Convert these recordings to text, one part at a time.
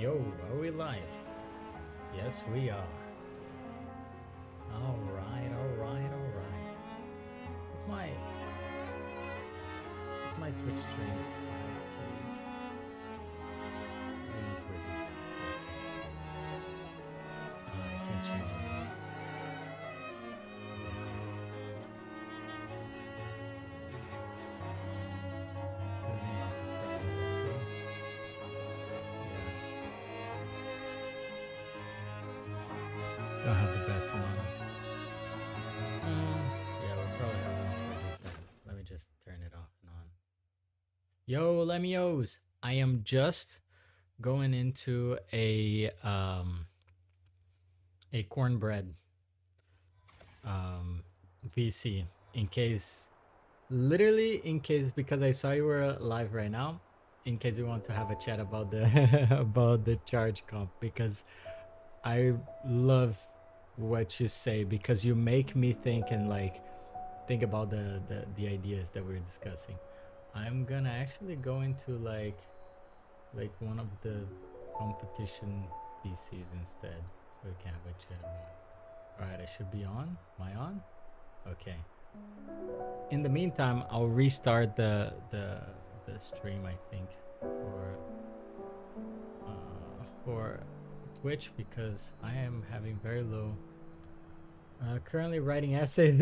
Yo, are we live? Yes, we are. Alright, alright, alright. It's my Twitch stream. I can't change it. Losing lots of credit, we'll see. Yeah. Don't have the best amount of. Yeah, we'll probably have one Twitches then. Let me just turn it off and on. Yo, Lemios! I am just going into a cornbread VC in case, literally in case, because I saw you were live right now, in case you want to have a chat about the about the charge comp, because I love what you say, because you make me think and like think about the ideas that we're discussing. I'm gonna actually go into like one of the competition PCs instead, so we can have a chat about it. All right, I should be on. Am I on? Okay. In the meantime, I'll restart the stream, I think, for Twitch, because I am having very low. Currently writing essays.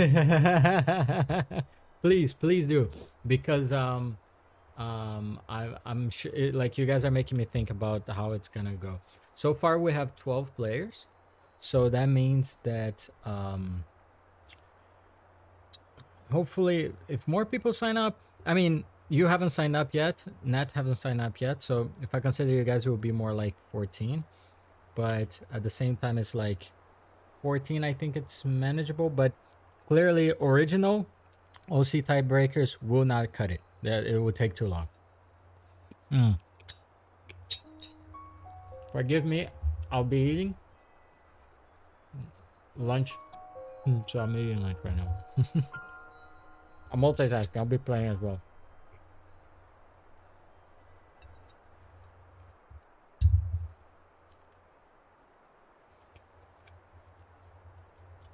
Please do, because I'm sure like you guys are making me think about how it's gonna go. So far we have 12 players, so that means that hopefully if more people sign up, I mean, you haven't signed up yet, Nat haven't signed up yet, so if I consider you guys, it will be more like 14, but at the same time it's like 14, I think it's manageable, but clearly original OC tiebreakers will not cut it. That it would take too long. Forgive me, I'll be eating lunch. So I'm eating lunch right now. I'm multitasking, I'll be playing as well.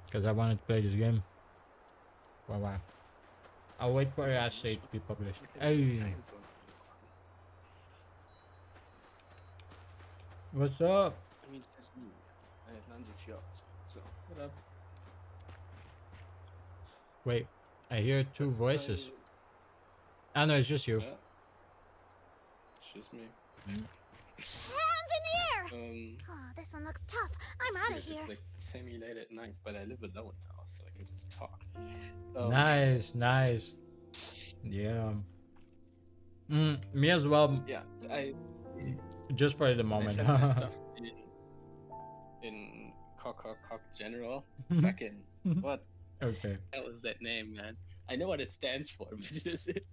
Because I wanted to play this game. Wow. I'll wait for your essay to be published. Hey. What's up? I mean, it's me. I have 90 shots, so what up? Wait, I hear two voices. Oh no, it's just you. Yeah. It's just me. Hands in the air! Oh, this one looks tough. I'm out of here. It's like semi-late at night, but I live alone now, so I can just talk. Nice. Yeah. Me as well. Yeah, Just for the I moment. sent my stuff in CoCoCoC General. Fucking what? Okay. The hell is that name, man? I know what it stands for, but is it?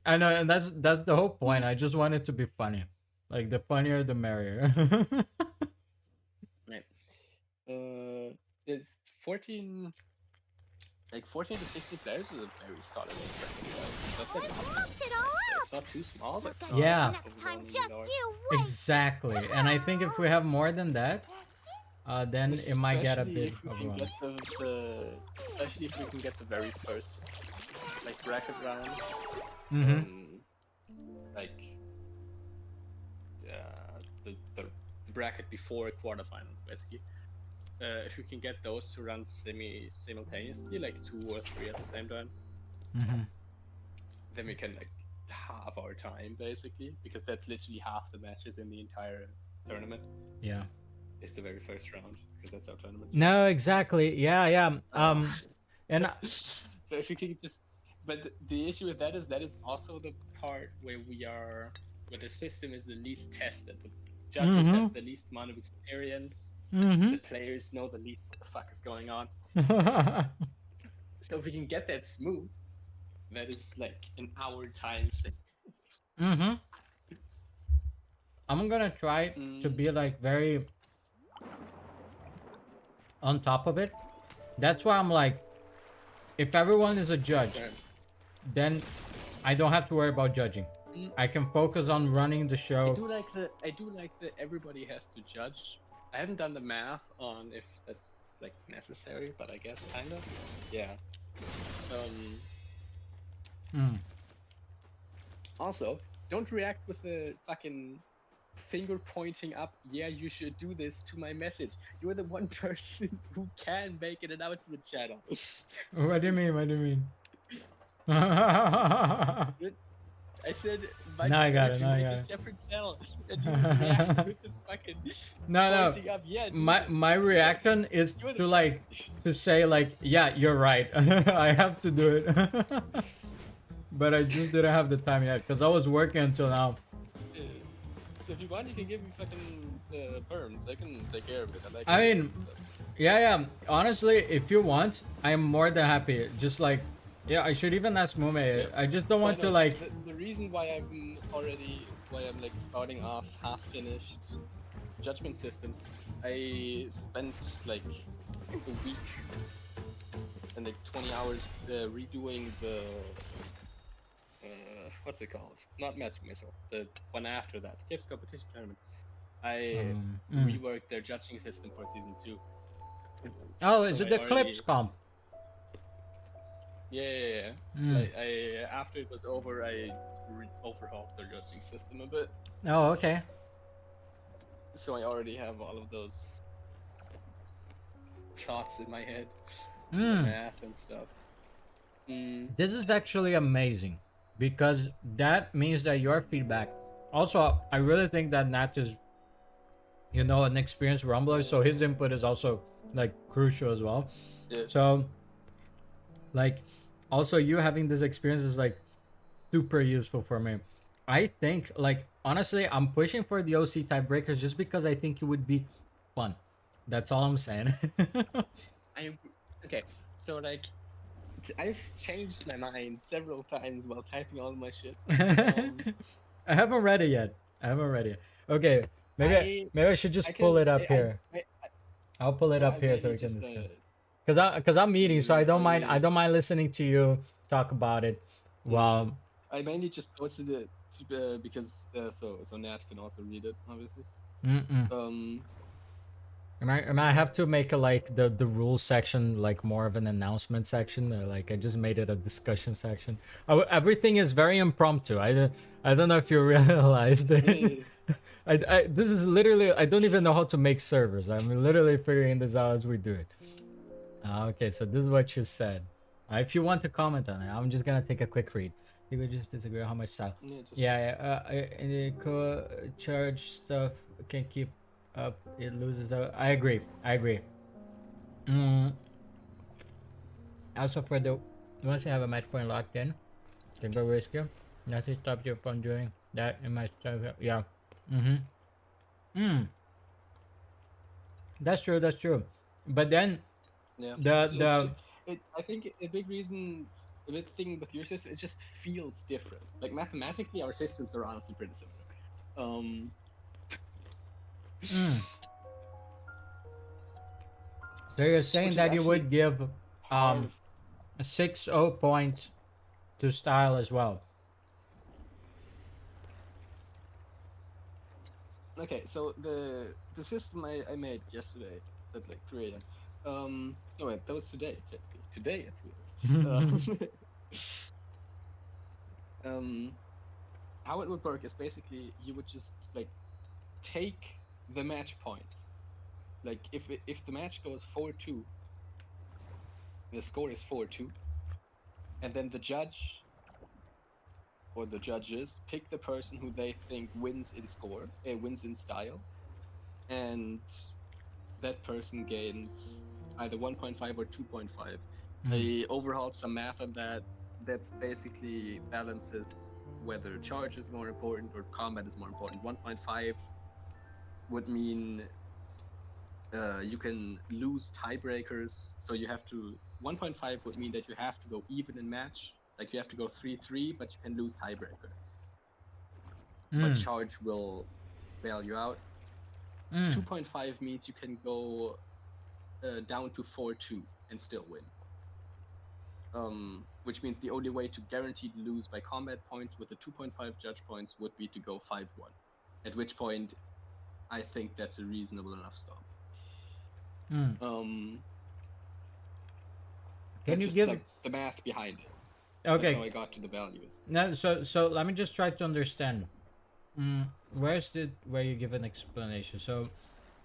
I know, and that's the whole point. I just want it to be funny. Like, the funnier the merrier. Right. It's 14 to 16 players is a very solid that's like Looked it all up! it's not too small, but Look at Yeah. this next time, just you wait! Exactly. And I think if we have more than that, then it might get a Especially bit if we can overwhelming. get especially if we can get the very first like bracket round. Like the bracket before quarterfinals, basically. If we can get those to run simultaneously, like 2 or 3 at the same time, then we can like halve our time basically, because that's literally half the matches in the entire tournament. Yeah. Is the very first round, because that's our tournament. No, exactly. Yeah. And So if you can just, but the issue with that is also the part where where the system is the least tested. The judges have the least amount of experience. The players know the least what the fuck is going on. So if we can get that smooth, that is like an hour times. I'm gonna try to be like very on top of it. That's why I'm like, if everyone is a judge, then I don't have to worry about judging. I can focus on running the I show. do like the everybody has to judge. I haven't done the math on if that's like necessary, but I guess kind of. Yeah. Mm. Also, don't react with the fucking finger pointing up. Yeah, you should do this to my message. You're the one person who can make an announcement channel. What do you mean? What do you mean? I said, Now I got it. you Now I make got a it. separate channel, and you react with the fucking No. pointing up. Yeah, My reaction is you're the to like to say like, yeah, you're right. I have to do it. But I just didn't have the time yet because I was working until now. If you want, you can give me fucking perms. I can take care of it. I mean, yeah. Honestly, if you want, I'm more than happy. Just like, yeah, I should even ask Mume. Yeah. I just don't want to like. The reason why I'm like starting off half finished judgment systems, I spent like a week and like 20 hours redoing the what's it called? Not matching myself. The one after that, Tips Competition Tournament. I reworked their judging system for season 2. Oh, is So it the clips comp? Yeah. Like after it was over, I overhauled their judging system a bit. Oh, okay. So I already have all of those shots in my head, math and stuff. This is actually amazing because that means that your feedback. Also, I really think that Nat is, you know, an experienced rumbler, so his input is also like crucial as well. Yeah. So, like, also you having this experience is like super useful for me. I think, like, honestly, I'm pushing for the OC tiebreakers just because I think it would be fun. That's all I'm saying. Okay. So like, I've changed my mind several times while typing all my shit. I haven't read it yet. Okay, maybe I should just pull it up here. I'll pull it up here so we can discuss. Cause I'm meeting, so I don't mind listening to you talk about it. While I mainly just posted it because so Nat can also read it, obviously. I might have to make like the rules section like more of an announcement section, or like I just made it a discussion section. Everything is very impromptu. I don't know if you realized it. This is literally, I don't even know how to make servers. I'm literally figuring this out as we do it. Okay, so this is what you said. If you want to comment on it, I'm just gonna take a quick read. You could just disagree how much style. Charge stuff can keep up, it loses out. I agree. Also, for the once you have a match point locked in, can go risk you. Nothing stops you from doing that in my style. Yeah. That's true. But then I think a big thing with your system, it just feels different. Like mathematically, our systems are honestly pretty similar. So you're saying that you would give a 6-0 point to style as well. Okay, so the system I made yesterday at like 3 a.m. No wait, that was today. Today at 3 a.m. How it would work is basically you would just like take the match points. Like if the match goes 4-2, the score is 4-2, and then the judge or the judges pick the person who they think wins in score, wins in style, and that person gains either 1.5 or 2.5. They overhauled some math on that. That's basically balances whether charge is more important or combat is more important. 1.5 would mean you can lose tiebreakers, so you have to. 1.5 would mean that you have to go even in match, like you have to go 3-3, but you can lose tiebreaker. But charge will bail you out. 2.5 means you can go down to 4-2 and still win. which means the only way to guaranteed lose by combat points with the 2.5 judge points would be to go 5-1. At which point, I think that's a reasonable enough stop. Can you just give like the math behind it? Okay. That's how I got to the values. No, so let me just try to understand. Where you give an explanation? So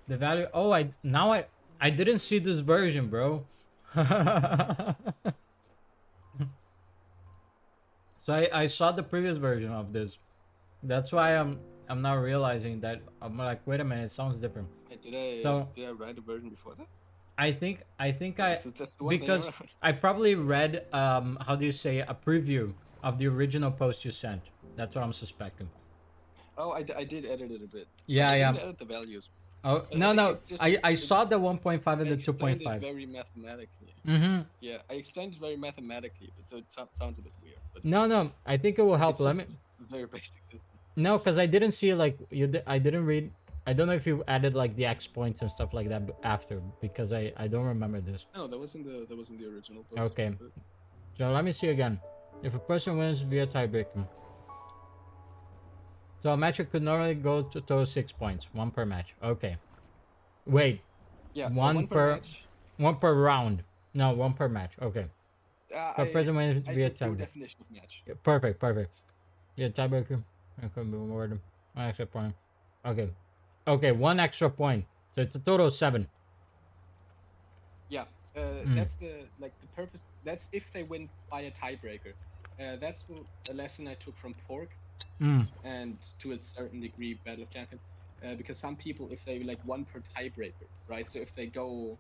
the value. Oh, I didn't see this version, bro. So I saw the previous version of this. That's why I'm not realizing that. I'm like, wait a minute, it sounds different. Did I write a version before that? I think That's the one because I probably read how do you say, a preview of the original post you sent. That's what I'm suspecting. Oh, I did edit it a bit. Yeah, I yeah. didn't edit the values. Oh no! I saw the 1.5 and the 2.5. Very mathematically. Yeah, I explained it very mathematically, so it sounds a bit weird. But No. I think it will help. Let me. Very basic. No, because I didn't see like I didn't read. I don't know if you added like the X points and stuff like that after, because I don't remember this. No, that wasn't the original post. Okay. So let me see again. If a person wins via tiebreaker. So a match could normally go to total 6 points, 1 per match. Okay. Wait. Yeah. One per match. 1 per round. No, 1 per match. Okay. So a person wins via took your tiebreaker. definition of match. Yeah, perfect. Yeah, tiebreaker. I could be more than 1 extra point. Okay, 1 extra point. So it's a total of 7. Yeah. That's the purpose. That's if they win by a tiebreaker. That's a lesson I took from Pork. And to a certain degree Battle of Champions, because some people, if they like 1 per tiebreaker, right? So if they go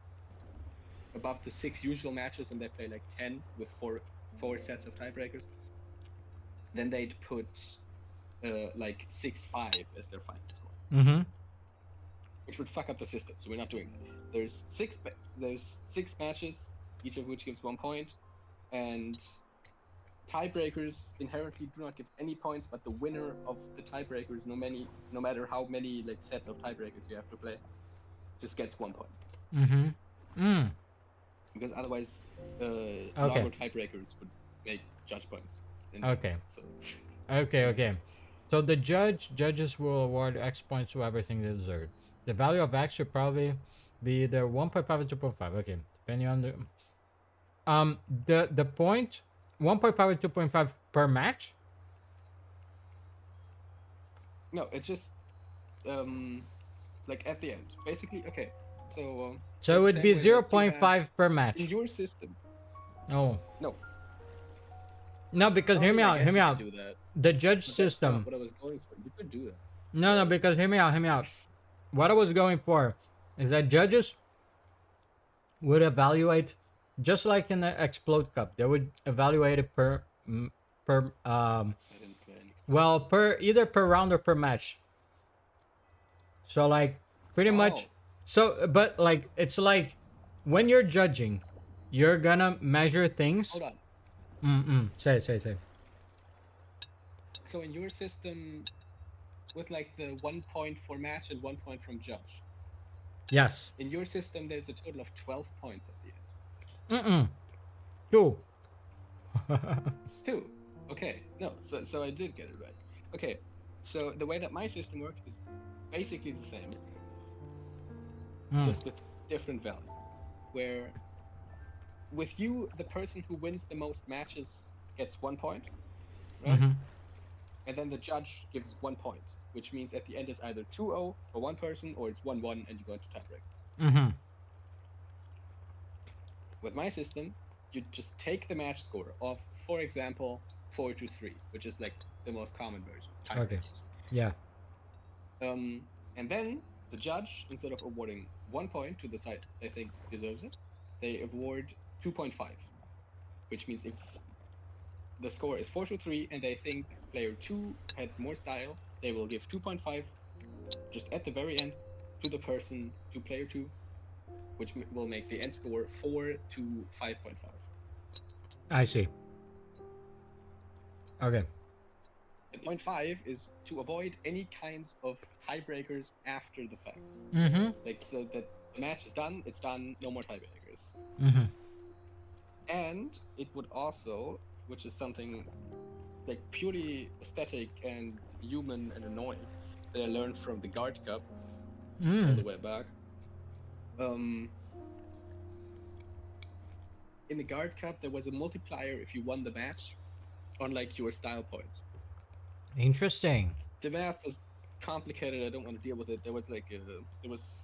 above the 6 usual matches and they play like 10 with four sets of tiebreakers, then they'd put like 6-5 as their final score, which would fuck up the system. So we're not doing that. There's 6 matches, each of which gives 1 point, and tiebreakers inherently do not give any points, but the winner of the tiebreakers, no matter how many like sets of tiebreakers you have to play, just gets 1 point. Because otherwise, normal tiebreakers would make judge points. Okay. So the judges will award X points to everything they deserve. The value of X should probably be either 1.5 or 2.5. Okay, depending on the point. 1.5 or 2.5 per match? No, it's just like at the end. Basically, okay. So it would be 0.5 per match. In your system. Oh. No, because hear me out. Do that. The judge system. That's not what I was going for. You could do that. No, because hear me out. What I was going for is that judges would evaluate, just like in the Explode Cup, they would evaluate it per either per round or per match. So like pretty much. So but like it's like when you're judging, you're gonna measure things. Hold on. Say. So in your system, with like the 1 point for match and 1 point from judge. Yes. In your system, there's a total of 12 points at the end. 2. 2. Okay. No. So I did get it right. Okay. So the way that my system works is basically the same, just with different values. Where with you, the person who wins the most matches gets 1 point, right? And then the judge gives 1 point, which means at the end it's either 2-0 for one person or it's 1-1 and you go into tiebreakers. With my system, you just take the match score of, for example, 4-3, which is like the most common version. Okay. Yeah. And then the judge, instead of awarding 1 point to the side they think deserves it, they award 2.5, which means if the score is 4-3 and they think player 2 had more style, they will give 2.5 just at the very end to player 2, which will make the end score 4 to 5.5. I see. Okay. And 0.5 is to avoid any kinds of tiebreakers after the fact. Mm-hmm. Like, so that the match is done, it's done, no more tiebreakers. Mm-hmm. And it would also, which is something like purely aesthetic and human and annoying that I learned from the Guard Cup all the way back. In the Guard Cup, there was a multiplier if you won the match on like your style points. Interesting. The math was complicated. I don't want to deal with it. There was there was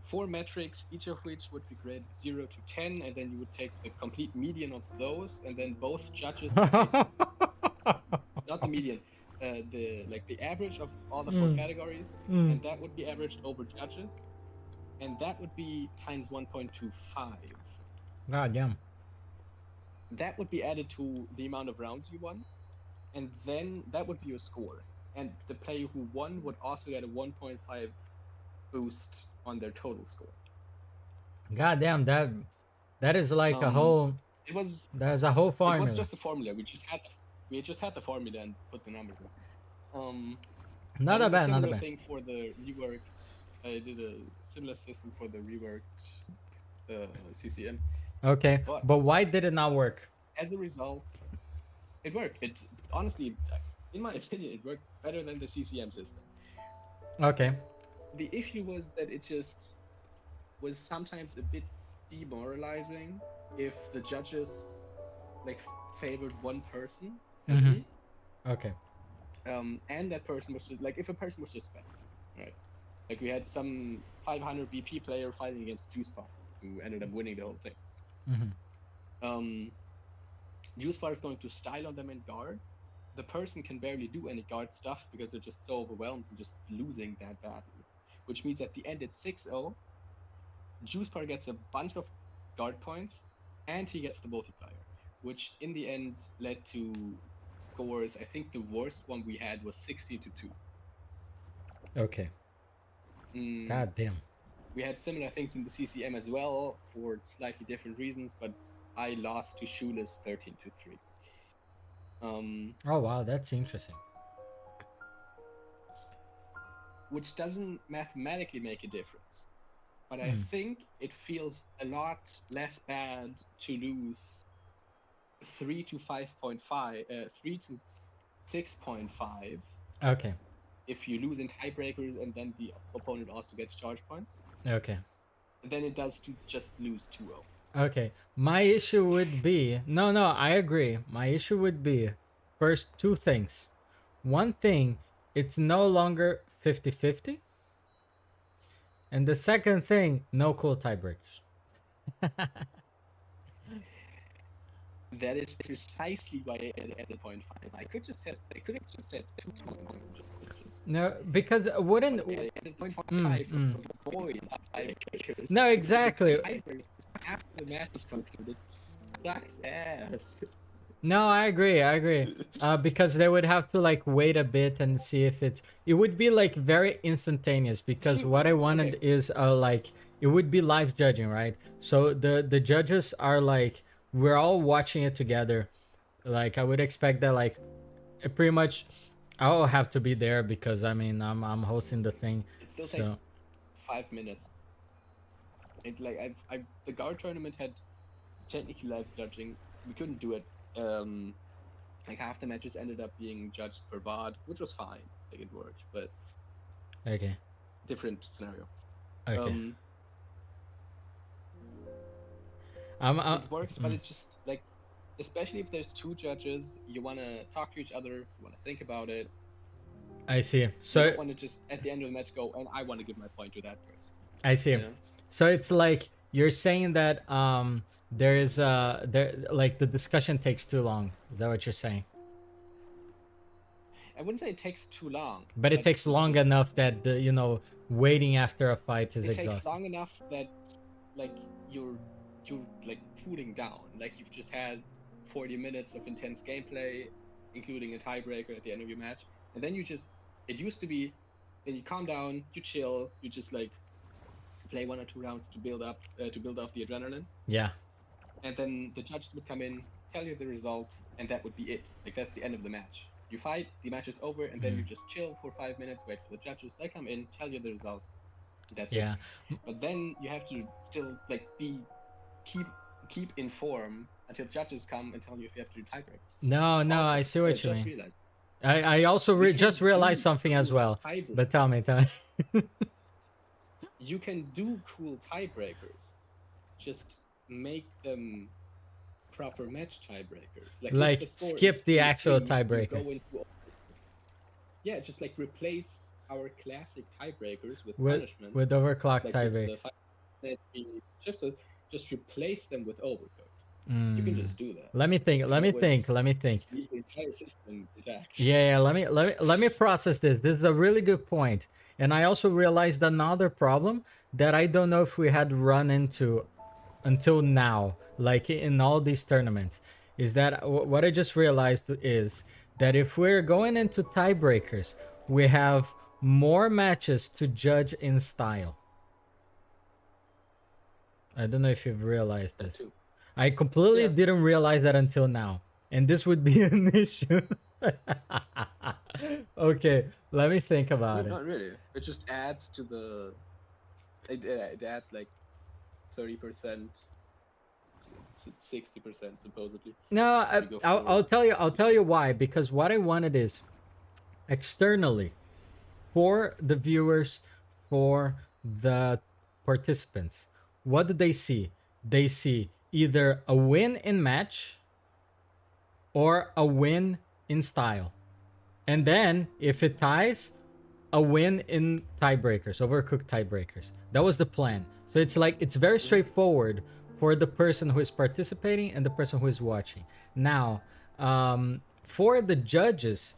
4 metrics, each of which would be graded 0 to 10, and then you would take the complete median of those, and then both judges would take not the median, the average of all the 4 categories, and that would be averaged over judges, and that would be times 1.25. God damn. That would be added to the amount of rounds you won, and then that would be your score. And the player who won would also get a 1.5 boost on their total score. God damn, that is like a whole. It was. There's a whole formula. It was just a formula. We just had the formula and put the numbers in. Not a bad. Not a Similar bad. thing for the reworked. I did a similar system for the reworked CCM. Okay, but why did it not work? As a result, it worked. It honestly, in my opinion, it worked better than the CCM system. Okay. The issue was that it just was sometimes a bit demoralizing if the judges like favored one person heavily. Okay. And that person was just like, if a person was just bad, right? Like we had some 500 BP player fighting against Juicepar, who ended up winning the whole thing. Juicepar is going to style on them in guard. The person can barely do any guard stuff because they're just so overwhelmed and just losing that badly. Which means at the end it's 6-0. Juicepar gets a bunch of guard points, and he gets the multiplier, which in the end led to scores. I think the worst one we had was 60 to 2. Okay. God damn. We had similar things in the CCM as well for slightly different reasons, but I lost to Shoeless 13 to 3. Oh wow, that's interesting. Which doesn't mathematically make a difference, but I think it feels a lot less bad to lose 3 to 5.5, 3 to 6.5. Okay. If you lose in tiebreakers and then the opponent also gets charge points. Okay. Then it does to just lose 2-0. Okay. My issue would be no, I agree. My issue would be first 2 things. One thing, it's no longer 50-50. And the second thing, no cool tiebreakers. That is precisely why I added 0.5. I could have just said 2 points. No, because wouldn't I added 0.5 to avoid tiebreakers. No, exactly. Tiebreakers after the match is concluded sucks ass. No, I agree. Because they would have to like wait a bit and see if it would be like very instantaneous, because what I wanted is like it would be live judging, right? So the judges are like, we're all watching it together. Like I would expect that like pretty much I'll have to be there because I mean I'm hosting the thing. It still takes 5 minutes. It like the guard tournament had technically live judging. We couldn't do it. Like half the matches ended up being judged per VOD, which was fine. Like it worked, but okay, different scenario. okay. It works, but it just like, especially if there's 2 judges, you want to talk to each other, you want to think about it. I see. So you don't want to just at the end of the match go, and I want to give my point to that person. I see. You know? So it's like you're saying that there is like the discussion takes too long. Is that what you're saying? I wouldn't say it takes too long, but it takes long enough that waiting after a fight is exhausting. It takes long enough that like you're like cooling down. Like you've just had 40 minutes of intense gameplay, including a tiebreaker at the end of your match, and then it used to be, then you calm down, you chill, you just like play 1 or 2 rounds to build up the adrenaline. Yeah. And then the judges would come in, tell you the result, and that would be it. Like that's the end of the match. You fight, the match is over, and then you just chill for 5 minutes, wait for the judges. They come in, tell you the result. That's it. But then you have to still like keep keep in form until judges come and tell you if you have to do tiebreakers. No, Also, I see what you just mean. realized I also you can just realized do something as cool well. tiebreakers. But tell me. You can do cool tiebreakers. Just make them proper match tiebreakers. Like, if the score skip is the 3-3, actual you tiebreaker. go into yeah, just like replace our classic tiebreakers with With punishments. overclock like tiebreak. the five that we shifted, just replace them with overcooked. You can just do that. Let me think. Let me think. Leave the entire system intact. Yeah, let me process this. This is a really good point. And I also realized another problem that I don't know if we had run into until now, like in all these tournaments, is that what I just realized is that if we're going into tiebreakers, we have more matches to judge in style. I don't know if you've realized this. I completely didn't realize that until now. And this would be an issue. Okay, let me think about it. Not really. It just adds to the... It adds like 30%, 60% supposedly. No, I'll tell you why. Because what I wanted is externally, for the viewers, for the participants, what do they see? They see either a win in match or a win in style. And then if it ties, a win in tiebreakers, overcooked tiebreakers. That was the plan. So it's like, it's very straightforward for the person who is participating and the person who is watching. Now, for the judges,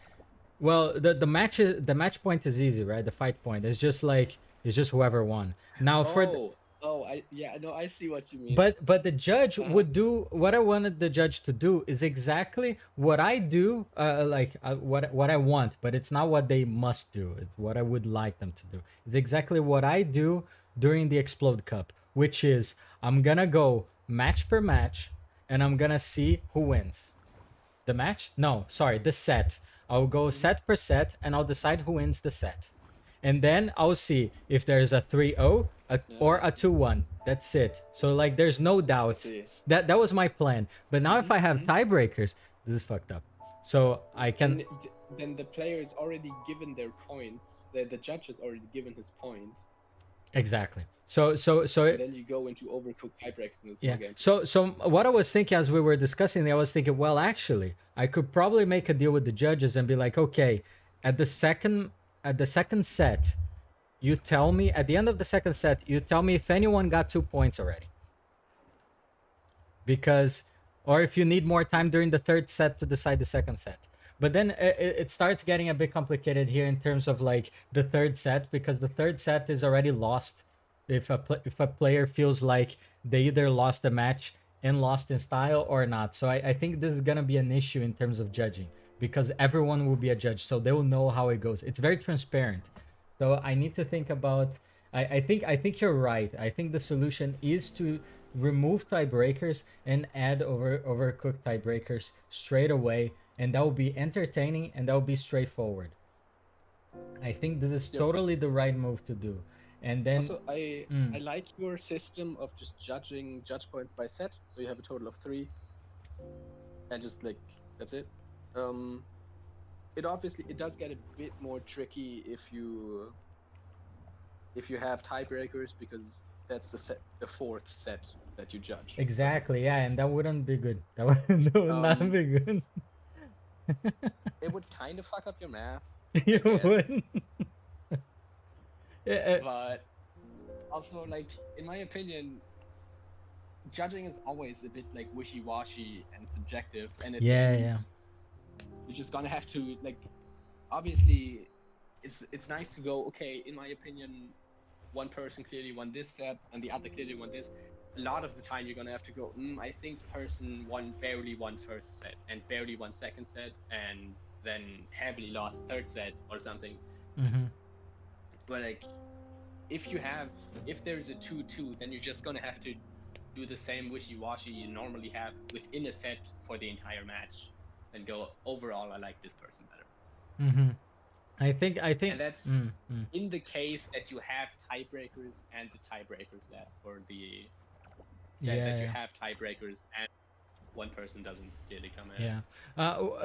well, the match point is easy, right? The fight point is just like, it's just whoever won. Now I see what you mean. But the judge would do what I wanted the judge to do is exactly what I do, what I want, but it's not what they must do. It's what I would like them to do. It's exactly what I do during the Explode Cup, which is I'm gonna go match per match, and I'm gonna see who wins. The match? No, sorry, the set. I'll go set per set, and I'll decide who wins the set. And then I'll see if there's a 3-0 or a 2-1. That's it. So like there's no doubt. That was my plan. But now if I have tiebreakers, this is fucked up. So I can... Then the player is already given their points. The judge has already given his point. Exactly. So and then you go into overcooked tiebreakers in this game. So what I was thinking as we were discussing, I was thinking, well, actually, I could probably make a deal with the judges and be like, okay, at the second set, you tell me at the end of the second set, you tell me if anyone got 2 points already. Because, or if you need more time during the third set to decide the second set. But then it starts getting a bit complicated here in terms of like the third set, because the third set is already lost if a player feels like they either lost the match and lost in style or not. So I think this is gonna be an issue in terms of judging, because everyone will be a judge, so they will know how it goes. It's very transparent. So I need to think about... I think you're right. I think the solution is to remove tiebreakers and add overcooked tiebreakers straight away, and that will be entertaining and that will be straightforward. I think this is totally the right move to do. And then also, I like your system of just judging judge points by set. So you have a total of 3, and just like that's it. It does get a bit more tricky if you have tiebreakers, because that's the fourth set that you judge. Exactly, yeah, and that wouldn't be good. That would not be good. It would kind of fuck up your math. You would. Yeah, but also, like, in my opinion, judging is always a bit like wishy-washy and subjective, and you're just gonna have to, like, obviously it's nice to go, okay, in my opinion, one person clearly won this set and the other clearly won this. A lot of the time you're gonna have to go, I think person barely won first set and barely won second set, and then heavily lost third set or something. But like, if there's a 2-2, then you're just gonna have to do the same wishy-washy you normally have within a set for the entire match, and go, overall I like this person better. I think and that's in the case that you have tiebreakers and the tiebreakers last for the that you have tiebreakers and one person doesn't clearly come in. Yeah.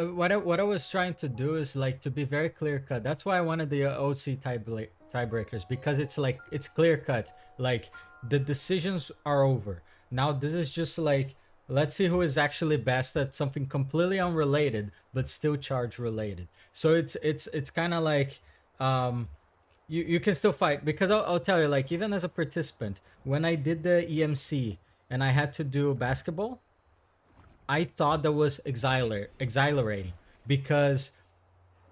What I was trying to do is like to be very clear cut. That's why I wanted the OC tiebreakers, because it's like it's clear cut. Like the decisions are over. Now this is just like, let's see who is actually best at something completely unrelated but still charge related. So it's kind of like you can still fight, because I'll tell you, like, even as a participant, when I did the EMC and I had to do basketball, I thought that was exhilarating, because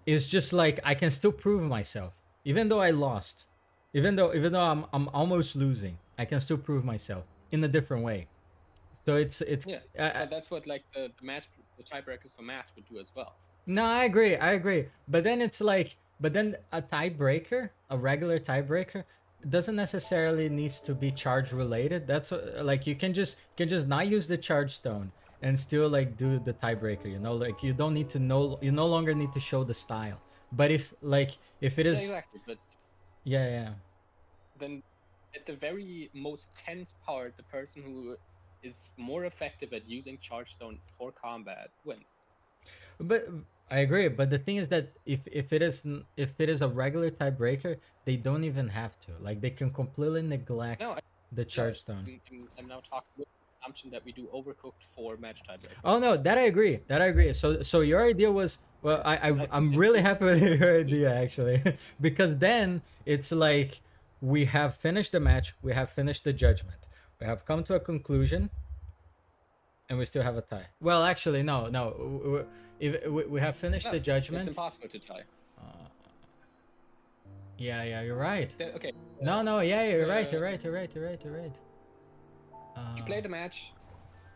it's just like I can still prove myself even though I lost, even though I'm almost losing. I can still prove myself in a different way. So it's but that's what like the tiebreakers for match would do as well. No, I agree. But then it's like, but then a tiebreaker, a regular tiebreaker, doesn't necessarily needs to be charge related. That's like you can just not use the charge stone and still like do the tiebreaker. You know, like you don't need to know. You no longer need to show the style. But if it is exactly, but yeah. Then at the very most tense part, the person who is more effective at using charge stone for combat wins. But I agree, but the thing is that if it is a regular tiebreaker, they don't even have to. Like they can completely neglect the charge stone. I'm now talking with the assumption that we do overcooked for match tiebreaker. Oh no, that I agree. So your idea was, well, I'm really happy with your idea actually, because then it's like we have finished the match, we have finished the judgment, we have come to a conclusion, and we still have a tie. Well, actually, no. If we have finished the judgment. It's impossible to tie. Yeah, you're right. Okay. No, yeah, you're right. You're right. You play the match.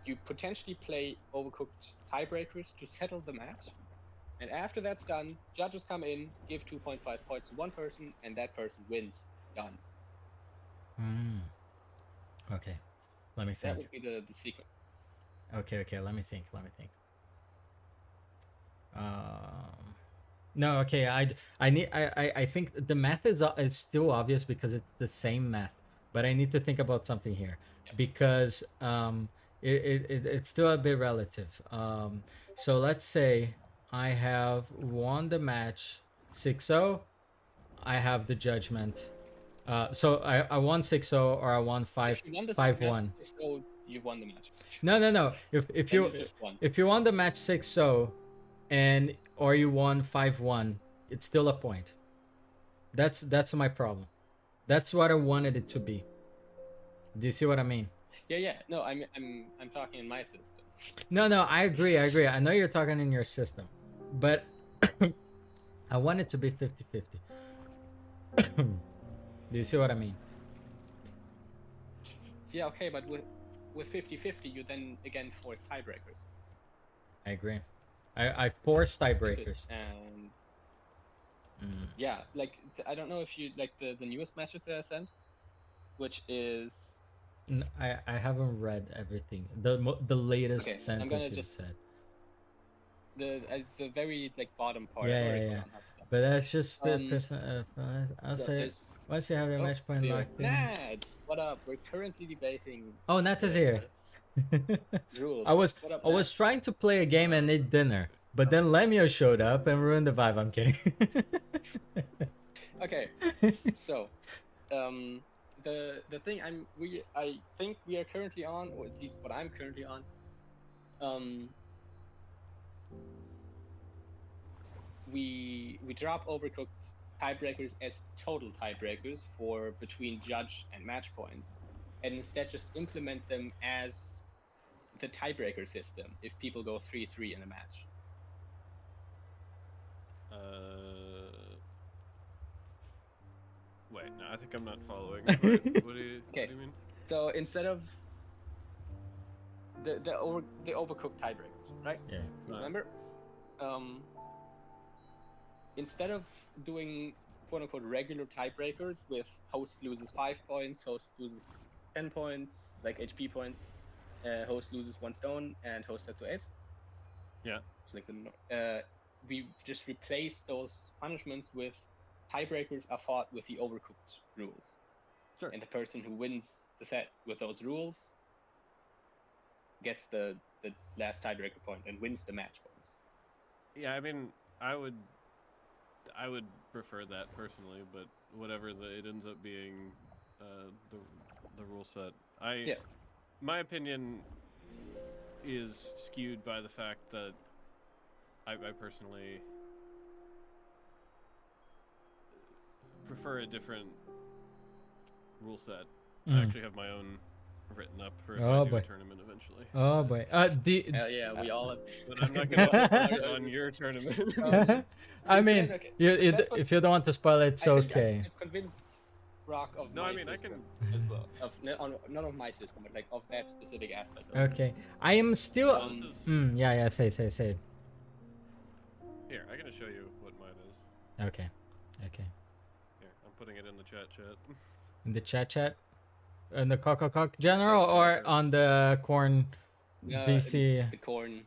You potentially play overcooked tiebreakers to settle the match, and after that's done, judges come in, give 2.5 points to one person, and that person wins. Done. Okay, let me think. That would be the sequence. Okay, let me think. No, okay, I think the math is still obvious because it's the same math, but I need to think about something here, because it's still a bit relative. So let's say I have won the match 6-0, I have the judgment. So I won 6-0 or I won 5-1. So you won the match. No. If you won the match 6-0 and or you won 5-1, it's still a point. That's my problem. That's what I wanted it to be. Do you see what I mean? Yeah. No, I'm talking in my system. No, I agree. I know you're talking in your system, but I want it to be 50-50. Do you see what I mean? Yeah, okay, but with 50-50, you then again force tiebreakers. I agree. I force tiebreakers. And yeah, like I don't know if you like the newest matches that I sent, which is. I haven't read everything. The latest sentence you said. The very like bottom part. Yeah. But that's just I'll say once you have your match point locked in. Nat, what up? We're currently debating. Oh, Nat is here. Rules. I was trying to play a game and eat dinner, but then Lemio showed up and ruined the vibe. I'm kidding. Okay, so the thing I think we are currently on, or at least what I'm currently on, we drop overcooked tiebreakers as total tiebreakers for between judge and match points, and instead just implement them as the tiebreaker system if people go 3-3 in a match. Wait, no, I think I'm not following. What do you mean? So instead of the overcooked tiebreakers, right? Yeah. Remember? Instead of doing quote-unquote regular tiebreakers with host loses 5 points, host loses 10 points, like HP points, host loses 1 stone, and host has 2 ace. Yeah. So like we just replace those punishments with tiebreakers are fought with the overcooked rules. Sure. And the person who wins the set with those rules gets the last tiebreaker point and wins the match points. Yeah, I mean, I would prefer that personally, but whatever it ends up being, the rule set. My opinion is skewed by the fact that I personally prefer a different rule set. I actually have my own written up for if I do a tournament eventually. Oh boy. Yeah, we all have. But I'm not gonna on your tournament. I mean, if you don't want to spoil it, it's okay. I've convinced Rock of no, my I mean system I can as well. Not of my system, but like of that specific aspect. Okay, I am still. Yeah. Say. Here, I'm gonna show you what mine is. Okay. Here, I'm putting it in the chat. In the chat. In the CoCoCoC general or on the corn VC? The corn.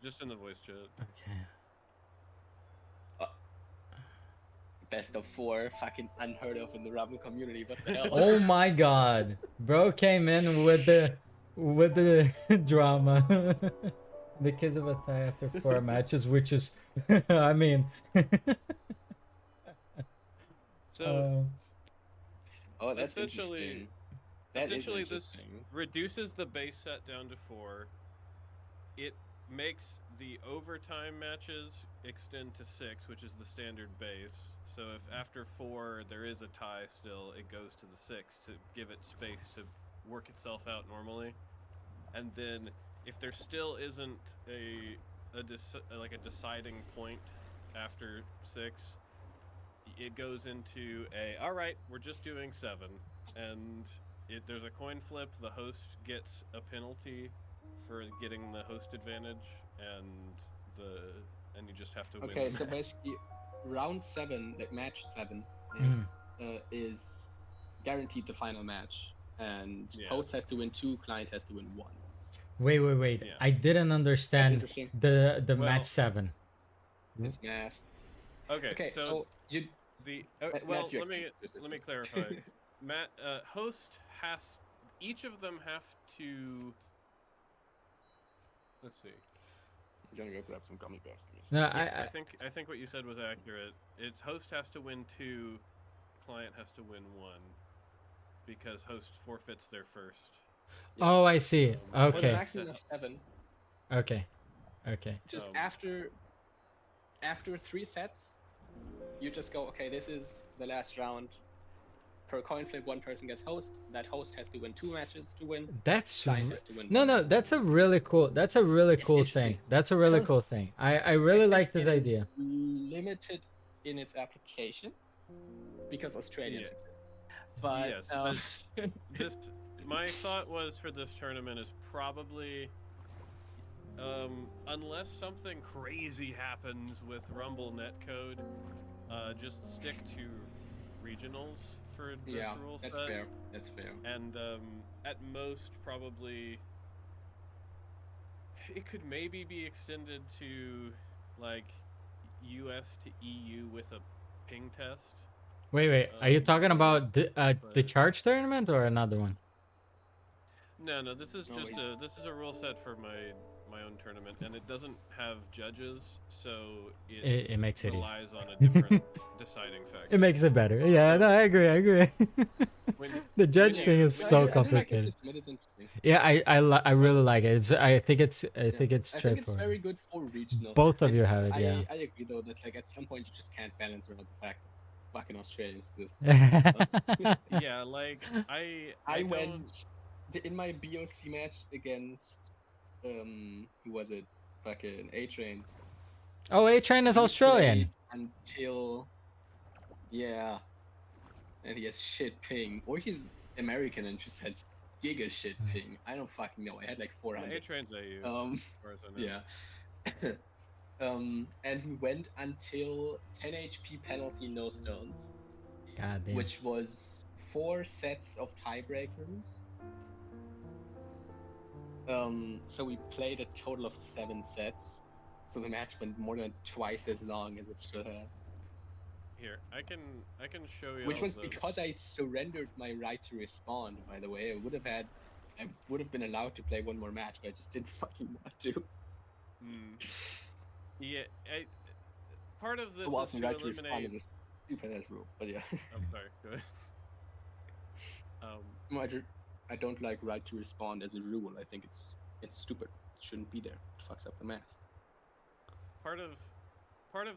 Just in the voice chat. Okay. Best of 4, fucking unheard of in the Rubble community. What the hell? Oh my god, bro came in with the drama. The kids of a tie after 4 matches, which is, I mean. So. Oh, that's essentially. Essentially, this reduces the base set down to 4. It makes the overtime matches extend to 6, which is the standard base. So if after 4 there is a tie still, it goes to the 6 to give it space to work itself out normally. And then if there still isn't a deciding point after 6, it goes into all right, we're just doing 7, and there's a coin flip. The host gets a penalty for getting the host advantage, and you just have to win. Okay, so basically, round 7, like match 7, is guaranteed the final match, and host has to win 2, client has to win 1. Wait. Yeah. I didn't understand the match 7. It's math. Okay, so you. Well, let me clarify. Host has. Each of them have to. Let's see. I'm gonna go grab some gummy bears. No, I think what you said was accurate. It's host has to win 2, client has to win 1, because host forfeits their first. Yeah. Oh, I see. Okay. For the maximum of 7. Okay. Just after 3 sets, you just go, okay, this is the last round. Per coin flip, 1 person gets host. That host has to win 2 matches to win. That's client has to win no. That's a really cool. That's a really cool thing. That's a really cool thing. I really like this idea. Limited in its application because Australians exist. But yes, my thought was for this tournament is probably, unless something crazy happens with Rumble netcode, just stick to regionals for this rule set. That's fair. And at most, probably, it could maybe be extended to like US to EU with a ping test. Wait. Are you talking about the Charge tournament or another one? No. This is this is a rule set for my own tournament, and it doesn't have judges, so it makes it relies on a different deciding factor. It makes it better. Yeah, no, I agree. The judge thing is so complicated. Yeah, I really like it. I think it's straightforward. I think it's very good for regional. Both of you have it, yeah. I agree though that like at some point you just can't balance around the fact that fucking Australians do this. Yeah, like I went in my BOC match against who was it? Fucking A-Train. Oh, A-Train is Australian. Until and he has shit ping, or he's American and just has giga shit ping. I don't fucking know. I had like 400. A-Train's AU. Yeah. And we went until 10 HP penalty, no stones. God damn. Which was 4 sets of tiebreakers. So we played a total of 7 sets. So the match went more than twice as long as it should have. Here, I can show you. Which was because I surrendered my right to respond, by the way. I would have had I would have been allowed to play one more match, but I just didn't fucking want to. Yeah, part of this is Wasn't to right to respond to eliminate. this stupid ass rule, but yeah. I'm sorry. Go ahead. No, I don't like right to respond as a rule. I think it's stupid. It shouldn't be there. It fucks up the math. Part of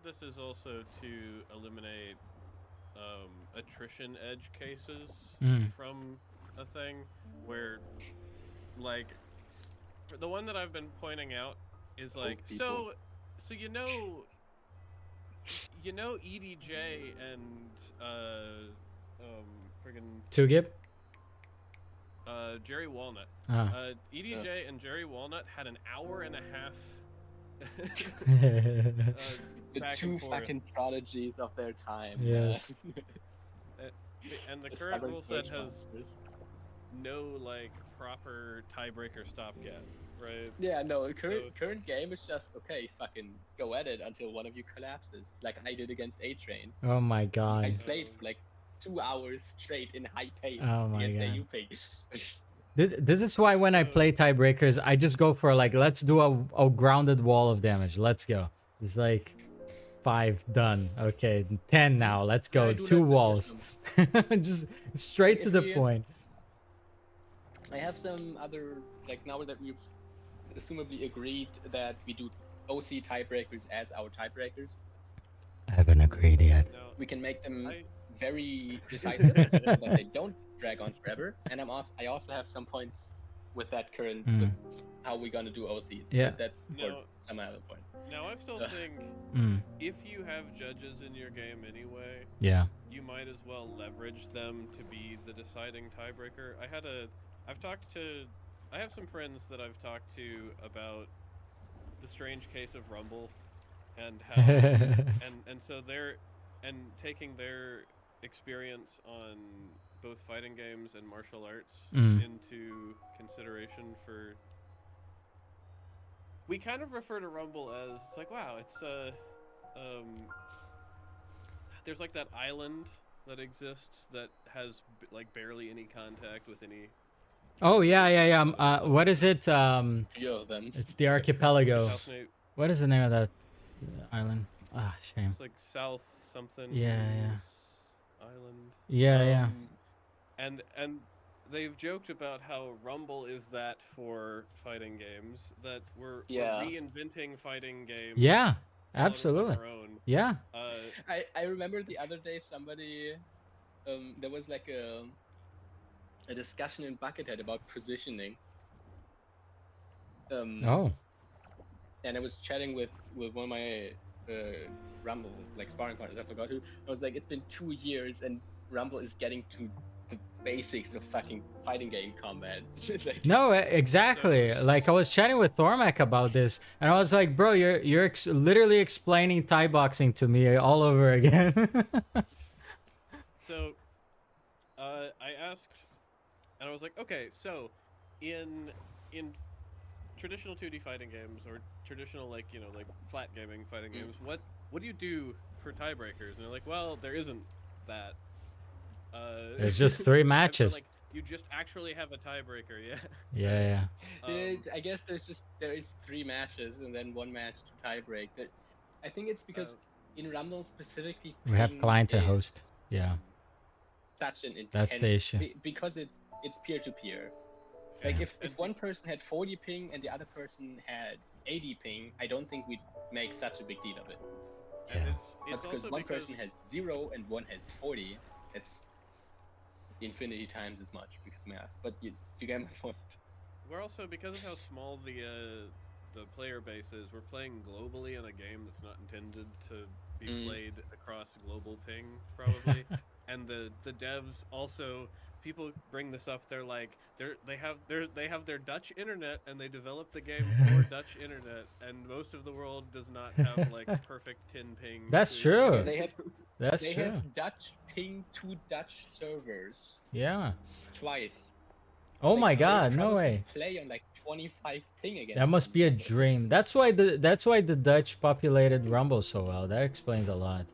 this is also to eliminate attrition edge cases from a thing where, like, the one that I've been pointing out is like, so EDJ and friggin' 2Gib? Jerry Walnut. EDJ and Jerry Walnut had an hour and a half. The back two and forth. fucking prodigies of their time. Yes. And the The current stubborn rule set stage has monsters. no like proper tiebreaker stopgap, right? Yeah, no, current game is just, okay, fucking go at it until one of you collapses, like I did against A-Train. Oh my I god. played for like 2 hours straight in high pace Oh my against God. AUP. This is why when I play tiebreakers, I just go for like, let's do a grounded wall of damage. Let's go. It's like 5 done. Okay, 10 now. Let's Yeah, go. I do 2 like this walls. Just straight to If the we- point. I have some other, like now that we've assumably agreed that we do OC tiebreakers as our tiebreakers, I haven't agreed yet. Now, we can make them I- very decisive, that they don't drag on forever. And I also have some points with that current, with how we're gonna do OCs. Yeah. But that's for No. some other point. now I still think if you have judges in your game anyway, Yeah. you might as well leverage them to be the deciding tiebreaker. I have some friends that I've talked to about the strange case of Rumble and how and so they're taking their experience on both fighting games and martial arts into consideration for. We kind of refer to Rumble as, it's like, wow, it's there's like that island that exists that has like barely any contact with any. Oh yeah. What is it? Few of them. It's the archipelago. South Na- What is the name of that island? Ah, shame. It's like South something. Yeah. Island. Yeah. And they've joked about how Rumble is that for fighting games, that we're reinventing fighting games. Yeah, all on absolutely. our own. Yeah. I remember the other day somebody, there was like a discussion in Buckethead about positioning. Oh. And I was chatting with one of my Rumble like sparring partners. I forgot who. I was like, it's been 2 years and Rumble is getting to the basics of fucking fighting game combat. Like, No, exactly. Like I was chatting with Thormac about this, and I was like, "Bro, you're literally explaining Thai boxing to me all over again." So, I asked, and I was like, okay, so in traditional 2D fighting games or traditional like flat gaming fighting games, what do you do for tiebreakers? And they're like, well, there isn't that. There's just 3 matches. Like, you just actually have a tiebreaker, yeah. Yeah. I guess there is 3 matches and then 1 match to tiebreak. I think it's because in Rumble specifically, We have ping client and is host. Yeah. Such an intense, That's the issue. because it's peer to peer. Like if one person had 40 ping and the other person had 80 ping, I don't think we'd make such a big deal of it. And Yeah. it's But also because one person has 0 and one has 40, it's infinity times as much because math. But you get my point. We're also, because of how small the player base is, we're playing globally in a game that's not intended to be played across global ping, probably. And the devs also, people bring this up. They're like, they have their Dutch internet, and they developed the game for Dutch internet, and most of the world does not have like perfect 10 ping. That's to- true. They True. have Dutch ping to Dutch servers Yeah. twice. Oh Like, my they god, no probably way. Play on like 25 ping against. That must be a people. dream. That's why the Dutch populated Rumble so well. That explains a lot.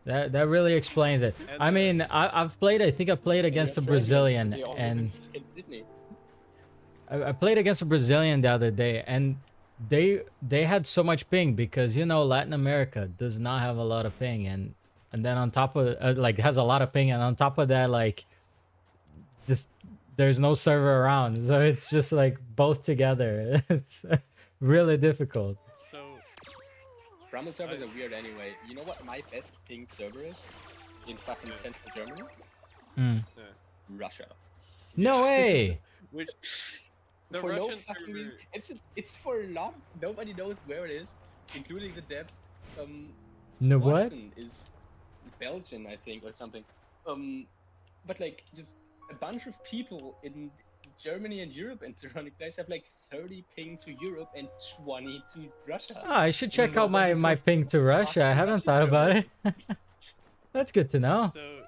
That really explains it. And, I mean, I think I played against a Australians, Brazilian, they all live and in Sydney. I played against a Brazilian the other day, and they had so much ping because Latin America does not have a lot of ping, and then on top of like has a lot of ping, and on top of that, like just there's no server around, so it's just like both together. It's really difficult. So Rumble servers are weird anyway. You know what my best ping server is? In fucking central Germany? Mm. Russia. No way. which the For Russian no fucking server, reason. It's for long. Nobody knows where it is, including the devs. No what? Watson is Belgian, I think, or something. But like just a bunch of people in Germany and Europe and surrounding places have like 30 ping to Europe and 20 to Russia. Oh, I should check out Nobody my knows ping to Russia. I fucking haven't Russian thought about it. servers. That's good to know. so,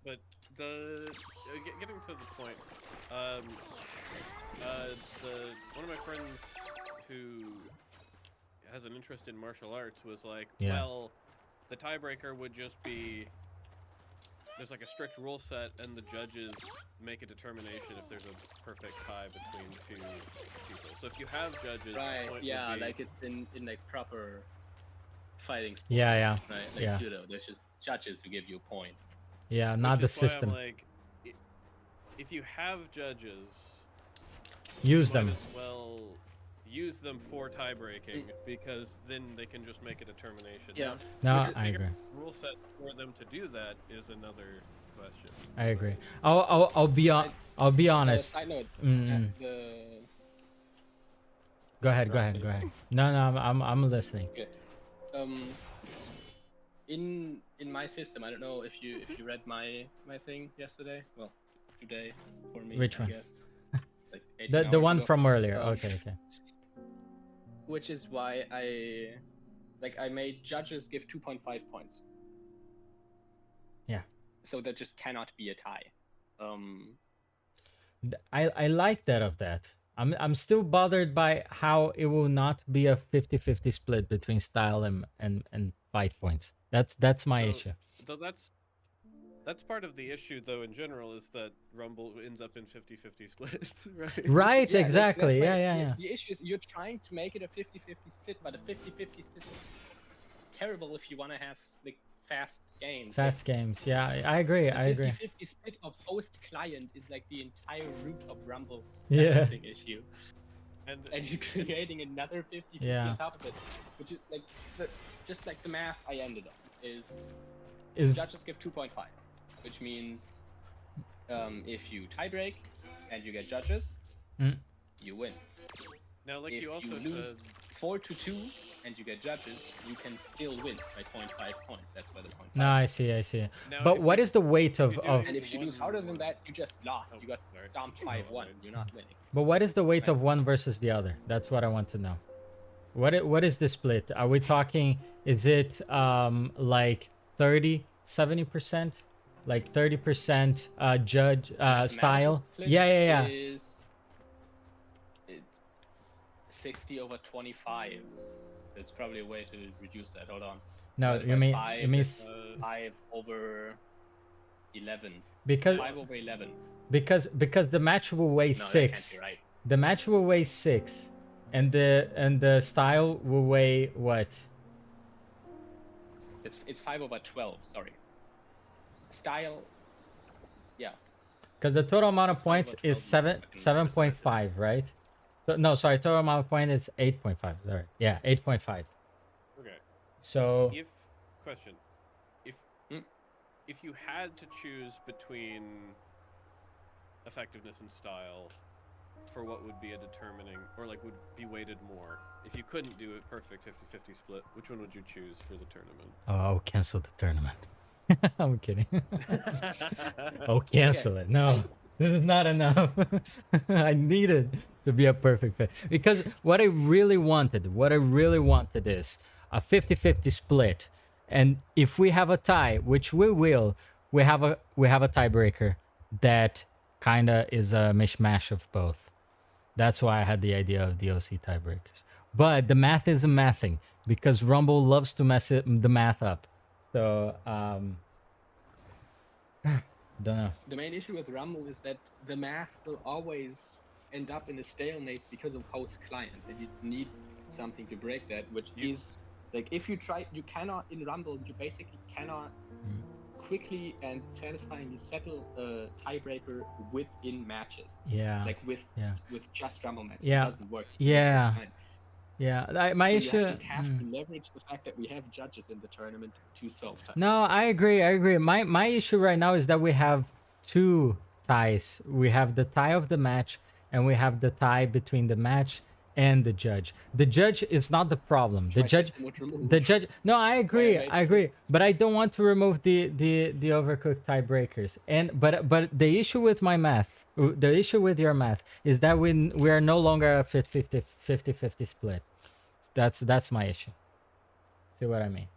but getting to the point, one of my friends who has an interest in martial arts was like, Yeah. well, the tiebreaker would just be there's like a strict rule set, and the judges make a determination if there's a perfect tie between two people. So if you have judges, the Right, point yeah, would be, like it's in like proper fighting sports, Yeah, right? Like yeah. judo, there's just judges who give you a point. yeah, not the which is why I'm system. like, if you have judges, Use you them. might as well use them for tie breaking, because then they can just make a determination. Yeah. No, Which is- I agree. Rule set for them to do that is another question. I agree. I'll be honest. Side note, Mm. Go ahead. No, I'm listening. In my system, I don't know if you read my thing yesterday. Well, today for me. Which I one? guess. Like The 18 hours one ago. from earlier. Um, Okay. Which is why I made judges give 2.5 points. Yeah. So there just cannot be a tie. I like that of that. I'm still bothered by how it will not be a 50-50 split between style and fight points. That's my issue. Though that's part of the issue, though, in general, is that Rumble ends up in 50-50 splits, right? Right, Yeah, exactly. that's Yeah, why yeah. The issue is you're trying to make it a 50-50 split, but a 50-50 split is terrible if you want to have like fast games. Fast games. Yeah, I agree. I agree. 50-50 split of host client is like the entire root of Rumble's Yeah. balancing issue. And And you're creating another 50-50 Yeah. on top of it, which is like just like the math I ended on is judges give 2.5, which means if you tiebreak and you get judges, you win. now, like If you also lose said, 4-2 and you get judges, you can still win by 0.5 points. That's why the 0.5. No, I see. now But if what you- is the weight if you of do And if you lose harder than one- that, you just lost. Oh, You got sorry. stomped 5-1. You're not winning. But what is the weight of one versus the other? That's what I want to know. What is the split? Are we talking, is it like 30-70%? Like 30% judge style? Split Yeah. Is 60/25. There's probably a way to reduce that. Hold on. No, Divided you by mean five you mean is 5/11. because 5/11. because the match will weigh No, that can't 6. be right. The match will weigh 6, and the style will weigh what? It's 5/12. Sorry. Style. Yeah. Because the total amount of It's points about is 12 7.5, right? No, sorry, total amount of point is 8.5. Sorry, yeah, 8.5. okay, So question, if Hmm? if you had to choose between effectiveness and style for what would be a determining, or like would be weighted more, if you couldn't do a perfect 50-50 split, which one would you choose for the tournament? I'll cancel the tournament. I'm kidding. I'll cancel it. No, this is not enough. I need it to be a perfect fit. Because what I really wanted is a 50-50 split. And if we have a tie, which we will, we have a tiebreaker that kinda is a mishmash of both. That's why I had the idea of the OC tiebreakers. But the math isn't mathing because Rumble loves to mess the math up. So don't know. The main issue with Rumble is that the math will always end up in a stalemate because of host client, and you need something to break that, which is like if you try, you cannot in Rumble, you basically cannot quickly and satisfyingly settle a tiebreaker within matches. Yeah. Like with just Rumble matches, Yeah. it doesn't work. Yeah. Yeah. My so issue. You just have to leverage the fact that we have judges in the tournament to solve time. No, I agree. My issue right now is that we have two ties. We have the tie of the match, and we have the tie between the match and the judge. The judge is not the problem. The judge. No, I agree. But I don't want to remove the overcooked tiebreakers. But the issue with my math, the issue with your math, is that we are no longer a 50-50 split. That's my issue. See what I mean?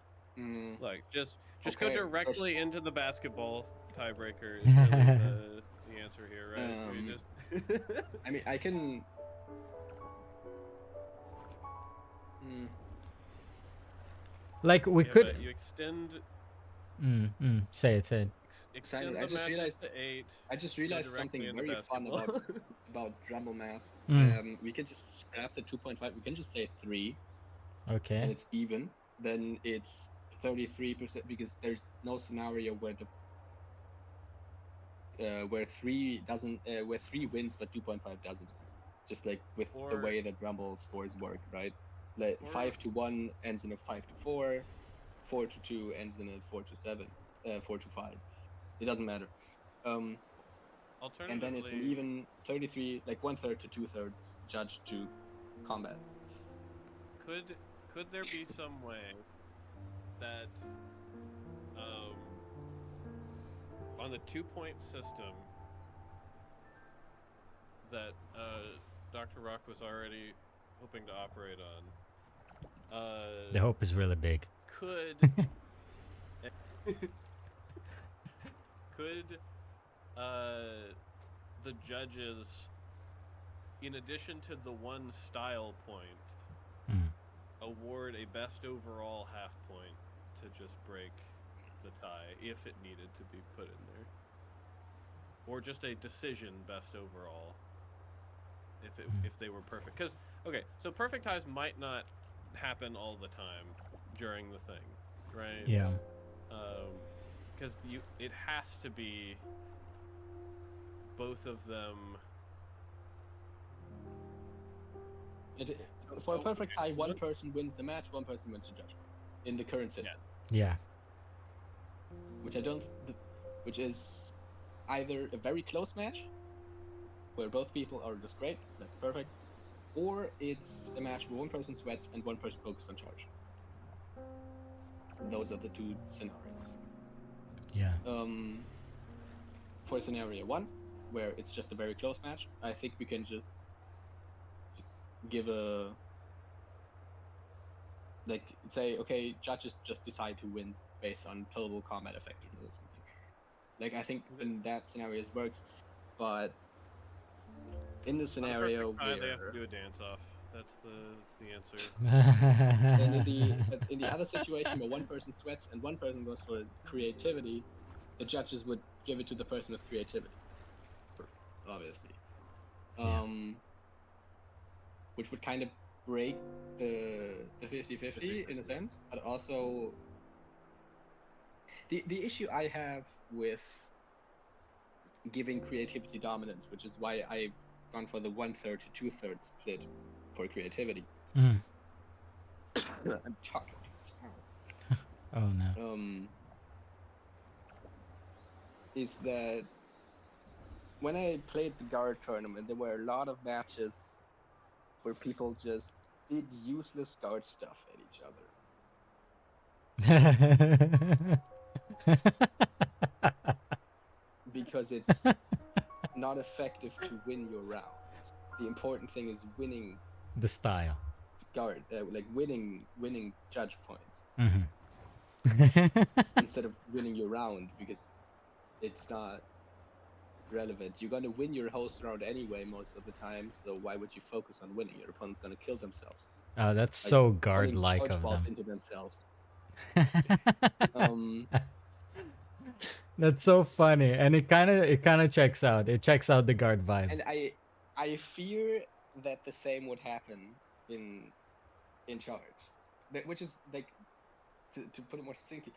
Like just go directly into the basketball tiebreaker is really the answer here, right? I mean, I can. Like we could. You extend. Say it. Extend I the matches to 8. I just realized something very fun about Rumble math. We can just scrap the 2.5. We can just say 3. Okay. And it's even. Then it's 33% because there's no scenario where where 3 wins but 2.5 doesn't. Just like with the way that Rumble scores work, right? Like 5-1 ends in a 5-4, 4-2 ends in a 4-7, 4-5. It doesn't matter. And then it's an even 33, like 1/3 to 2/3 judge to combat. Could there be some way that on the 2-point system that Dr. Rock was already hoping to operate on? The hope is really big. Could the judges, in addition to the 1 style point, award a best overall half point to just break the tie if it needed to be put in there, or just a decision best overall if they were perfect? Because so perfect ties might not happen all the time during the thing, right? Yeah. Because it has to be both of them. For a perfect tie, one person wins the match, one person wins the judgment in the current system. Yeah. Which is either a very close match where both people are just great, that's perfect, or it's a match where one person sweats and one person focuses on charge. Those are the 2 scenarios. Yeah. For scenario 1, where it's just a very close match, I think we can just give say, okay, judges just decide who wins based on total combat effectiveness or something. Like, I think in that scenario it works, but in the scenario where they have to do a dance-off. That's the answer. And in the other situation where one person sweats and one person goes for creativity, the judges would give it to the person with creativity, obviously. Which would kind of break the 50-50 in a sense, but also the issue I have with giving creativity dominance, which is why I've gone for the 1/3 to 2/3 split for creativity. I'm talking. Oh no. Is that when I played the guard tournament, there were a lot of matches where people just did useless guard stuff at each other. Because it's not effective to win your round. The important thing is winning the style. Guard, like winning judge points. Instead of winning your round, because it's not relevant. You're gonna win your host round anyway most of the time, so why would you focus on winning? Your opponent's gonna kill themselves. Oh, that's so guard-like of them. Into themselves. That's so funny, and it kind of checks out. It checks out the guard vibe. And I fear that the same would happen in Charge, which is like to put it more succinctly.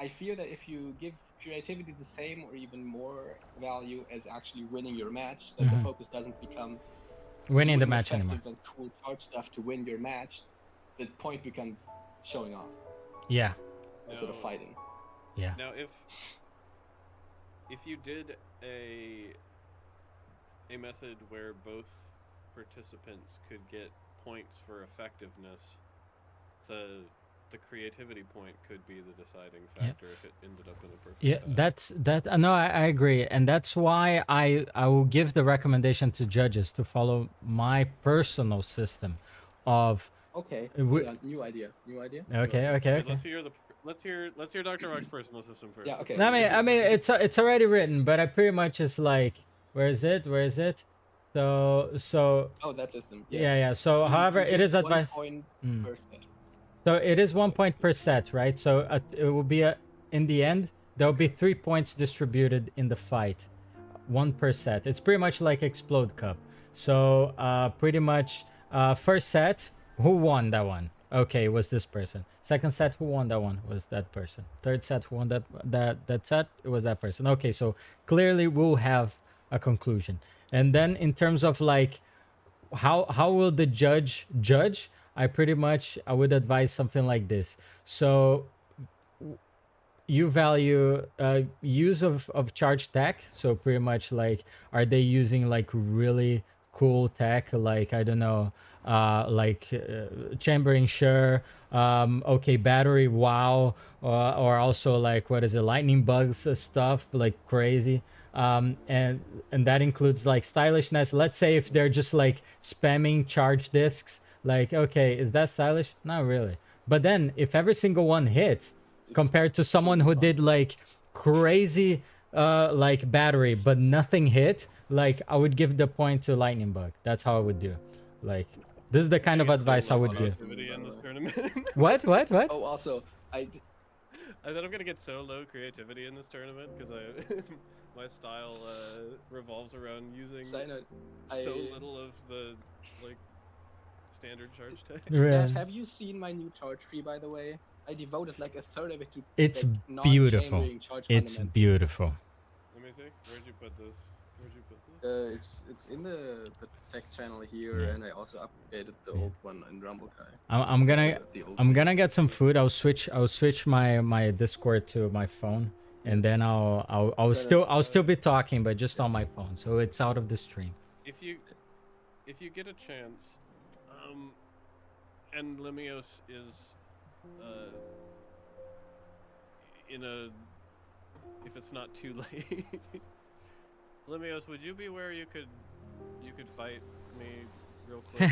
I fear that if you give creativity the same or even more value as actually winning your match, that the focus doesn't become winning the doing match anymore. effective and cool charge stuff to win your match. The point becomes showing off. Yeah. Instead of fighting. Yeah. Now, if you did a method where both participants could get points for effectiveness, the creativity point could be the deciding factor if it ended up in a perfect tie. No, I agree, and that's why I will give the recommendation to judges to follow my personal system of okay new idea okay. Let's hear Dr. Rock's personal system first. Yeah, okay. I mean it's already written, but I pretty much is like, where is it so oh, that system. Yeah. So however, it is advice. 1 point per set. So it is 1 point per set, right? So it will be in the end, there will be 3 points distributed in the fight, 1 per set. It's pretty much like Explode Cup. So pretty much first set, who won that one? Okay, it was this person. Second set, who won that one? Was that person. Third set, who won that set? It was that person. Okay, so clearly we'll have a conclusion. And then in terms of like how will the judge judge? I would advise something like this. So you value use of charge tech. So pretty much like, are they using like really cool tech? Like, I don't know, chambering, sure. Okay, battery, wow. Or also like, what is it? Lightning bugs stuff, like crazy. And that includes like stylishness. Let's say if they're just like spamming charge discs, like, okay, is that stylish? Not really. But then if every single one hit, compared to someone who did like crazy like battery but nothing hit, like I would give the point to lightning bug. That's how I would do. Like, this is the kind of advice I would give. In this tournament. What? Oh, also, I said I'm gonna get so low creativity in this tournament because my style revolves around using so little of the like standard charge tech. Matt, have you seen my new charge tree, by the way? I devoted like a third of it to it's like, beautiful. It's beautiful. Let me see. Where'd you put this? It's in the tech channel here, and I also updated the old one in Rumble. I'm gonna get some food. I'll switch my Discord to my phone, and then I'll still be talking, but just on my phone, so it's out of the stream. If you get a chance, and Limios is if it's not too late. Limios, would you be where you could fight me real quick?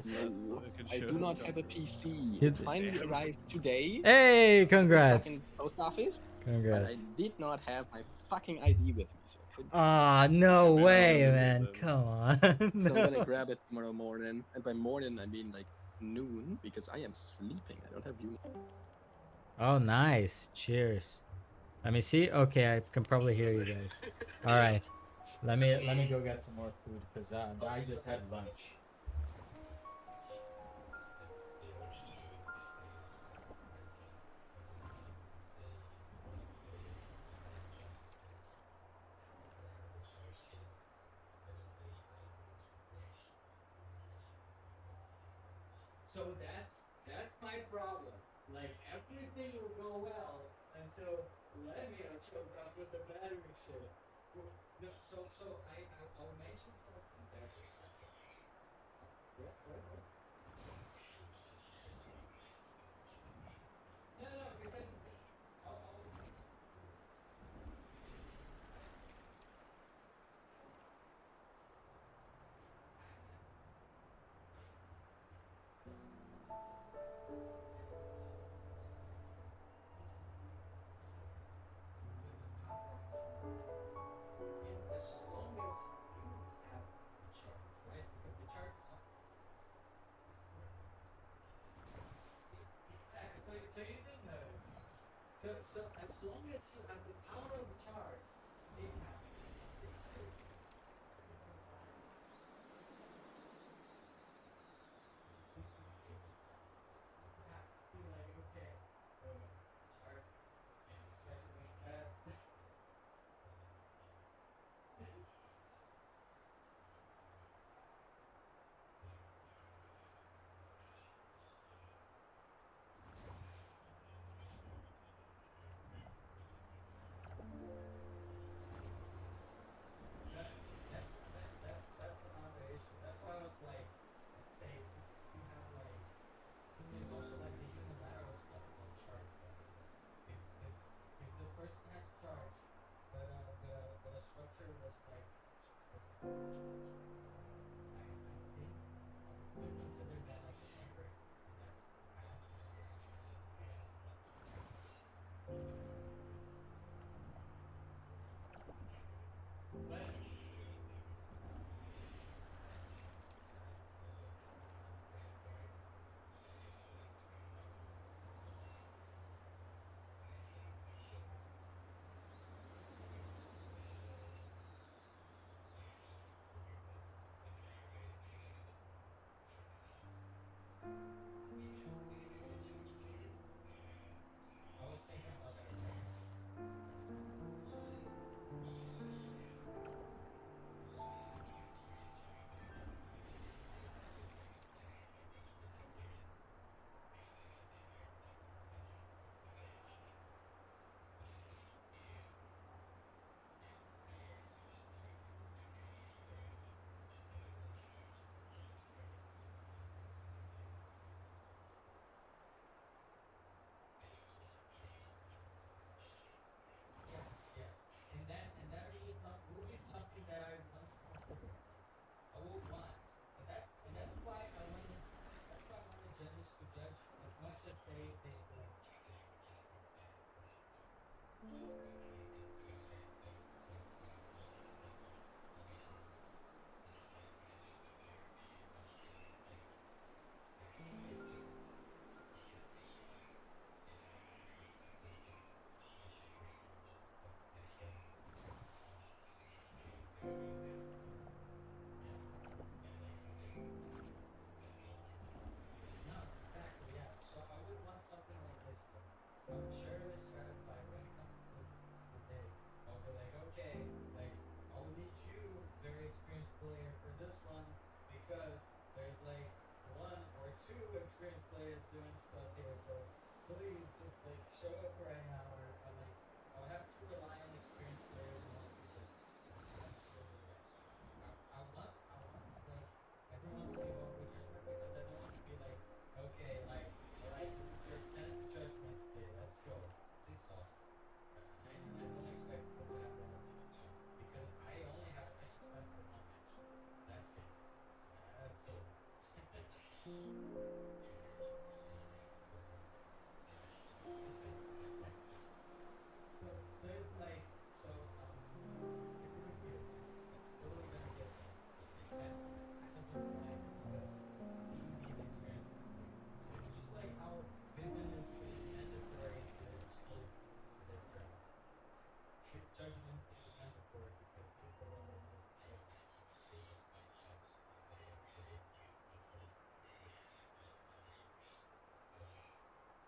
No, I do not have a PC. It finally arrived today. Hey, congrats! Fucking post office. Congrats. But I did not have my fucking ID with me, so I couldn't. Ah, no way, man! Come on. So I'm gonna grab it tomorrow morning, and by morning I mean like noon, because I am sleeping. I don't have you. Oh, nice. Cheers. Let me see. Okay, I can probably hear you guys. All right. Let me go get some more food because I just had lunch. So that's my problem. Like, everything will go well until Lemio shows up with the battery shit. No, so I'll mention something there. Yeah, what? No, because I'll as long as you have the chart, right? Because the chart is on. So you didn't notice. So as long as you have the power of the chart, it happens. I was thinking about that as well. Yes, yes. And that will be something that I once considered. I will want. And that's why I wanted judges to judge as much as they like. No, exactly, yeah. So I would want something like this. I would surely stratify when it comes to the day. I'll be like, okay, like I'll need you, very experienced player, for this one because there's like one or two experienced players doing stuff here. So please just like show up right now, or like I'll have to rely on experienced players and one people. Absolutely, yeah. I want like everyone to be up with judgment because I don't want to be like, okay, like, all right, it's your 10th judgment day, let's go. It's exhausting. And I don't expect people to have that attention span because I only have attention span for one match. That's it. That's it. So it's like, so if we're gonna get there, it's totally gonna get there. That's kind of the point because you need experience with the game. So just like how Vivian is mandatory in the explode the tournament. His judgment is mandatory because he's the one that knows the game.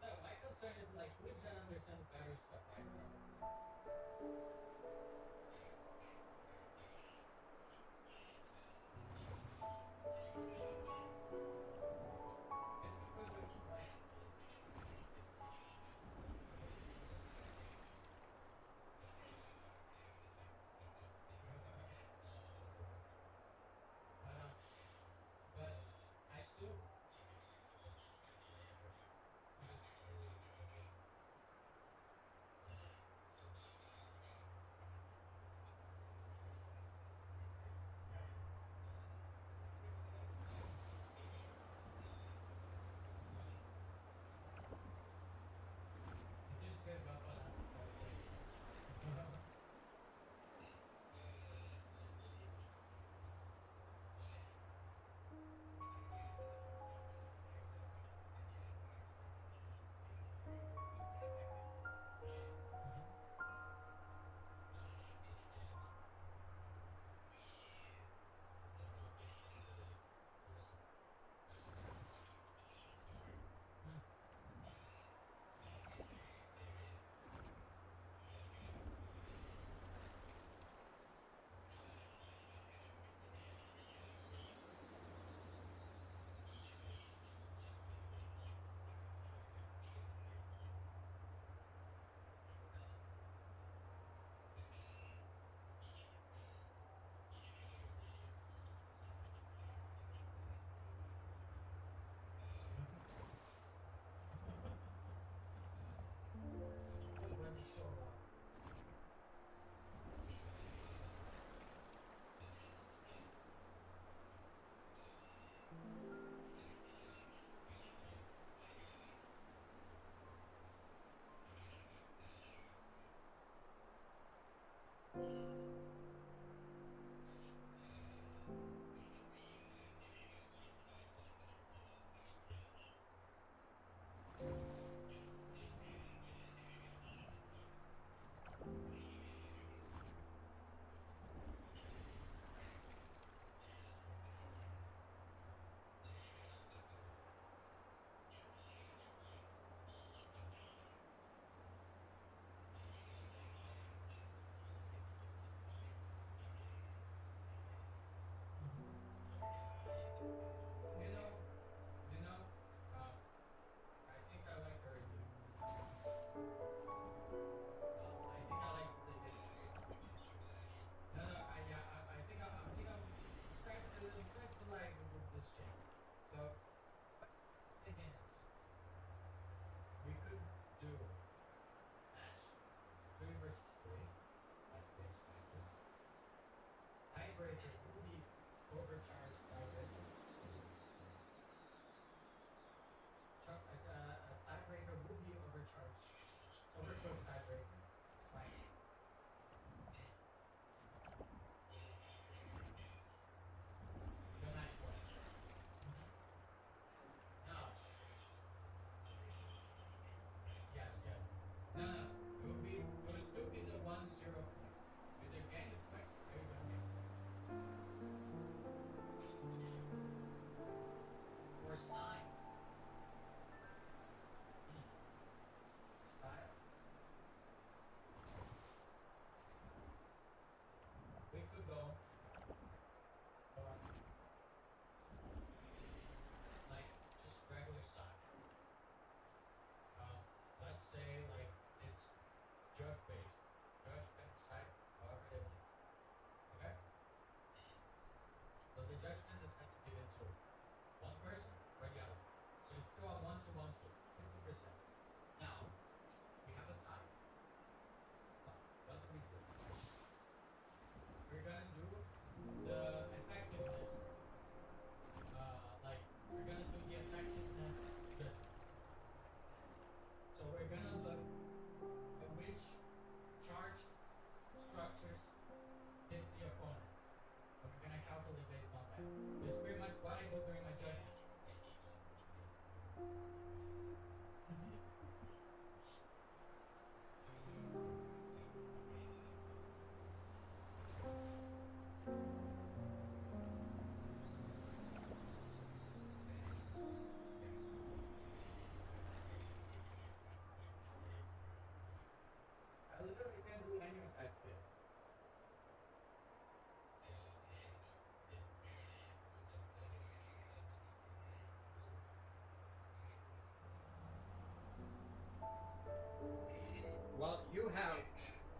No, my concern is like who's gonna understand better stuff like Rumble. It's because of like but I still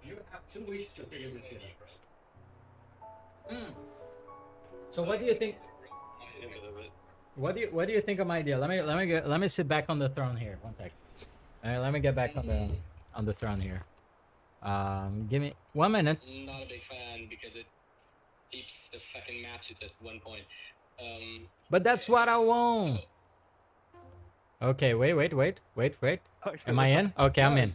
You have 2 weeks to figure this shit out. So what do you think? What do you think of my idea? Let me sit back on the throne here. One sec. All right, let me get back on the throne here. Give me 1 minute. Not a big fan because it keeps the fucking matches at 1 point. But that's what I want. Okay, wait. Am I in? Okay, I'm in.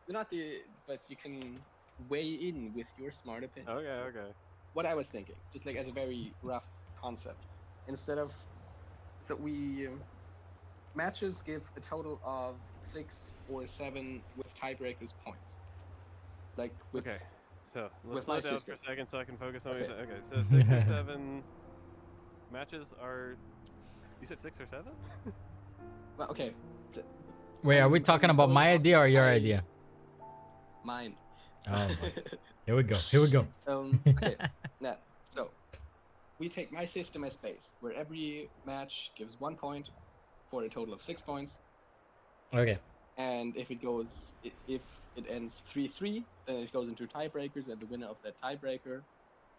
You're not the, but you can weigh in with your smart opinion. Okay. What I was thinking, just like as a very rough concept, instead of, so we matches give a total of 6 or 7 with tiebreakers points. Like with, Okay, so let's with slow my down system. for a second so I can focus on what Okay. you're saying. Okay, so 6 or 7 matches are. You said 6 or 7? Well, okay. Wait, are we talking about my idea or your idea? Mine. Oh, boy. Here we go. Okay. Now, so we take my system as base, where every match gives 1 point for a total of 6 points. Okay. And if it goes, if it ends 3-3, then it goes into tiebreakers, and the winner of that tiebreaker,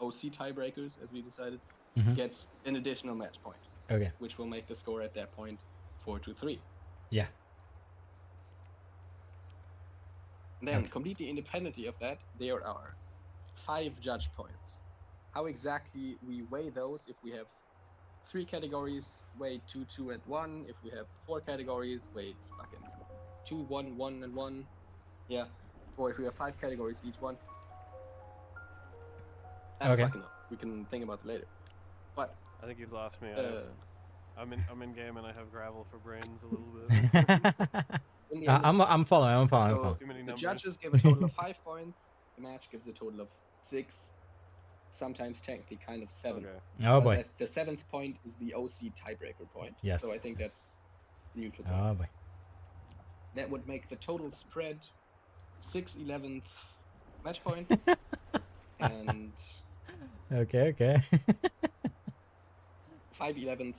OC tiebreakers, as we decided, gets an additional match point. Okay. Which will make the score at that point 4-3. Yeah. Then, completely independently of that, there are 5 judge points. How exactly we weigh those, if we have 3 categories, weigh 2, 2, and 1. If we have 4 categories, weigh fucking 2, 1, 1, and 1. Yeah. Or if we have 5 categories, each one. I don't fucking know. We can think about it later. But I think you've lost me. I'm in game and I have gravel for brains a little bit. I'm following. So Too many the numbers. judges give a total of 5 points. The match gives a total of 6. Sometimes technically kind of 7. Okay. Oh But boy. the 7th point is the OC tiebreaker point. Yes. So I think that's neutral point. Oh boy. That would make the total spread 6/11 match point and Okay. 5/11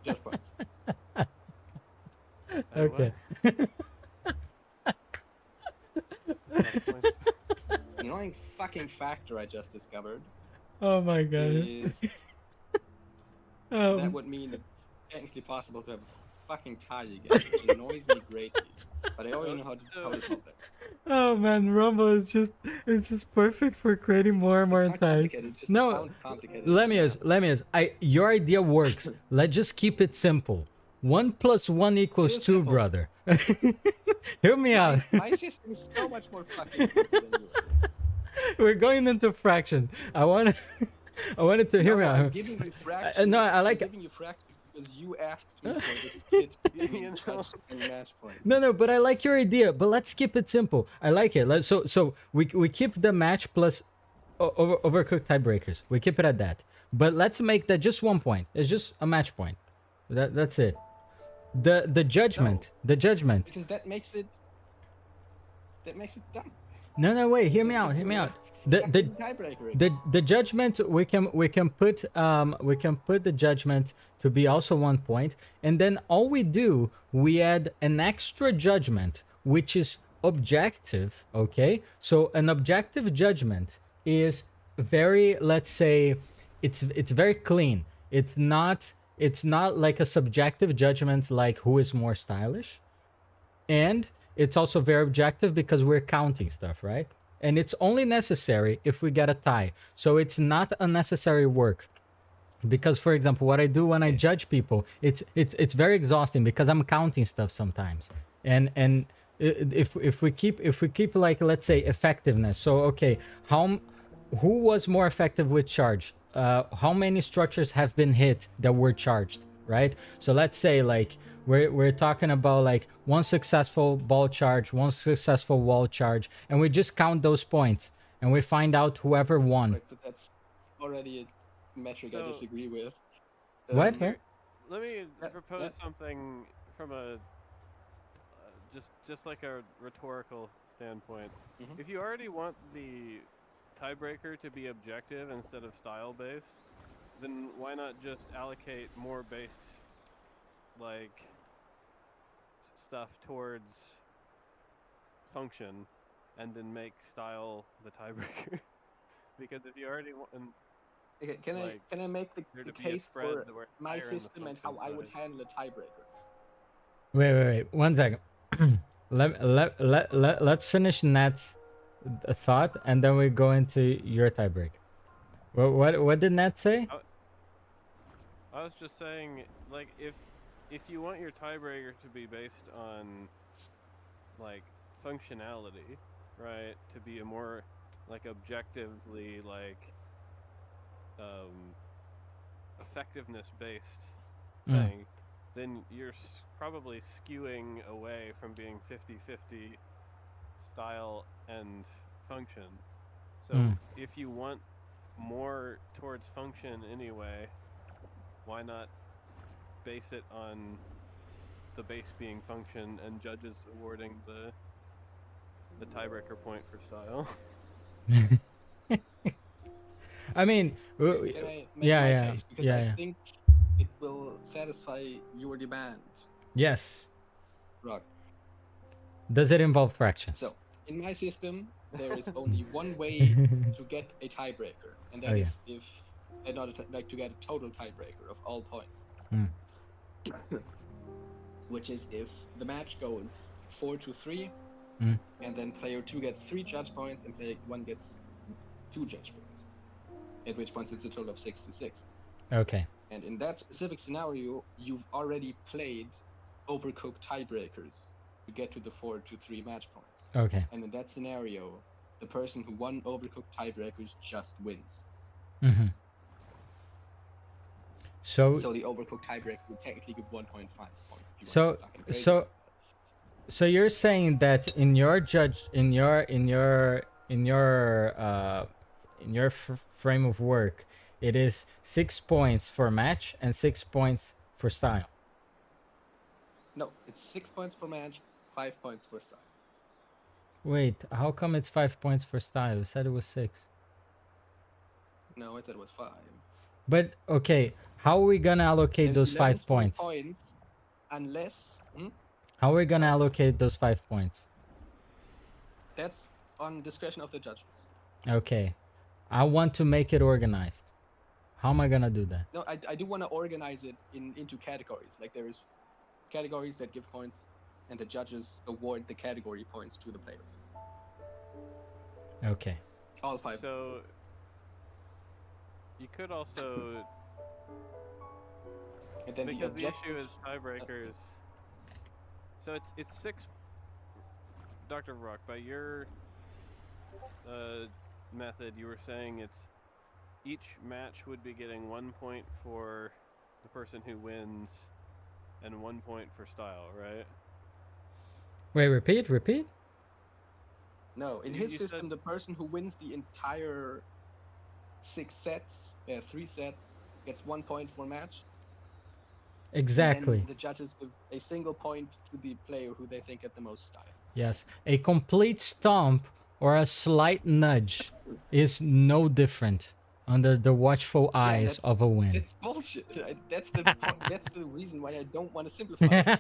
judge points. Okay. The annoying fucking factor I just discovered Oh my god. is that would mean it's technically possible to have a fucking tie again, which annoys me greatly. But I already know how to solve that. Oh man, Rumble is just perfect for creating more and more It's not ties. complicated, it just No, sounds complicated. Lemius, your idea works. Let's just keep it simple. 1 + 1 = 2, simple. brother. Hear me out. My system is so much more fucking simple than yours. We're going into fractions. I wanted to hear me I'm out. giving you fractions. No, I like I'm it. giving you fractions because you asked me for this split between judge and match points. No, but I like your idea. But let's keep it simple. I like it. So we keep the match plus overcooked tiebreakers. We keep it at that. But let's make that just 1 point. It's just a match point. That's it. The judgment. No. The judgment. Because that makes it dumb. No, wait. Hear me out. The tiebreaker. the judgment we can put the judgment to be also 1 point, and then all we add an extra judgment which is objective. Okay, so an objective judgment is very, let's say, it's very clean. It's not like a subjective judgment like who is more stylish, and it's also very objective because we're counting stuff, right? And it's only necessary if we get a tie. So it's not unnecessary work. Because, for example, what I do when I judge people, it's very exhausting because I'm counting stuff sometimes. And if we keep like, let's say, effectiveness. So okay, who was more effective with charge? How many structures have been hit that were charged, right? So let's say like we're talking about like 1 successful ball charge, 1 successful wall charge, and we just count those points and we find out whoever won. But that's already a metric I disagree with. What here? Let me propose something from a just like a rhetorical standpoint. If you already want the tiebreaker to be objective instead of style based, then why not just allocate more base like stuff towards function and then make style the tiebreaker. Because if you already want, Okay, like, can I make the there to be a case spread for that we're my higher in the system and how function I would side. handle a tiebreaker? Wait. 1 second. Let's finish Nat's thought, and then we go into your tiebreak. What did Nat say? I was just saying, like, if you want your tiebreaker to be based on, like, functionality, right? To be a more, like, objectively, like, effectiveness-based thing, then you're probably skewing away from being 50-50 style and function. So if you want more towards function anyway, why not base it on the base being function and judges awarding the tiebreaker point for style? I mean, Can I make my case? Because I think it will satisfy your demand. Yes. Rock. Does it involve fractions? So, in my system, there is only one way to get a tiebreaker, and that is if, and not like to get a total tiebreaker of all points. Which is if the match goes 4-3, and then player 2 gets 3 judge points and player 1 gets 2 judge points. At which point it's a total of 6-6. Okay. And in that specific scenario, you've already played overcooked tiebreakers to get to the 4-3 match points. Okay. And in that scenario, the person who won overcooked tiebreakers just wins. So the overcooked tiebreaker would technically give 1.5 points. So you're saying that in your frame of work, it is 6 points for match and 6 points for style. No, it's 6 points per match, 5 points for style. Wait, how come it's 5 points for style? You said it was 6. No, I said it was 5. But okay, how are we gonna allocate those 5 points? Unless How are we gonna allocate those 5 points? That's on discretion of the judges. Okay, I want to make it organized. How am I gonna do that? No, I do want to organize it into categories. Like there is categories that give points, and the judges award the category points to the players. Okay. All 5. So you could also, and then because the issue is tiebreakers. So it's 6. Dr. Rock, by your method, you were saying it's each match would be getting 1 point for the person who wins and 1 point for style, right? Wait, repeat? No, in his system, the person who wins the entire 6 sets, 3 sets, gets 1 point for match. Exactly. And the judges give a single point to the player who they think had the most style. Yes, a complete stomp or a slight nudge is no different under the watchful eyes of a win. It's bullshit. That's the that's the reason why I don't want to simplify it.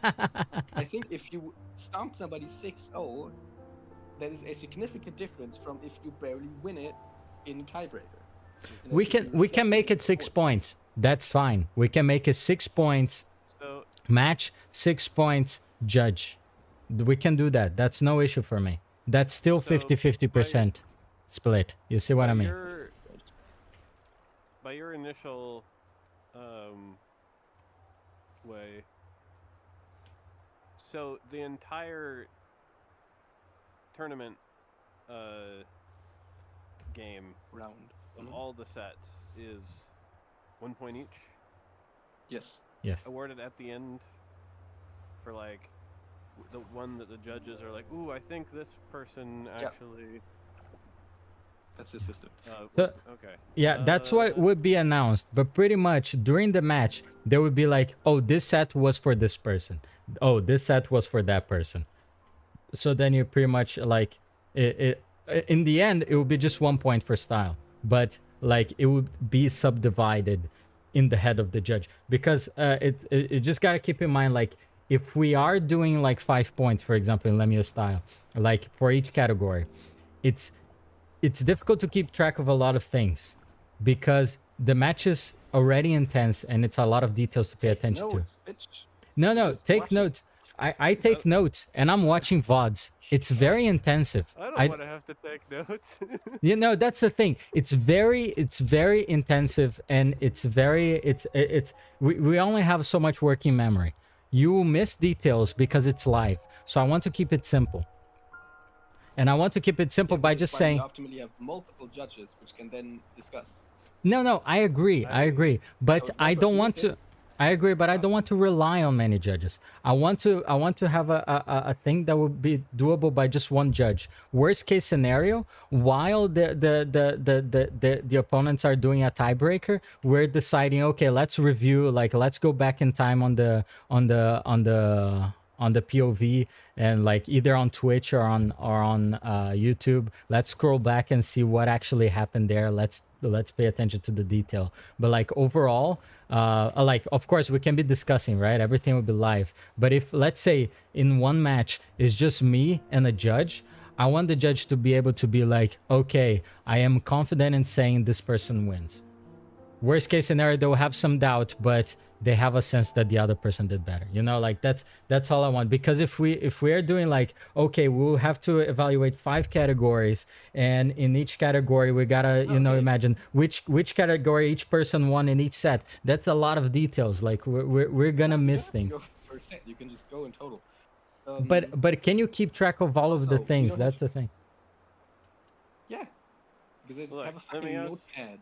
I think if you stomp somebody 6-0, that is a significant difference from if you barely win it in tiebreaker. We can make it 6 points. That's fine. We can make it 6 points match, 6 points judge. We can do that. That's no issue for me. That's still 50-50% split. You see what I mean? By your initial way, so the entire tournament game round of all the sets is 1 point each? Yes. Yes. Awarded at the end for like the one that the judges are like, ooh, I think this person actually. That's the system. Okay. Yeah, that's what would be announced. But pretty much during the match, they would be like, oh, this set was for this person. Oh, this set was for that person. So then you pretty much like, in the end, it would be just 1 point for style. But like it would be subdivided in the head of the judge. Because it just got to keep in mind, like, if we are doing like 5 points, for example, in Lemio style, like for each category, it's difficult to keep track of a lot of things because the match is already intense and it's a lot of details to pay attention to. No, take notes. I take notes and I'm watching VODs. It's very intensive. I don't want to have to take notes. You know, that's the thing. It's very intensive and we only have so much working memory. You will miss details because it's live. So I want to keep it simple. And I want to keep it simple by just saying... optimally have multiple judges which can then discuss. No, I agree. But So I don't want to... I agree, but I don't want to rely on many judges. I want to have a thing that would be doable by just one judge. Worst case scenario, while the opponents are doing a tiebreaker, we're deciding, okay, let's review, like let's go back in time on the POV and like either on Twitch or on YouTube. Let's scroll back and see what actually happened there. Let's pay attention to the detail. But like overall, like of course we can be discussing, right? Everything will be live. But if let's say in one match it's just me and a judge, I want the judge to be able to be like, okay, I am confident in saying this person wins. Worst case scenario, they will have some doubt, but they have a sense that the other person did better. You know, like that's all I want. Because if we are doing like, okay, we'll have to evaluate 5 categories, and in each category we gotta, you know, imagine which category each person won in each set. That's a lot of details. Like we're gonna miss things. You can just go in total. But can you keep track of all of the things? That's the thing. Yeah, because Look, have a let me fucking ask- notepad.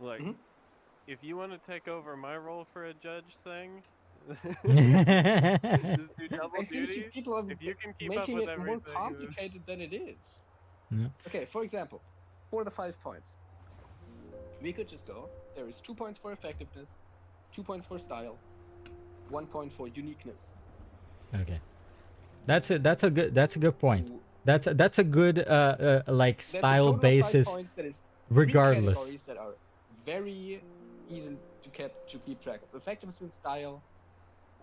Look, Mhm. if you want to take over my role for a judge thing, just do double I think duty. people are If you can keep up making with it more everything, complicated than it is. Yeah. Okay, for example, for the 5 points, we could just go. There is 2 points for effectiveness, 2 points for style, 1 point for uniqueness. Okay, that's a good point. That's a good like That's a style total of 5 basis, points that is 3 regardless. categories that are very easy to keep track of. Effectiveness and style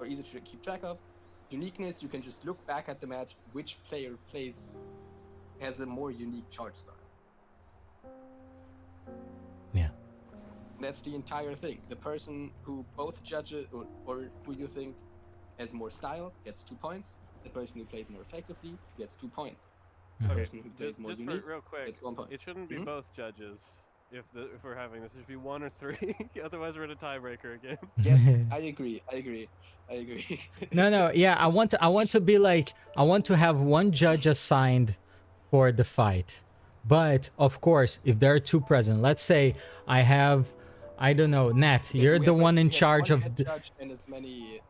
are easy to keep track of. Uniqueness, you can just look back at the match, which player has a more unique charge style. Yeah. That's the entire thing. The person who both judges or who you think has more style gets 2 points. The person who plays more effectively gets 2 points. The Mhm. person who plays just, more just unique real quick, gets 1 point. it shouldn't be Mhm. both judges. If we're having this, it should be 1 or 3. Otherwise, we're in a tiebreaker again. Yes, I agree. No, yeah, I want to be like, I want to have one judge assigned for the fight. But of course, if there are 2 present, let's say I have, I don't know, Nat, Okay, you're so we the have one in we have charge one of head the, judge and as many.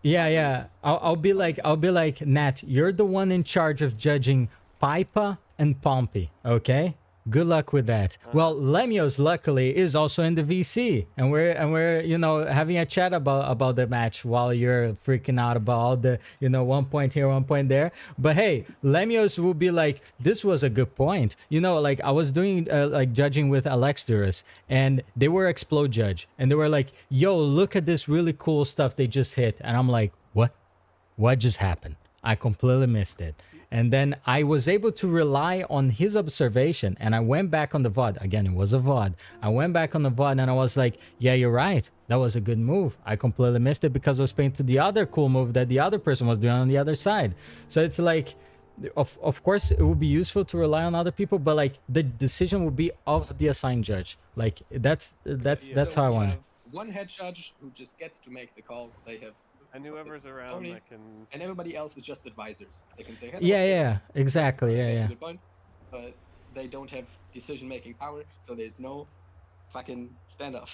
yeah. I'll be like, Nat, you're the one in charge of judging Pipa and Pompey, okay? Good luck with that. Well, Lemios luckily is also in the VC, and we're you know having a chat about the match while you're freaking out about all the 1 point here, 1 point there. But hey, Lemios will be like, this was a good point. You know, like I was doing like judging with Alexdurus, and they were explode judge, and they were like, yo, look at this really cool stuff they just hit, and I'm like, what just happened? I completely missed it. And then I was able to rely on his observation, and I went back on the VOD. Again, it was a VOD. I went back on the VOD and I was like, yeah, you're right. That was a good move. I completely missed it because I was paying to the other cool move that the other person was doing on the other side. So it's like, of course, it would be useful to rely on other people, but like the decision would be of the assigned judge. Like that's how I want it. One head judge who just gets to make the calls. They have. And whoever's around Sorry. that can. And everybody else is just advisors. They can say, hey, Yeah, exactly. that's a Yeah. good point. But they don't have decision-making power, so there's no fucking standoff.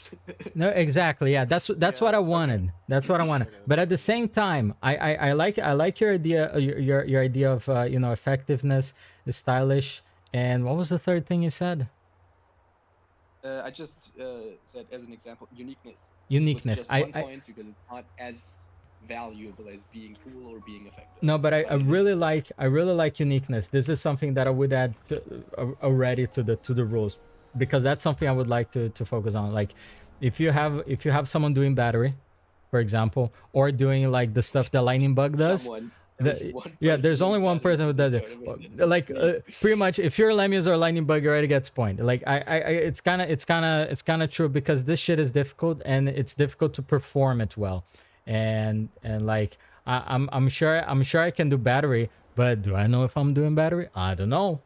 No, exactly. Yeah, that's what I wanted. That's what I wanted. But at the same time, I like your idea. Your idea of effectiveness, is stylish, and what was the third thing you said? I just said as an example, uniqueness. Uniqueness. Just 1 point because it's not as valuable as being cool or being effective. No, but I really like uniqueness. This is something that I would add already to the rules, because that's something I would like to focus on. Like if you have someone doing battery, for example, or doing like the stuff that Lightning Bug does. Someone. Yeah, there's only one person who does it. Like pretty much, if you're Lemius or Lightning Bug, you already gets point. Like it's kind of true because this shit is difficult and it's difficult to perform it well, and like I'm sure I can do battery, but do I know if I'm doing battery? I don't know.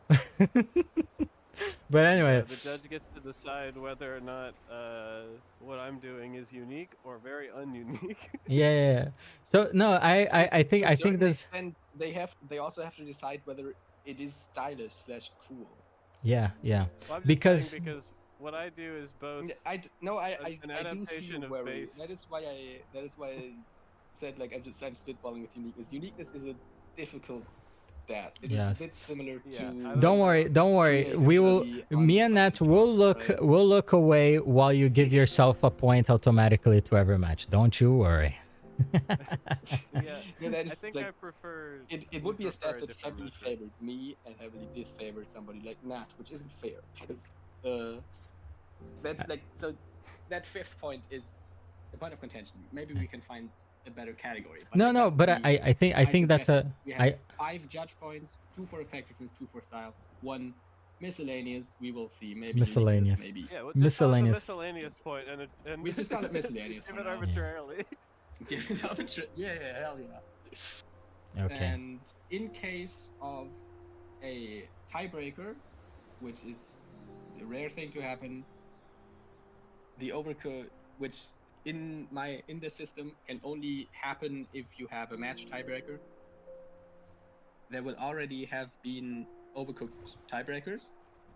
But anyway, the judge gets to decide whether or not what I'm doing is unique or very ununique. yeah. So no, I think this. And they also have to decide whether it is stylish / cool. Yeah. Well, I'm just Because because what I do is both. I do see adaptation you of worry. base. That is why I said like I'm spitballing with uniqueness. Uniqueness is a difficult stat. It is Yes. a bit similar Yeah, to. don't worry. GA We will. study on Me and Nat will look. right? We'll look away while you give yourself a point automatically to every match. Don't you worry. Yeah, No, that I is, think like, I prefer. It would be a prefer stat that different heavily metric. favors me and heavily disfavors somebody like Nat, which isn't fair because that's like so. That 5th point is a point of contention. Maybe we can find a better category. But No, like, no, that but would be- I think that's suggest a. we have I 5 judge points, 2 for effectiveness, 2 for style, 1 miscellaneous. We will see. Maybe Miscellaneous. uniqueness, Maybe Yeah, well, Miscellaneous. miscellaneous point, and we just call it miscellaneous. give for it now. arbitrarily. Give it yeah, hell yeah. Okay. And in case of a tiebreaker, which is a rare thing to happen, the overcook, which in the system can only happen if you have a match tiebreaker. There will already have been overcooked tiebreakers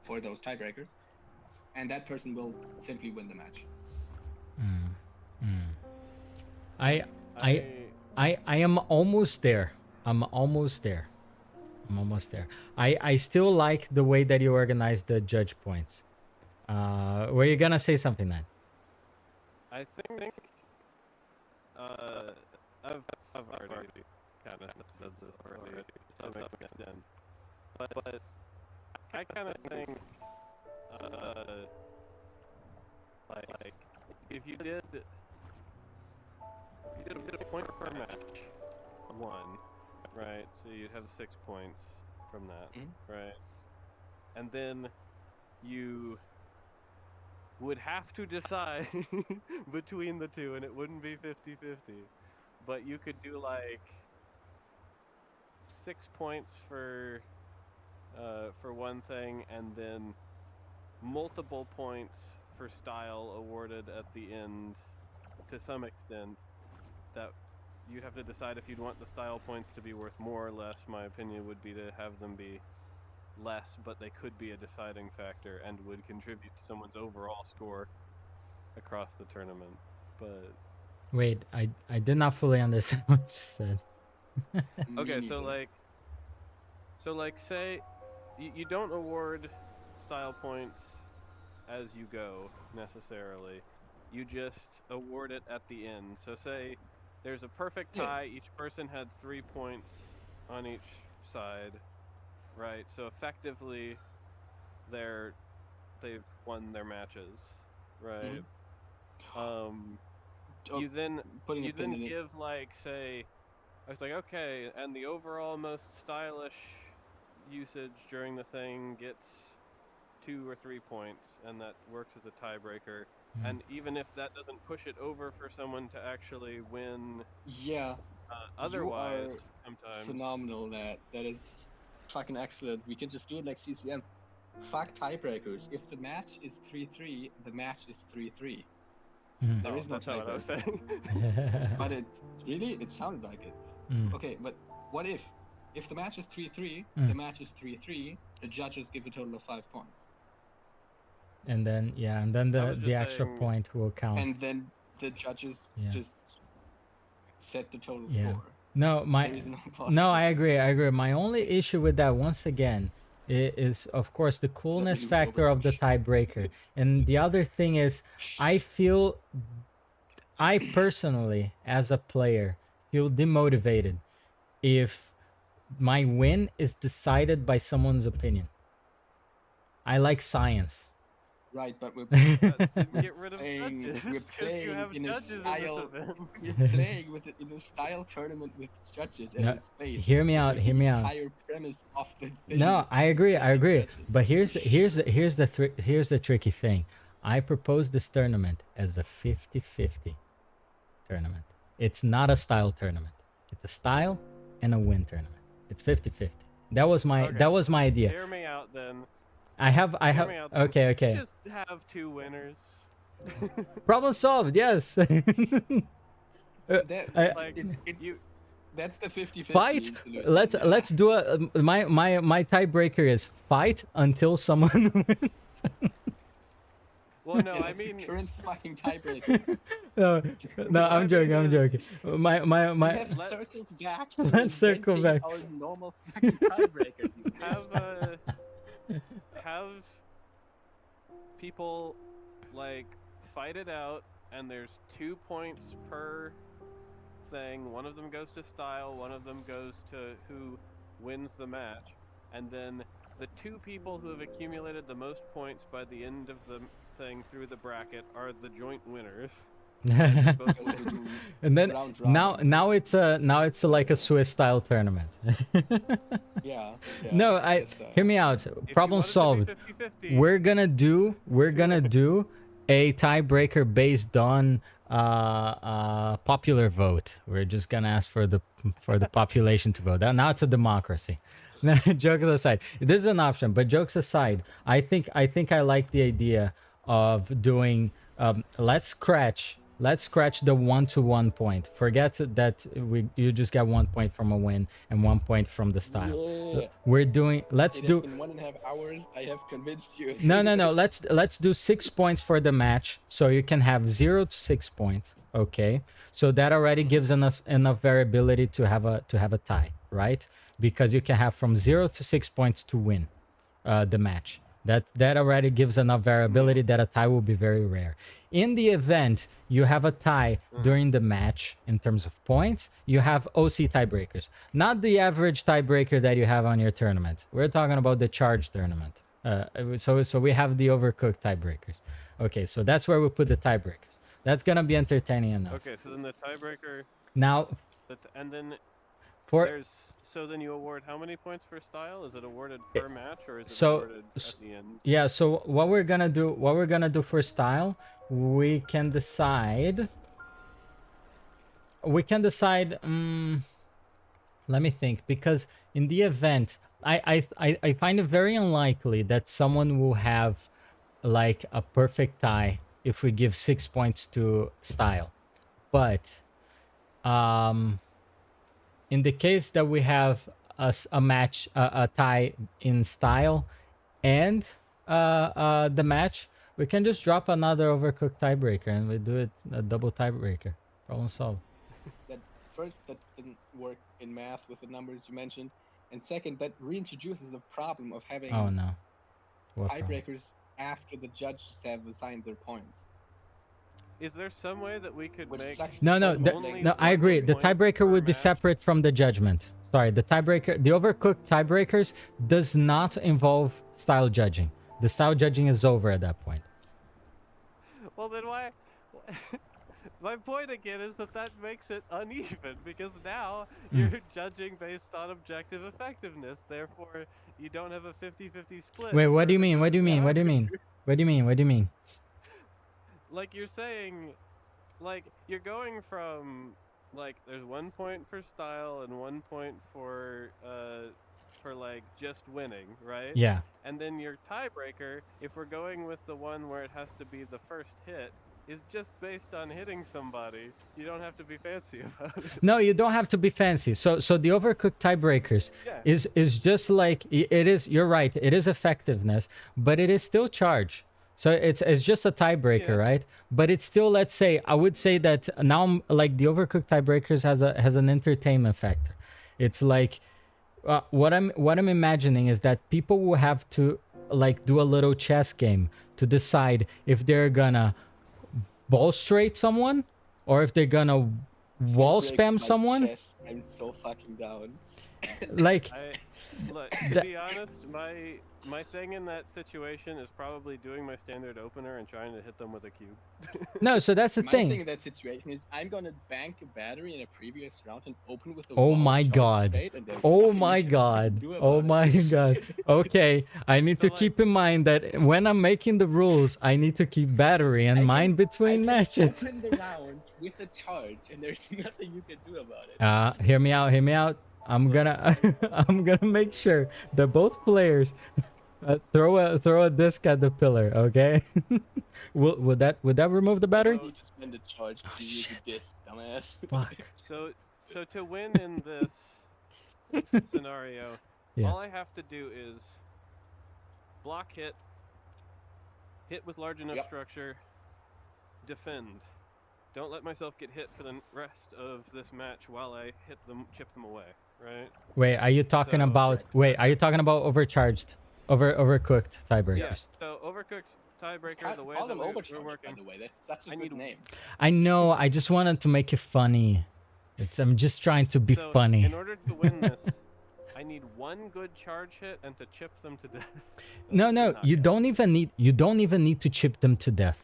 for those tiebreakers, and that person will simply win the match. I am almost there. I'm almost there. I still like the way that you organize the judge points. Were you gonna say something, then? I think I've already kind of said this already to some extent, but I kind of think like if you did a point per match, 1, right? So you'd have 6 points from that, right? And then you would have to decide between the two, and it wouldn't be 50-50. But you could do like 6 points for one thing, and then multiple points for style awarded at the end to some extent. That you'd have to decide if you'd want the style points to be worth more or less. My opinion would be to have them be less, but they could be a deciding factor and would contribute to someone's overall score across the tournament. But Wait, I did not fully understand what you said. okay, Me so neither. like say you don't award style points as you go necessarily. You just award it at the end. So say there's a perfect tie, each person had 3 points on each side, right? So effectively they've won their matches, right? Oh, You then putting a you pin then in it. give like say I was like, okay, and the overall most stylish usage during the thing gets 2 or 3 points, and that works as a tiebreaker. And even if that doesn't push it over for someone to actually win, Yeah, otherwise, are sometimes. phenomenal. That is fucking excellent. We can just do it like CCM. Fuck tiebreakers. If the match is 3-3, the match is 3-3. There is no That's not what I was tiebreaker. saying. But it sounded like it. Okay, but what if the match is 3-3, the match is 3-3, the judges give a total of 5 points. And then was the just extra saying- point will count. And then the judges just set the total Yeah. score. No, There is no no, possible- I agree. My only issue with that, once again, is of course the coolness lose factor of the tiebreaker, and the other thing is, I personally, as a player, feel demotivated if my win is decided by someone's opinion. I like science. Right, but we're Get rid of playing, judges we're because playing you have in a judges in style. this event. We're playing with it in a style tournament with judges, and No, it's based. hear me So out. the Hear me out. entire premise of the thing. No, is I agree. I having agree. judges. But here's the tricky thing. I propose this tournament as a 50-50 tournament. It's not a style tournament. It's a style and a win tournament. It's 50-50. That was my idea. Hear me out then. I have Hear me out then. okay. Just have 2 winners. Problem solved. Yes. That, Like you. that's the 50-50 Fight. solution. Let's do a my tiebreaker is fight until someone wins. Well, no, Yeah, I that's the mean, current fucking tiebreakers. No, I'm joking. I'm joking. My We have Let- circled back. to Let's circle inventing back. Our normal fucking tiebreakers. you have people like fight it out, and there's 2 points per thing. One of them goes to style, one of them goes to who wins the match, and then the 2 people who have accumulated the most points by the end of the thing through the bracket are the joint winners. Both We'll win. do And then round now it's like a Swiss style tournament. yeah. No, it's just, hear me out. If you Problem want it to solved. be 50-50, We're gonna do a tiebreaker based on popular vote. We're just gonna ask for the population to vote. Now it's a democracy. Jokes aside, this is an option. But jokes aside, I think I like the idea of doing. Let's scratch the 1-to-1 point. Forget that you just get 1 point from a win and 1 point from the style. Yeah. We're doing. Let's It do. has been 1.5 hours. I have convinced you. No. Let's do 6 points for the match, so you can have 0 to 6 points. Okay, so that already gives us enough variability to have a tie, right? Because you can have from 0 to 6 points to win the match. That already gives enough variability that a tie will be very rare. In the event you have a tie during the match in terms of points, you have OC tiebreakers, not the average tiebreaker that you have on your tournament. We're talking about the Charge tournament. So we have the Overcooked tiebreakers. Okay, so that's where we put the tiebreakers. That's gonna be entertaining enough. Okay, so then the tiebreaker, Now and then for so then you award how many points for style? Is it awarded per match or is it so- awarded at the end? yeah, so what we're gonna do for style, we can decide. Let me think, because in the event, I find it very unlikely that someone will have like a perfect tie if we give 6 points to style. But in the case that we have a match, a tie in style and the match, we can just drop another Overcooked tiebreaker and we do it a double tiebreaker. Problem solved. That first, that didn't work in math with the numbers you mentioned, and second, that reintroduces the problem of having Oh no. What problem? tiebreakers after the judges have assigned their points. Is there some way that we could Which make sucks. No, Only no, I one agree. The point tiebreaker per would be match? separate from the judgment. Sorry, the Overcooked tiebreakers does not involve style judging. The style judging is over at that point. Well, then why? My point again is that makes it uneven because now you're judging based on objective effectiveness. Therefore, you don't have a 50-50 split. Wait, what do you for mean? What do you mean? What do you mean? What do you mean? What do you mean? Like you're saying, like you're going from like there's 1 point for style and 1 point for like just winning, right? Yeah. And then your tiebreaker, if we're going with the one where it has to be the first hit, is just based on hitting somebody. You don't have to be fancy about it. No, you don't have to be fancy. So the Overcooked tiebreakers Yeah. is just like it is. You're right. It is effectiveness, but it is still charge. So it's just a tiebreaker, Yeah. right? But it's still, let's say, I would say that now, like the Overcooked tiebreakers has an entertainment factor. It's like what I'm imagining is that people will have to like do a little chess game to decide if they're gonna ball straight someone or if they're gonna wall Break spam my someone. chest. I'm so fucking down. Like Look, to be honest, my thing in that situation is probably doing my standard opener and trying to hit them with a cube. No, so that's the My thing thing. in that situation is I'm gonna bank a battery in a previous round and open with a Oh wall my charge god. straight, and there's Oh nothing my you can god. do Oh about my it. god. Okay, I need to So, like- keep in mind that when I'm making the rules, I need to keep battery in mind between matches. Open the round with a charge, and there's nothing you can do about it. Hear me out, hear me out. I'm gonna I'm gonna make sure that both players throw a disc at the pillar, okay? would that remove the battery? You need to spend a charge to use a disc, dumbass. Fuck. So to win in this scenario, Yeah. all I have to do is block hit with large enough Yep. structure, defend. Don't let myself get hit for the rest of this match while I hit them, chip them away, right? Wait, are you talking So- about are you talking about overcharged, overcooked tiebreakers? Yeah. So overcooked tiebreaker, the way Call that them we're overcharged, by working. the way. That's such a I good need- name. I know, I just wanted to make it funny. I'm just trying to be So funny. in order to win this, I need one good charge hit and to chip them to death. No, you Knockout. don't even need to chip them to death.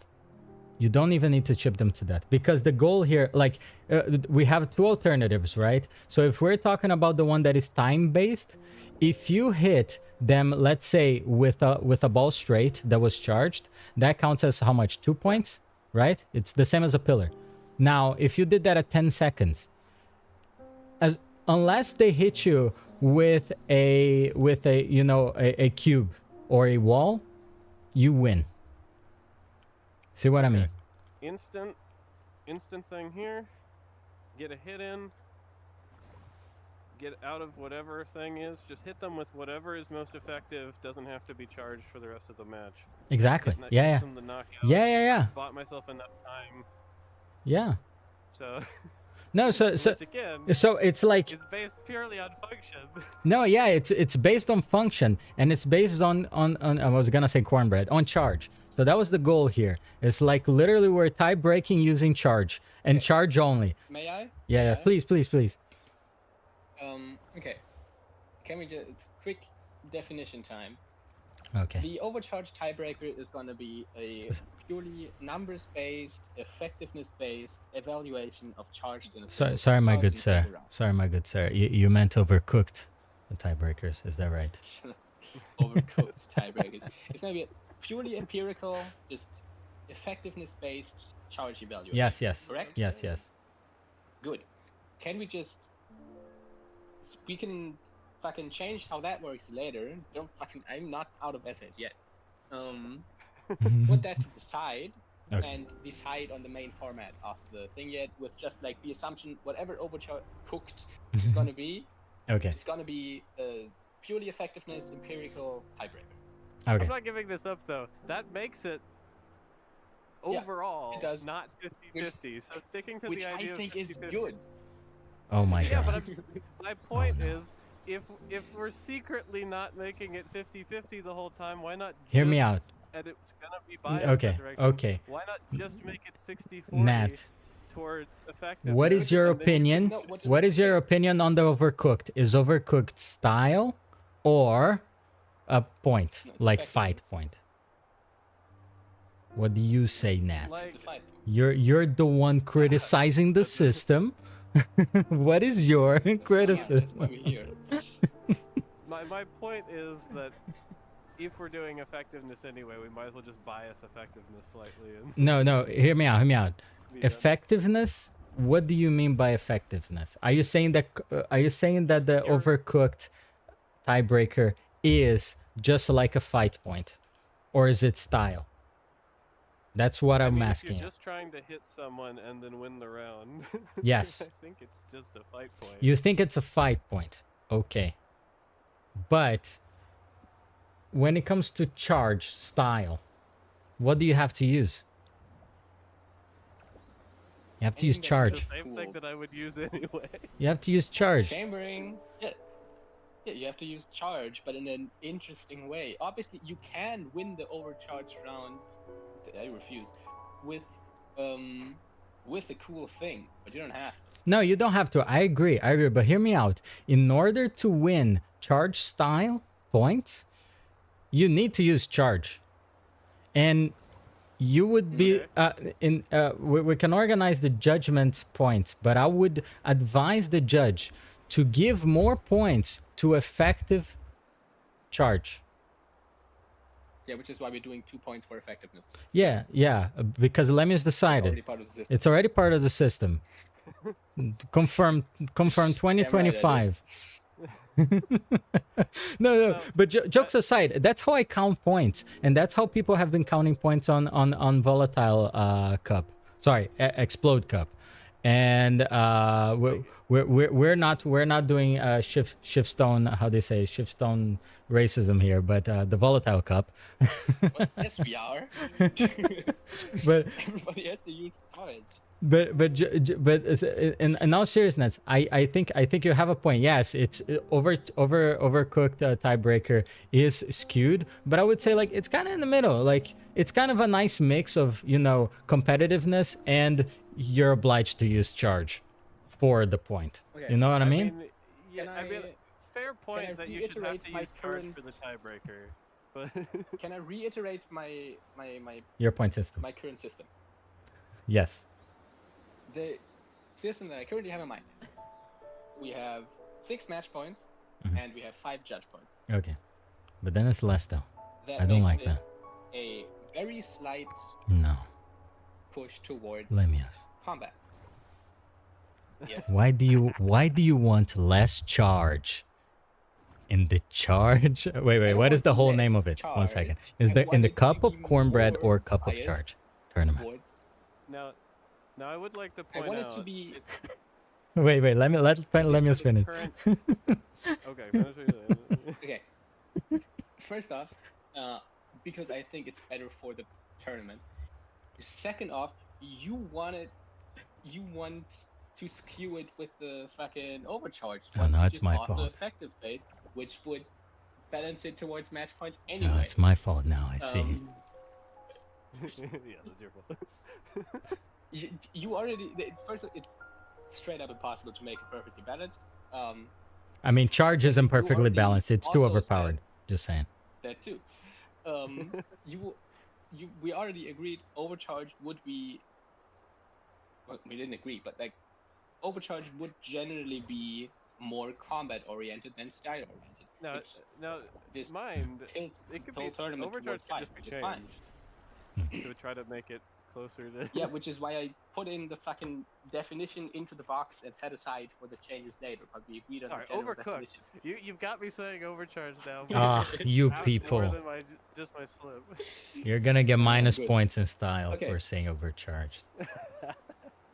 You don't even need to chip them to death, because the goal here, like, we have two alternatives, right? So if we're talking about the one that is time based, if you hit them, let's say with a ball straight that was charged, that counts as how much? 2 points, right? It's the same as a pillar. Now, if you did that at 10 seconds, unless they hit you with a you know, a cube or a wall, you win. See what I mean? Instant thing here. Get a hit in. Get out of whatever thing is. Just hit them with whatever is most effective. Doesn't have to be charged for the rest of the match. Exactly. Getting that Yeah, gives them the knockout. yeah. Bought myself enough time. Yeah. So. No, so which again it's like, is based purely on function. no, yeah, it's based on function, and it's based on I was gonna say cornbread, on charge. So that was the goal here. It's like literally we're tie breaking using charge and charge only. May I? Yeah, please. Okay. Can we just quick definition time? Okay. The overcharge tiebreaker is going to be a purely numbers-based, effectiveness-based evaluation of charged in a So, sorry, my charged good in a sir. single round. Sorry, my good sir. You meant overcooked the tiebreakers. Is that right? Overcooked tiebreakers. It's going to be a purely empirical, just effectiveness-based charge evaluation. Yes. Correct? Yes. Good. Can we just... We can fucking change how that works later. Don't fucking... I'm not out of essays yet. Put that to the side Okay. and decide on the main format of the thing yet, with just like the assumption whatever overcooked is going to be, Okay. it's going to be purely effectiveness, empirical tiebreaker. Okay. I'm not giving this up though. That makes it Yeah, overall it does. not 50-50. So sticking to Which the I idea think of is 50-50. good. Oh my Yeah, god. but my point no. is, if we're secretly not making it 50-50 the whole time, why not Hear me just- out. And it's gonna be biased Okay. that direction. Okay. Why not just make it 60-40 Nat, toward effectiveness? what is your and then- opinion? No, what do What we is your say? opinion on the overcooked? Is overcooked style or a point, No, it's like fight effectiveness. point? What do you say, Nat? Like- It's a fight. You're the one criticizing the system. What is your That's criticism? why we're here. My point is that if we're doing effectiveness anyway, we might as well just bias effectiveness slightly and No, hear me out. be done. Effectiveness? What do you mean by effectiveness? Are you saying that the You're- overcooked tiebreaker is just like a fight point, or is it style? That's what I I'm mean, if asking. you're just trying to hit someone and then win the round. Yes. I think it's just a fight point. You think it's a fight point, okay? But when it comes to charge style, what do you have to use? You have to use Anything that charge. The same thing Cool. that I would use anyway. You have to use charge. Chambering. Yeah, you have to use charge, but in an interesting way. Obviously, you can win the overcharge round. I refuse. With a cool thing, but you don't have to. No, you don't have to. I agree. But hear me out. In order to win charge style points, you need to use charge, and you would be we can organize the judgment points, but I would advise the judge to give more points to effective charge. Yeah, which is why we're doing 2 points for effectiveness. Yeah, because Lemius decided it's already part of the system. Confirm 2025. No, but jokes aside, that's how I count points, and that's how people have been counting points on volatile cup. Sorry, explode cup, and we're not doing shift stone. How they say shift stone racism here, but the volatile cup. Well, yes, we are. But everybody has to use charge. But in all seriousness, I think you have a point. Yes, it's overcooked tiebreaker is skewed, but I would say like it's kind of in the middle. Like it's kind of a nice mix of, you know, competitiveness and you're obliged to use charge for the point. Okay. You know what I mean? I mean, fair point that you should have to use charge for the tiebreaker. But can I reiterate my your point system? My current system. Yes. The system that I currently have in mind is we have 6 match points and we have 5 judge points. Okay, but then it's less though. I don't like that. A very slight push towards Lemius combat. Yes. Why do you want less charge? In the charge? Wait. What is the whole name of it? Charge. 1 second. Is that in the cup of cornbread or cup of charge tournament? Now I would like to point out. I want out. it to be. Wait. Let me just finish. Okay. Okay. First off, because I think it's better for the tournament. Second off, you want to skew it with the fucking overcharge. Oh no, it's my also fault. Effective based, which would balance it towards match points anyway. No, it's my fault now. I see. Yeah, that's your fault. You already first. It's straight up impossible to make it perfectly balanced. I mean, charge isn't perfectly balanced. It's too overpowered. Just saying. That too. We already agreed overcharge would be. Well, we didn't agree, but like, overcharge would generally be more combat oriented than style oriented. Now, mind it could be overcharge could just be changed to try to make it closer to. Yeah, which is why I put in the fucking definition into the box and set aside for the changes later. But we agreed on the general overcooked. You've got me saying overcharge now. You people. More than my slip. You're gonna get minus points in style for saying overcharged.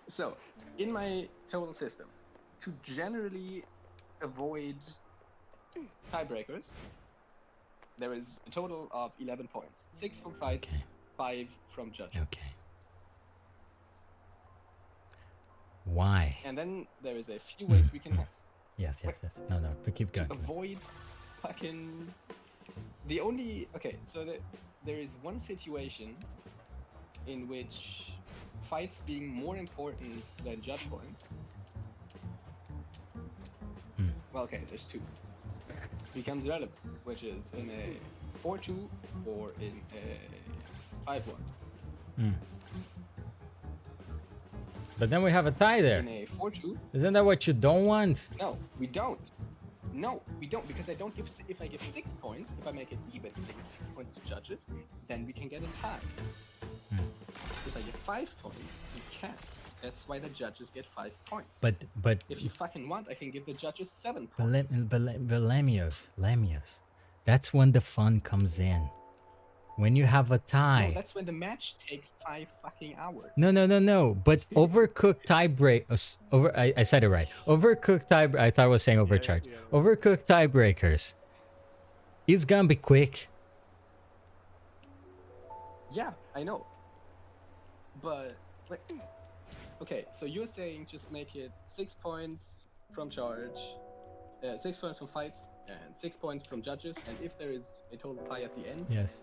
So, in my total system, to generally avoid tiebreakers, there is a total of 11 points. 6 from fights, 5 from judges. Okay. Why? And then there is a few ways we can have. Yes. No, but keep going. To avoid fucking... The only... Okay, so there is one situation in which fights being more important than judge points. Well, okay, there's 2. Becomes relevant, which is in a 4-2 or in a 5-1. But then we have a tie there. In a 4-2. Isn't that what you don't want? No, we don't. No, we don't, because I don't give. If I give 6 points, if I make it even, if I give 6 points to judges, then we can get a tie. If I give 5 points, you can't. That's why the judges get 5 points. But if you fucking want, I can give the judges 7 points. But Lemius, that's when the fun comes in. When you have a tie. No, that's when the match takes 5 fucking hours. No. But overcooked tiebreak. I said it right. Overcooked tie. I thought I was saying overcharge. Yeah. Overcooked tiebreakers. It's gonna be quick. Yeah, I know. But okay, so you're saying just make it 6 points from charge, 6 points from fights, and 6 points from judges, and if there is a total tie at the end. Yes.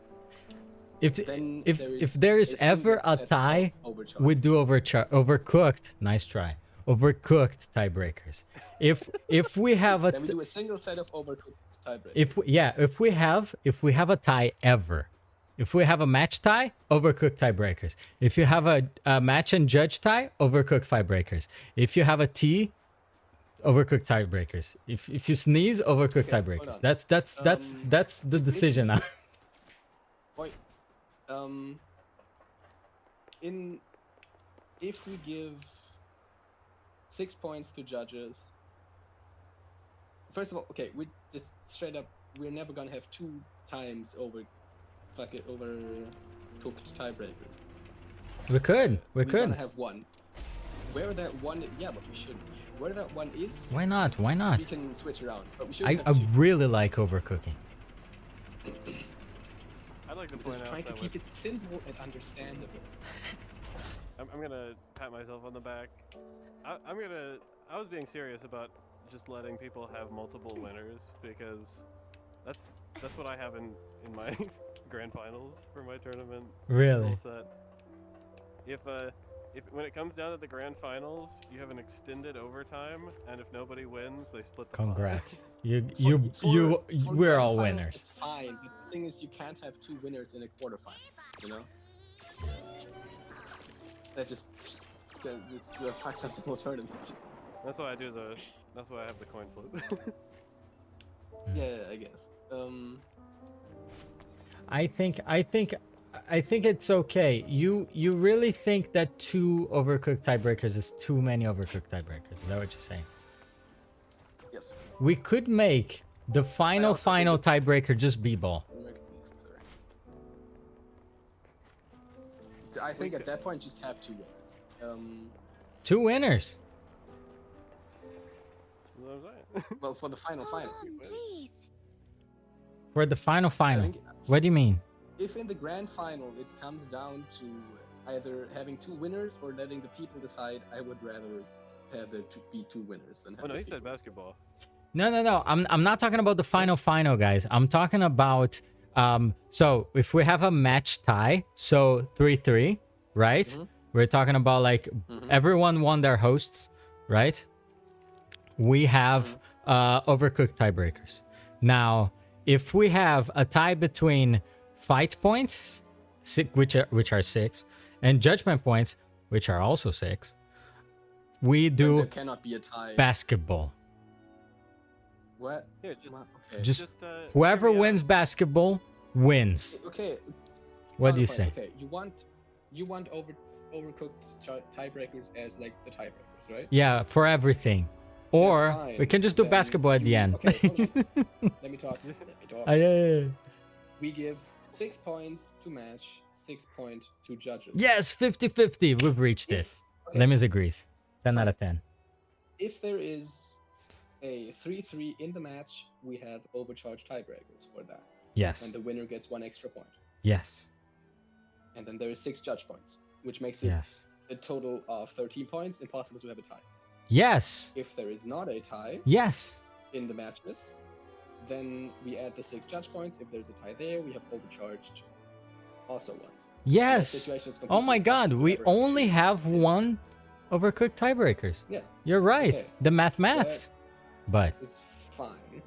If there is ever a tie, we do overcooked. Nice try. Overcooked tiebreakers. If we have a then we do a single set of overcooked tiebreaker. If we have a tie ever, if we have a match tie, overcooked tiebreakers. If you have a match and judge tie, overcooked tiebreakers. If you have a T, overcooked tiebreakers. If you sneeze, overcooked tiebreakers. That's the decision now. Wait, if we give 6 points to judges, first of all, okay, we just straight up, we're never gonna have 2 times overcooked tiebreakers. We could. We're gonna have 1. Where that one, yeah, but we shouldn't. Where that one is, Why not? Why not? we can switch around, but we should I have 2. really like overcooking. I'd like to Because point out trying to that keep it simple and understandable. I'm gonna pat myself on the back. I was being serious about just letting people have multiple winners because that's what I have in my grand finals for my tournament. Really? Rule set. If when it comes down to the grand finals, you have an extended overtime, and if nobody wins, they split the pot. Congrats. For We're all quarterfinals, winners. it's fine, but the thing is, you can't have 2 winners in a quarterfinals. You know. That just that fucks up the whole tournament. That's why I do the. That's why I have the coin flip. Yeah, I guess. I think it's okay. You really think that 2 overcooked tiebreakers is too many overcooked tiebreakers? Is that what you're saying? Yes. We could make the final also think it's- tiebreaker just b-ball. I think at that point, just have 2 winners. 2 winners. That's what I'm saying. Well, for the final. Hold on, please. For the final. I think What do you mean? if in the grand final it comes down to either having 2 winners or letting the people decide, I would rather have there to be 2 winners than have Oh no, the he said people. basketball. No. I'm not talking about the final, guys. I'm talking about so if we have a match tie, so 3-3, right? Mhm. We're talking about like everyone won their hosts, right? We have overcooked tiebreakers. Now, if we have a tie between fight points, which are 6, and judgment points, which are also 6, we Then do there cannot be a tie. basketball. What? Yeah, just- Okay. Just hear whoever me out. wins basketball wins. Okay. What do you counterpoint, say? Okay, you want overcooked tiebreakers as like the tiebreakers, right? Yeah, for everything. Or That's we fine, can just do then basketball at the you- end. Okay, hold on. Let me talk. Yeah. We give 6 points to match, 6 points to judges. Yes, 50-50. We've reached it. Okay, Lemis agrees. 10 out of 10. if there is a 3-3 in the match, we have overcharged tiebreakers for that, Yes. and the winner gets 1 extra point. Yes. And then there is 6 judge points, which makes it Yes. a total of 13 points. Impossible to have a tie. Yes. If there is not a tie Yes. in the matches, then we add the 6 judge points. If there's a tie there, we have overcharged also ones. Yes. situation is Oh my completely god, we whatever. only have 1 overcooked tiebreakers. Yeah, You're right. Okay. The maths. But it's fine.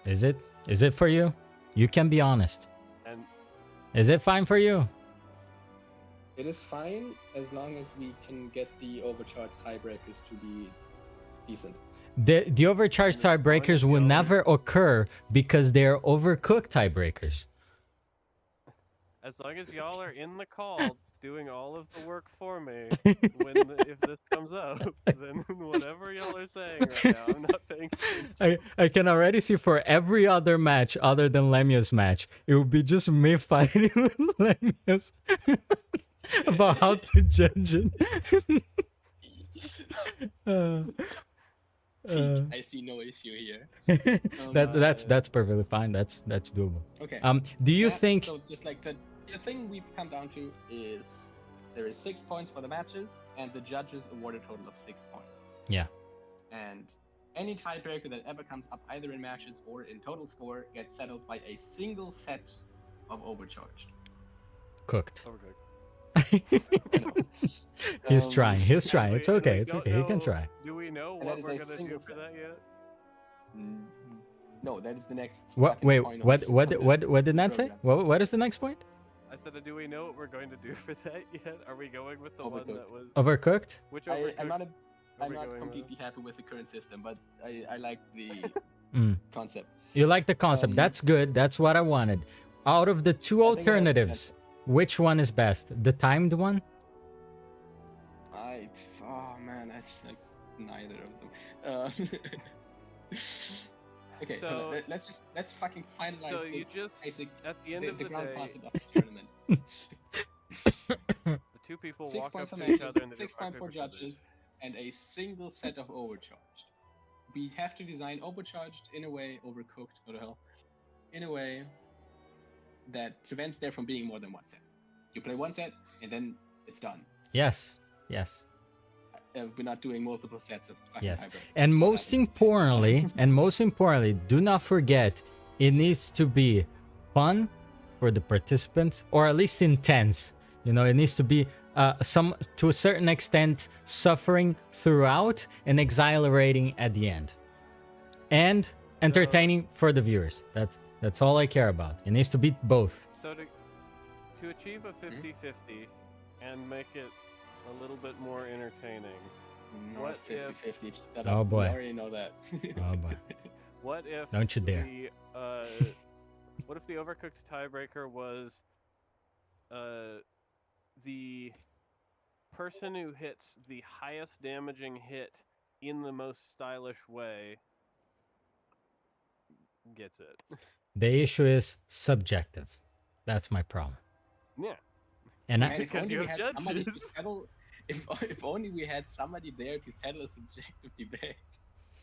is it? Is it for you? You can be honest. And Is it fine for you? It is fine as long as we can get the overcharged tiebreakers to be decent. The overcharged tiebreakers will never occur because they're overcooked tiebreakers. as long as y'all are in the call doing all of the work for me, if this comes up, then whatever y'all are saying right now, I'm not paying attention. I can already see for every other match other than Lemia's match, it would be just me fighting with Lemia's about how to judge it. I see no issue here. That's perfectly fine. That's doable. Okay. Do you That- think? So just like the thing we've come down to is there is 6 points for the matches, and the judges award a total of 6 points. Yeah. And any tiebreaker that ever comes up either in matches or in total score gets settled by a single set of overcharged. Cooked. Overcooked. I know. He's Um, trying. He's trying. We- It's okay. we It's don't okay. He can know- try. Do we know And what that is we're a gonna do single for set. that yet? Mm, No, that is the next. What? fucking Wait. point of- What did that say? program. What is the next point? I said, do we know what we're going to do for that yet? Are we going with the one that Overcooked. was Overcooked. which I'm overcooked? not, are I'm we not going completely happy with the current system, but I like the Mm. concept. You like the concept. That's good. That's what I wanted. Out of the two I think that's the alternatives, which one is best? The timed one? Oh man, I just like neither of them. Okay, hold on, So- let's fucking finalize So the you just basic at the end of the ground day, concept of the tournament. the two people 6 walk points up for to each other matches, and they do 6 rock, points for paper, scissors. judges, and a single set of overcharged. We have to design overcharged in a way, overcooked, go to hell, in a way that prevents there from being more than one set. You play one set and then it's done. Yes. Yes. We're not doing multiple sets of fucking Yes. hybrid. And most importantly, do not forget, it needs to be fun for the participants, or at least intense. You know, it needs to be some, to a certain extent, suffering throughout and exhilarating at the end, and entertaining for the viewers. That's all I care about. It needs to be both. So to achieve a 50-50 and make it a little bit more entertaining, Not what if- 50-50. Shut Oh, up. boy. We already know that. Oh boy. what if Don't you dare. What if the overcooked tiebreaker was the person who hits the highest damaging hit in the most stylish way gets it? The issue is subjective. That's my problem. Yeah. And Man, I, if Because only you we have had somebody to judges. settle. If only we had somebody there to settle a subjective debate,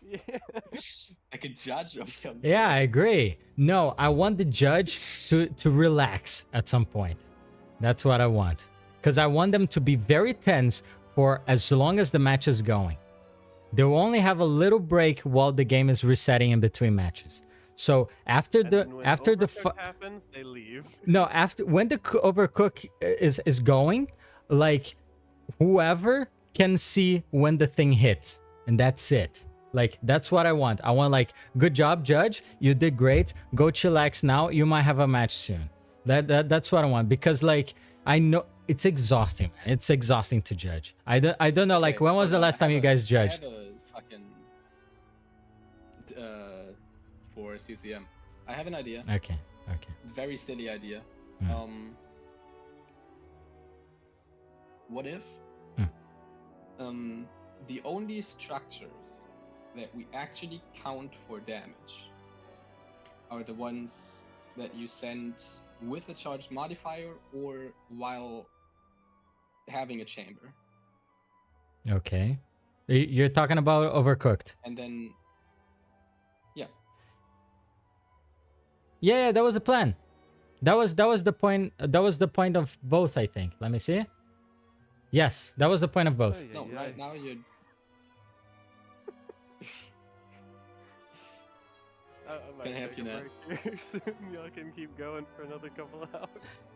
Yeah. like a judge of some. yeah, I agree. No, I want the judge to relax at some point. That's what I want. Because I want them to be very tense for as long as the match is going. They'll only have a little break while the game is resetting in between matches. So after And the then when after the overcooked happens, they leave. no, after when the overcook is going, like whoever can see when the thing hits, and that's it. Like that's what I want. I want like, good job, judge. You did great. Go chillax now. You might have a match soon. That's what I want, because like I know it's exhausting, man. It's exhausting to judge. I don't know. Like Okay, when was hold the on, last I time have you a- guys judged? I have a fucking for CCM. I have an idea. Okay. Very silly idea. Hmm. What if Hmm. the only structures that we actually count for damage are the ones that you send with a charged modifier or while having a chamber, Okay. You're talking about overcooked. and then Yeah, that was the plan. That was the point. That was the point of both, I think. Let me see. Yes, that was the point of both. Ay, no, ay, right ay. now you're I might Gonna have take you a now. break here soon. Y'all can keep going for another couple of hours.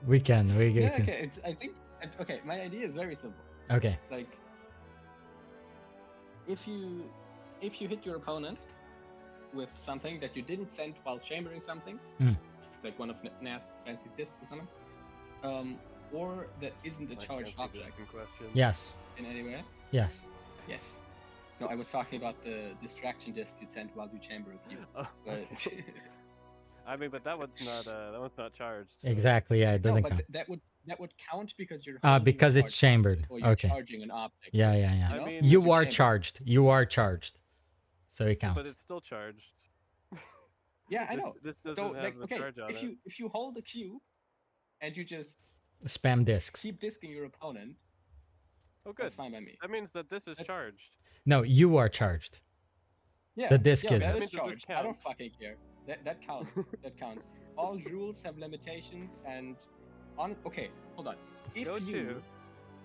We can. yeah, can. okay. I think okay. My idea is very simple. Okay. Like if you hit your opponent with something that you didn't send while chambering something, Mm. like one of Nat's fancy discs or something, or that isn't a My charged fancy object disc in question. Yes. in any way. Yes. Yes. No, I was talking about the distraction disc you sent while you chamber a cube. Oh, But okay. I mean, but that one's not charged. so- Exactly. Yeah, it no, doesn't but count. that would count because you're Ah, holding a because it's charged chambered. object, or you're Okay. charging an object. Yeah. You I know? mean, Because You you're are chambered. charged. You are charged. So it counts. But it's still charged. Yeah, I This- know. This doesn't So have like, the okay, charge on if it. you hold a cube and you just Spam discs. keep disking your opponent, Oh, good. that's fine by me. That means that this is That's- charged. No, you are charged. Yeah, The disc yeah, isn't. that That is means that this charged. I don't counts. fucking care. That counts. That counts. All rules have limitations, and okay, hold on. Go to.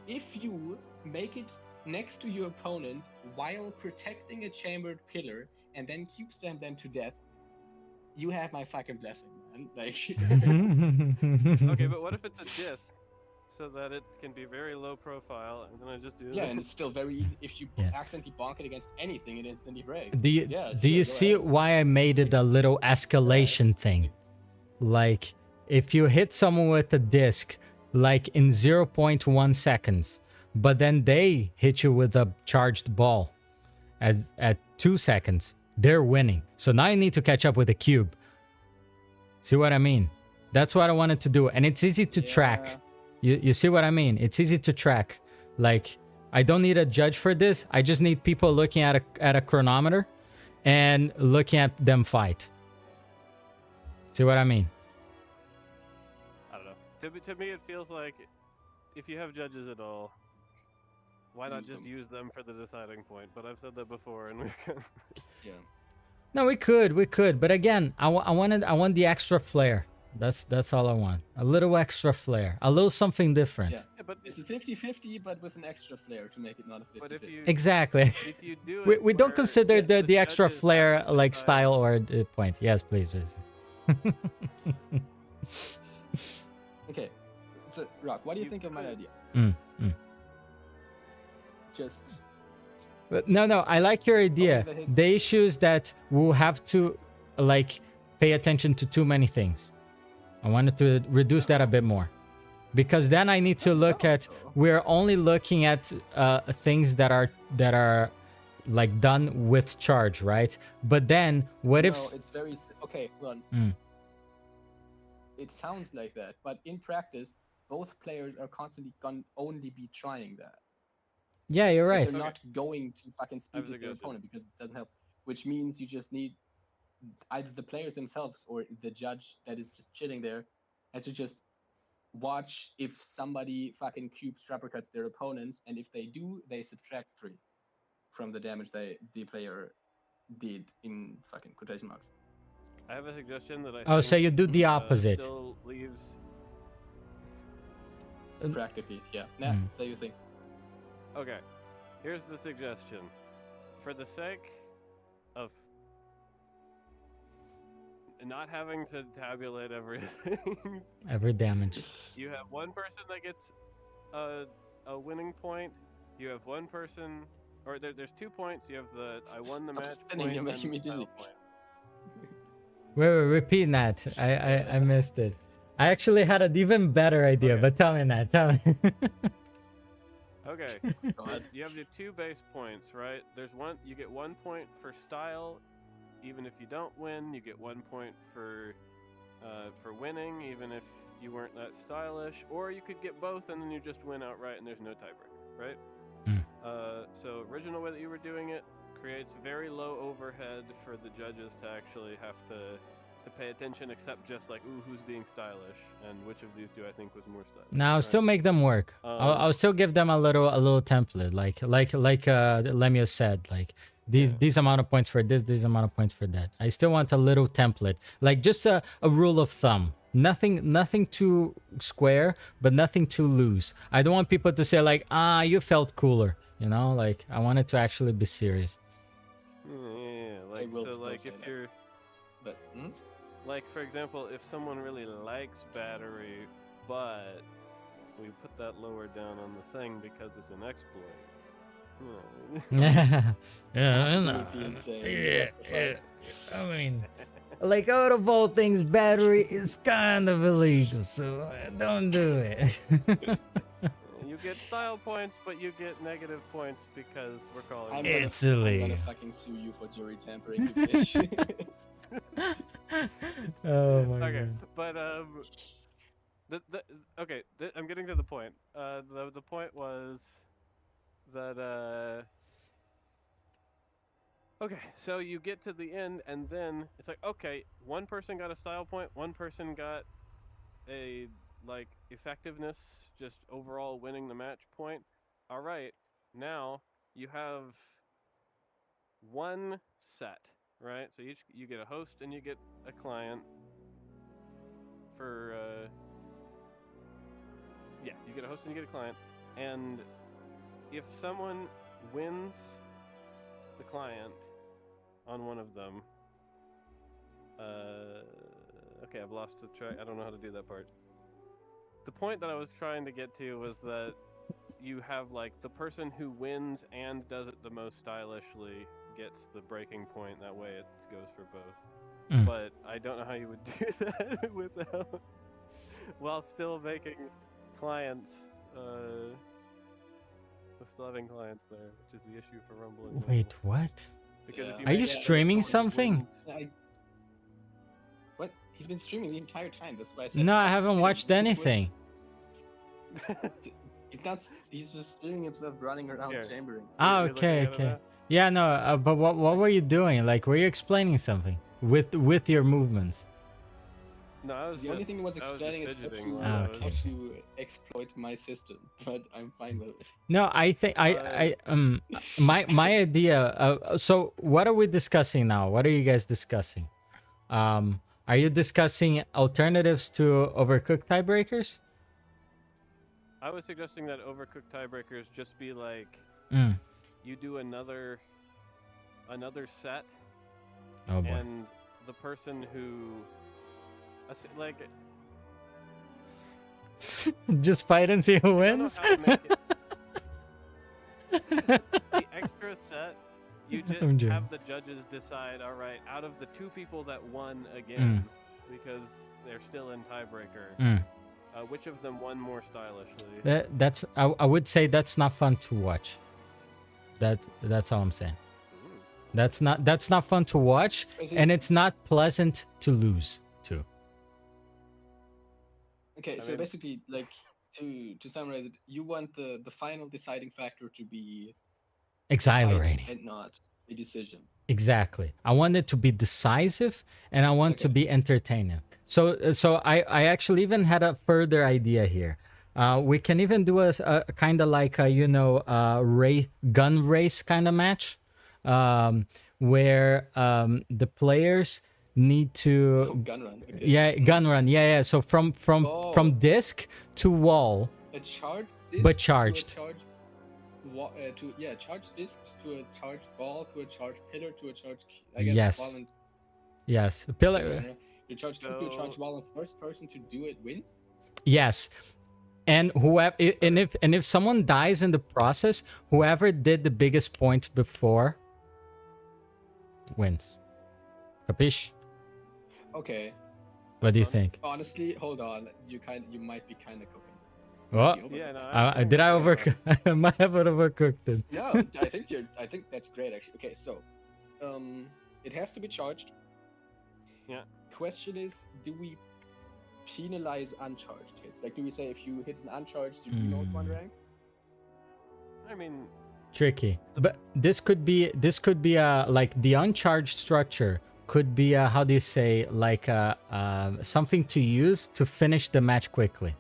If you make it next to your opponent while protecting a chambered pillar and then keep them to death, you have my fucking blessing, man. Like, Okay, but what if it's a disc? so that it can be very low profile, and then I just do Yeah, and it's still very easy. If you Yeah. accidentally bonk it against anything, it instantly breaks. Do you Yeah, do you sure, go see ahead. why I made it a little escalation thing? Like if you hit someone with a disc like in 0.1 seconds, but then they hit you with a charged ball at 2 seconds, they're winning. So now you need to catch up with the cube. See what I mean? That's what I wanted to do, and it's easy to track. You see what I mean? It's easy to track. Like I don't need a judge for this. I just need people looking at a chronometer and looking at them fight. See what I mean? I don't know. To me, it feels like if you have judges at all, why not just use them for the deciding point? But I've said that before, and we've got... Yeah. No, we could, but again, I want the extra flair. That's all I want. A little extra flair, a little something different. Yeah, but it's a 50-50, but with an extra flair to make it not a 50-50. But if you Exactly. if you do it, we don't where consider the extra judges flair have to like decide- style or point. Yes, please. Okay, so Rock, what do you You think of my could- idea? Just But no, I like your idea. Okay, but The issue is that we'll have to like pay attention to too many things. I wanted to reduce that a bit more, because then I need to look at. We're only looking at things that are like done with charge, right? But then what if? no, it's very okay. Hold on. Mm. It sounds like that, but in practice, both players are constantly gonna only be trying that. Yeah, you're Like, right. they're Okay. not going to fucking I speed have a this their suggestion. opponent because it doesn't help. Which means you just need either the players themselves or the judge that is just chilling there has to just watch if somebody fucking cubes uppercuts their opponents, and if they do, they subtract 3 from the damage the player did in fucking quotation marks. I have a suggestion that I. Oh, so think, you do the opposite. Still leaves. Practically, yeah. Nah, Mm. so you think. Okay, here's the suggestion. For the sake of not having to tabulate everything, Every damage. you have one person that gets a winning point. You have one person, or there's 2 points. You have the I won the Stop match spinning, point. you're and making me the title dizzy. point. Wait, repeat that. I missed it. I actually had an even better idea, Okay. but tell me that. Tell me. Okay, Go so ahead. you have your 2 base points, right? There's one. You get 1 point for style, even if you don't win. You get 1 point for winning, even if you weren't that stylish. Or you could get both, and then you just win outright, and there's no tiebreaker, right? Mm. So original way that you were doing it creates very low overhead for the judges to actually have to pay attention, except just like, ooh, who's being stylish, and which of these do I think was more stylish? No, I'll right? still make them work. I'll still give them a little template, like Lemio said, like these amount of points for this amount of points for that. I still want a little template, like just a rule of thumb. Nothing too square, but nothing too loose. I don't want people to say like, you felt cooler, you know. Like I want it to actually be serious. Yeah, like will so, still like say if that. you're But like, for example, if someone really likes battery, but we put that lower down on the thing because it's an exploit. Yeah, absolutely insane. What the fuck? I mean, like out of all things, battery is kind of illegal, so don't do it. You get style points, but you get negative points because we're calling I'm it. gonna, It's I'm illegal. gonna fucking sue you for jury tampering, you bitch. Oh my Okay, god. but I'm getting to the point. The point was that okay, so you get to the end, and then it's like, okay, one person got a style point, one person got a like effectiveness, just overall winning the match point. All right, now you have one set, right? So you get a host and you get a client for yeah, you get a host and you get a client, and if someone wins the client on one of them, okay, I've lost the track. I don't know how to do that part. the point that I was trying to get to was that you have like the person who wins and does it the most stylishly gets the breaking point. That way it goes for both. Mm. But I don't know how you would do that without while still making clients. Still having clients there, which is the issue for Rumble. And Wait, what? Because if Yeah. you Are you make it streaming someone who something? wins- What? He's been streaming the entire time. That's why I said. No, I it's haven't fine. watched anything. He's not. He's just streaming himself running around Here. chambering. Ah, You're looking okay, at it okay. now? Yeah, no, but what were you doing? Like, were you explaining something with your movements? The only thing he was explaining is Ah, how okay. to exploit my system, but I'm fine with it. No, I think my idea. So what are we discussing now? What are you guys discussing? Are you discussing alternatives to Overcooked tiebreakers? I was suggesting that overcooked tiebreakers just be like you do another set, Oh boy. and the person who like Just fight and see who I don't know wins. how to make it. The extra set, you just I'm joking. have the judges decide. All right, out of the two people that won again, because they're still in tiebreaker, which of them won more stylishly? That's I would say that's not fun to watch. That's all I'm saying. That's not fun to watch, and it's not pleasant to lose too. Okay, I so mean- basically, like to summarize it, you want the final deciding factor to be fight Exhilarating. and not a decision. Exactly. I want it to be decisive, and I want to Okay. be entertaining. So I actually even had a further idea here. We can even do a kind of like a gun race kind of match, where the players need to Oh, gun run. Okay. yeah gun run yeah. So from Oh. disc to wall, A charge But disc charged. To a charge discs to a charge ball to a charge pillar to a charge. I guess Yes. ball and yes, pillar. you charge two to a charge ball, and first person to do it wins. Yes. And whoever and if someone dies in the process, whoever did the biggest point before wins. Capiche? Okay. What do you think? Honestly, hold on. You might be kind of cooking. What? Yeah, no. Did I overcook? I might have overcooked it. No, I think that's great actually. Okay, so it has to be charged. Yeah. Question is, do we penalize uncharged hits? Like, do we say if you hit an uncharged, you demote one rank? I mean, Tricky. But this could be like the uncharged structure could be how do you say, like something to use to finish the match quickly.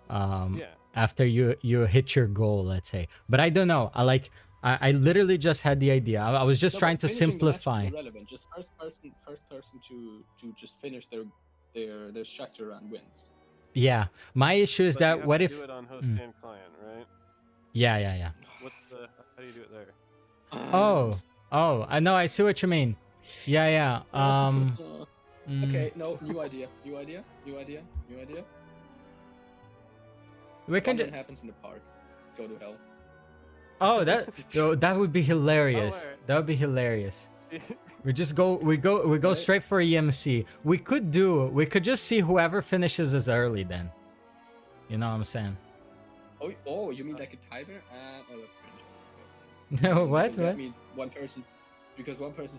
yeah. After you hit your goal, let's say. But I don't know. I literally just had the idea. I was just No, trying but to finishing the match is simplify. irrelevant. Just first person to just finish their structure run wins. Yeah. My issue is But you that have what to if do it on host and client, right? yeah. What's the how do you do it there? Oh, I know. I see what you mean. Yeah. Okay, no, new idea. We can Something just. happens in the park. Go to hell. Oh, that would be hilarious. alright. That would be hilarious. We go Right. straight for EMC. We could just see whoever finishes as early then. You know what I'm saying? Oh, you mean like a timer? Oh, that's cringe. No, what? That What? means one person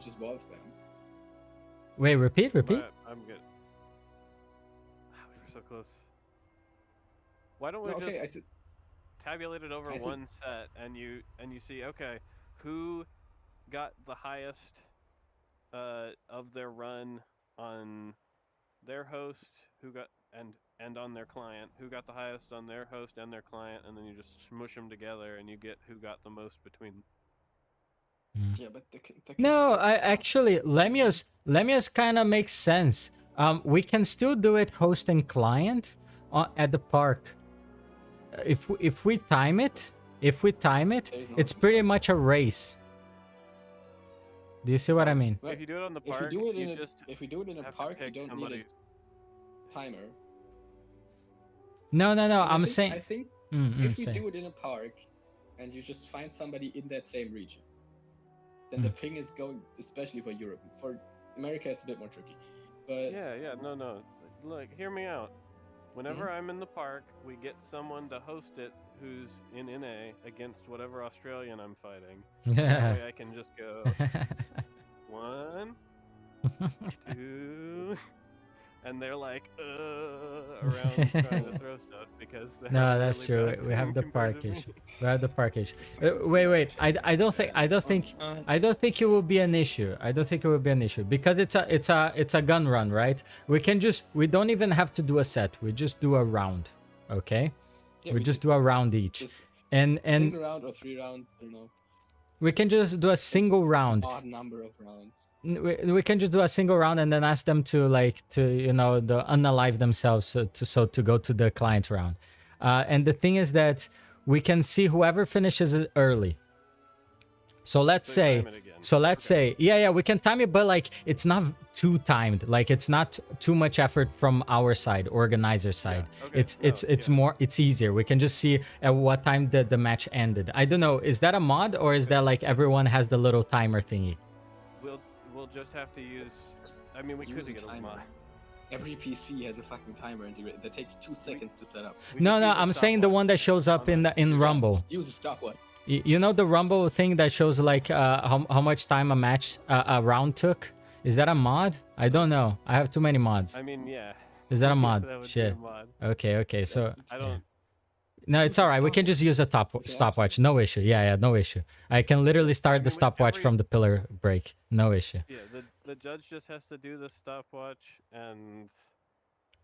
just wall spams. Wait, repeat. But I'm good. We were so close. Why don't we No, okay, just tabulate it over I think- one set, and you see, okay, who got the highest of their run on their host, who got and on their client, who got the highest on their host and their client, and then you just smush them together, and you get who got the most between. Yeah, but No, I actually Lemios kind of makes sense. We can still do it host and client at the park. If we time it, it's pretty much a race. Do you see what I mean? Well, If you do it on the if park, we do it you in just a park, you have to don't pick need somebody. a timer. No. And I I'm think- saying. I think Mm, if you say. do it in a park, and you just find somebody in that same region, then the ping is going, especially for Europe. For America, it's a bit more tricky. But Yeah. No. Look, hear me out. Whenever I'm in the park, we get someone to host it who's in NA against whatever Australian I'm fighting. That way I can just go 1, 2, and they're like around trying to throw stuff because they No, have that's really true. bad We have ping the compared park to me. issue. We have the park issue. Wait. I don't think it will be an issue. I don't think it will be an issue because it's a gun run, right? We don't even have to do a set. We just do a round, okay? yeah, We just do a round each, just and single round or 3 rounds. I don't know. we can just do a single round. Odd number of rounds. We can just do a single round and then ask them to unalive themselves to go to the client round. And the thing is that we can see whoever finishes it early. So let's So you say, time it again. we can time it, but like it's not too timed. Like it's not too much effort from our side, organizer side. okay. It's more, it's easier. We can just see at what time the match ended. I don't know. Is that a mod or is that like everyone has the little timer thingy? We'll just have to use. I mean, we Use could a get a timer. mod. Every PC has a fucking timer integrated that takes 2 seconds to set up. We No, just use a I'm saying the stopwatch one that shows up on in Rumble. Just use a stopwatch. You know the Rumble thing that shows like how much time a round took? Is that a mod? I don't know. I have too many mods. I mean, yeah. Is that a mod? That would Shit. Be a mod. Okay. So I don't. no, it's all right. We can just use a stopwatch. No issue. Yeah, no issue. I can literally start the with stopwatch every- from the pillar break. No issue. Yeah, the judge just has to do the stopwatch and.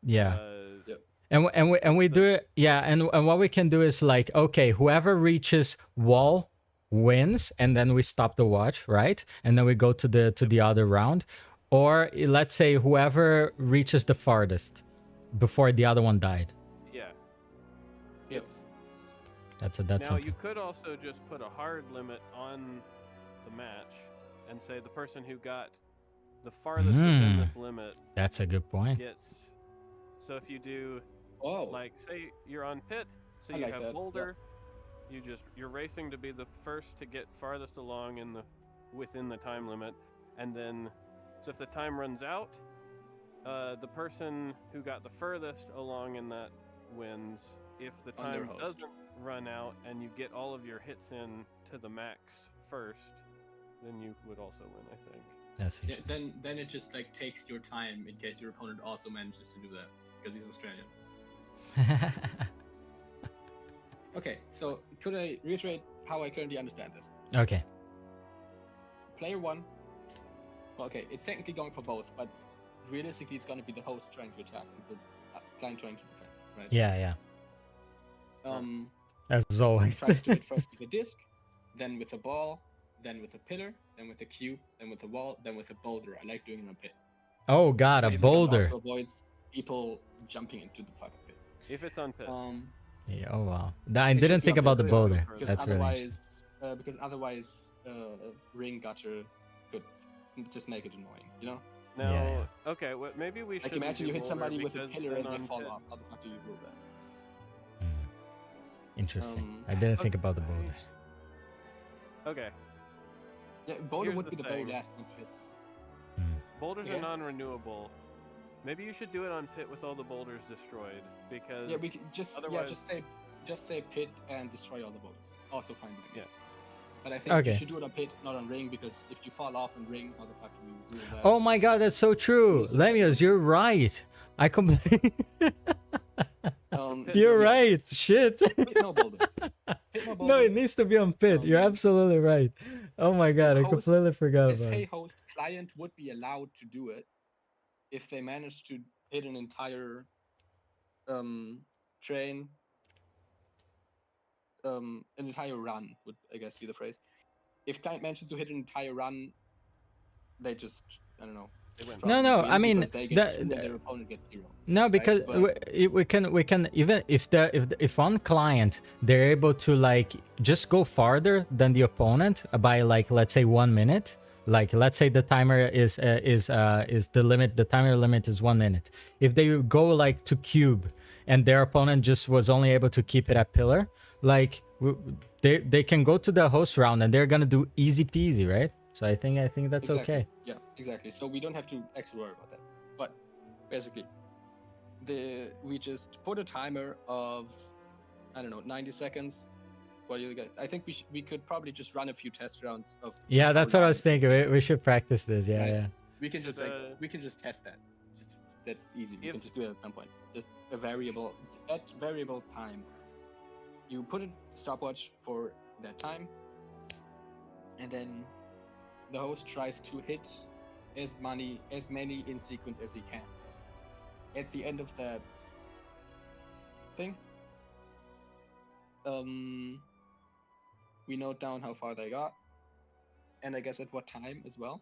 Yeah. Yep. And we do it. Yeah, and what we can do is like, okay, whoever reaches wall wins, and then we stop the watch, right? And then we go to the other round. Or let's say whoever reaches the farthest before the other one died. Yeah. Yep. It's, That's now something. you could also just put a hard limit on the match and say the person who got the farthest within this limit That's a good point. gets. So if you do Oh, like say you're on pit, so I you like have that, yeah. boulder, you're racing to be the first to get farthest along within the time limit, and then so if the time runs out, the person who got the furthest along in that wins. If the On their time host. doesn't run out and you get all of your hits in to the max first, then you would also win, I think. That's yeah, interesting. then it just like takes your time in case your opponent also manages to do that because he's Australian. Okay, so could I reiterate how I currently understand this? Okay. Player 1. Well, okay, it's technically going for both, but realistically, it's going to be the host trying to attack and the client trying to defend, right? Yeah. As He always. tries to hit first with a disc, then with a ball, then with a pillar, then with a cube, then with a wall, then with a boulder. I like doing it on pit. Oh god, a Because it boulder. also avoids people jumping into the fucking pit. If it's on pit. Yeah, oh wow. I It should didn't be think on about the pit, boulder. because That's really interesting. otherwise, ring gutter could just make it annoying, you know? Now, Yeah. okay, well, maybe we should. Like imagine you hit somebody with a because pillar then and they on fall pit- off. How the fuck do you rule that? Interesting. I didn't think about the boulders. Okay, Yeah, boulder Here's would the be the very thing. last on pit. boulders Yeah. are non-renewable. Maybe you should do it on pit with all the boulders destroyed because. Yeah, we could just otherwise- just say pit and destroy all the boulders. Also fine with me. Yeah. But I think Okay. you should do it on pit, not on ring, because if you fall off on ring, how the fuck do you rule that? Oh my god, that's so true. Yes. Lemios, you're right. I completely You're yeah, right. Shit. Pit no boulders. Pit no boulders. No, it needs to be on pit. You're absolutely right. Oh my god, I Host- completely forgot As about hey it. host, client would be allowed to do it if they manage to hit an entire train, an entire run would I guess be the phrase. If client manages to hit an entire run, they just I don't know. They went No, wrong. no, win I mean, because they get the- two and the- their opponent gets 0. No, because but- we can even if on client they're able to like just go farther than the opponent by like let's say 1 minute. Like let's say the timer is the limit. The timer limit is 1 minute. If they go like to cube and their opponent just was only able to keep it at pillar, like they can go to the host round and they're gonna do easy peasy, right? So I think that's Exactly. okay. Yeah, exactly. So we don't have to actually worry about that. But basically, we just put a timer of, I don't know, 90 seconds. What do you guys? I think we could probably just run a few test rounds of. Yeah, that's how what I long was it thinking. takes. We should practice this. Yeah, Right. yeah. We can just Should, we can just test that. That's easy. We can If- just do it at some point. Just a variable at variable time. You put a stopwatch for that time, and then the host tries to hit as many in sequence as he can. At the end of that thing, we note down how far they got, and I guess at what time as well.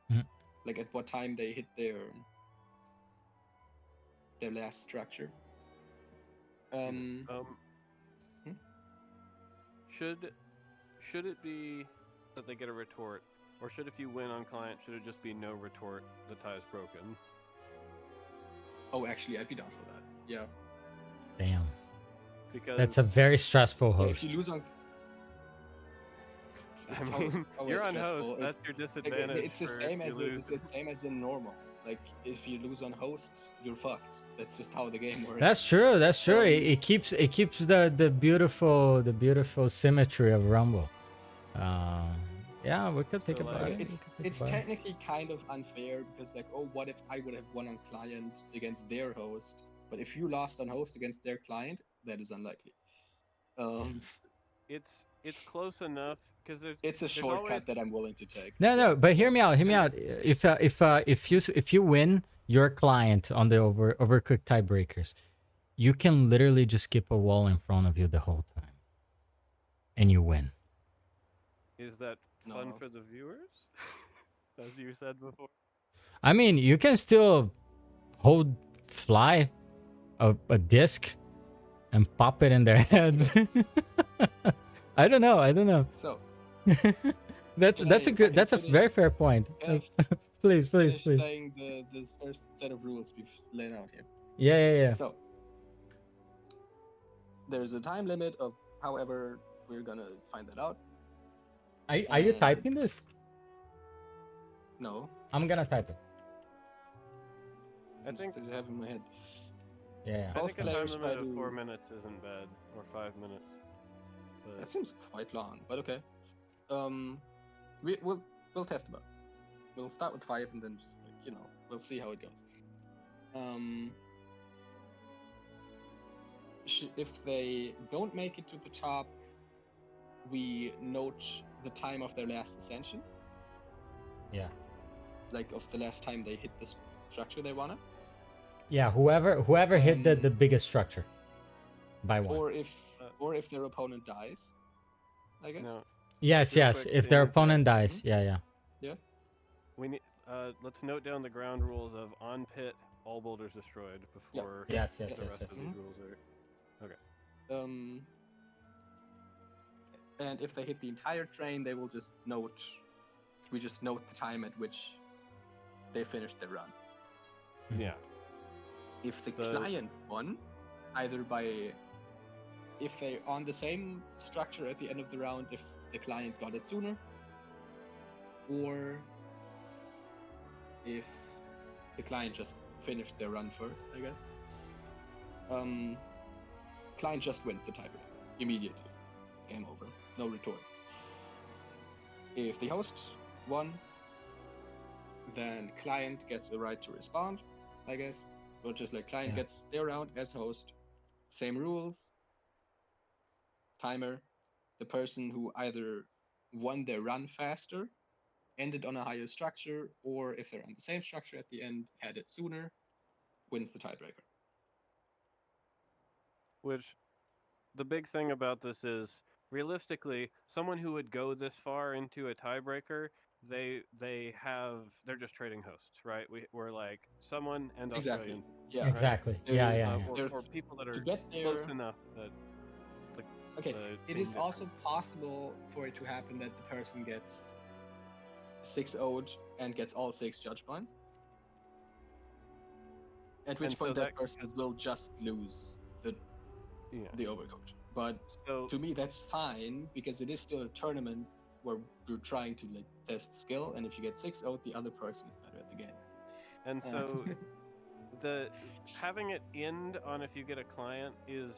Mhm. Like at what time they hit their last structure. Hmm? Hmm? Should it be that they get a retort, or should, if you win on client, should it just be no retort? The tie is broken. Oh, actually, I'd be down for that. Yeah. Damn, Because that's a very stressful Yeah, host. if you lose on. I It's mean, always you're on stressful. host. That's your disadvantage. It's the for same if as you it's lose. the same as in normal. Like if you lose on host, you're fucked. That's just how the game works. That's true. That's true. Um, It keeps the beautiful symmetry of Rumble. Yeah, we could think So, about like, it. It's technically kind of unfair because like, oh, what if I would have won on client against their host, but if you lost on host against their client, that is unlikely. It's close enough because It's a there's shortcut always, that I'm willing to take. No, but hear me out. Hear me out. If you win your client on the overcooked tiebreakers, you can literally just skip a wall in front of you the whole time, and you win. Is that fun No. for the viewers? As you said before. I mean, you can still hold fly a disc and pop it in their heads. I don't know. So That's Can I that's a finish- very fair point. can Please. finish saying the first set of rules we've laid out here. Yeah. So there's a time limit of however we're gonna find that out. Are you typing this? No, I'm gonna type it. I think I have in my head. Yeah. I Both think a time players limit try of to- 4 minutes isn't bad, or 5 minutes. But That seems quite long, but okay. We'll test them out. We'll start with 5 and then just like, we'll see how it goes. If they don't make it to the top, we note the time of their last ascension, Yeah. like of the last time they hit the structure they wanted. Yeah. Whoever hit the Um, biggest structure by one. Or if their opponent dies, I guess. no, Yes. real Yes. quick, If their in opponent chat, dies. Yeah. we need. Let's note down the ground rules of on pit, all boulders destroyed before Yes. the rest of these Mhm. rules are. And if they hit the entire train, they will just note. We just note the time at which they finished their run. Mhm. Yeah. If the So- client won, either by if they on the same structure at the end of the round, if the client got it sooner, or if the client just finished their run first, I guess. Client just wins the tiebreak immediately. Game over. No retort. If the host won, then client gets a right to respond, I guess. Or just like client Yeah. gets their round as host. Same rules. Timer. The person who either won their run faster, ended on a higher structure, or if they're on the same structure at the end, had it sooner, wins the tiebreaker. Which, the big thing about this is, realistically, someone who would go this far into a tiebreaker, they're just trading hosts, right? We're like someone and Exactly. Australian, Yeah. Exactly. They're- Yeah. or people that To are get there, close enough that. okay. the It thing is also difference. possible for it to happen that the person gets 6-0'd and gets all 6 judge points. At which And so point that that- person will just lose the overcooked. But So to me, that's fine because it is still a tournament where you're trying to like test skill, and if you get 6-0, the other person is better at the game. and so the having it end on if you get a client is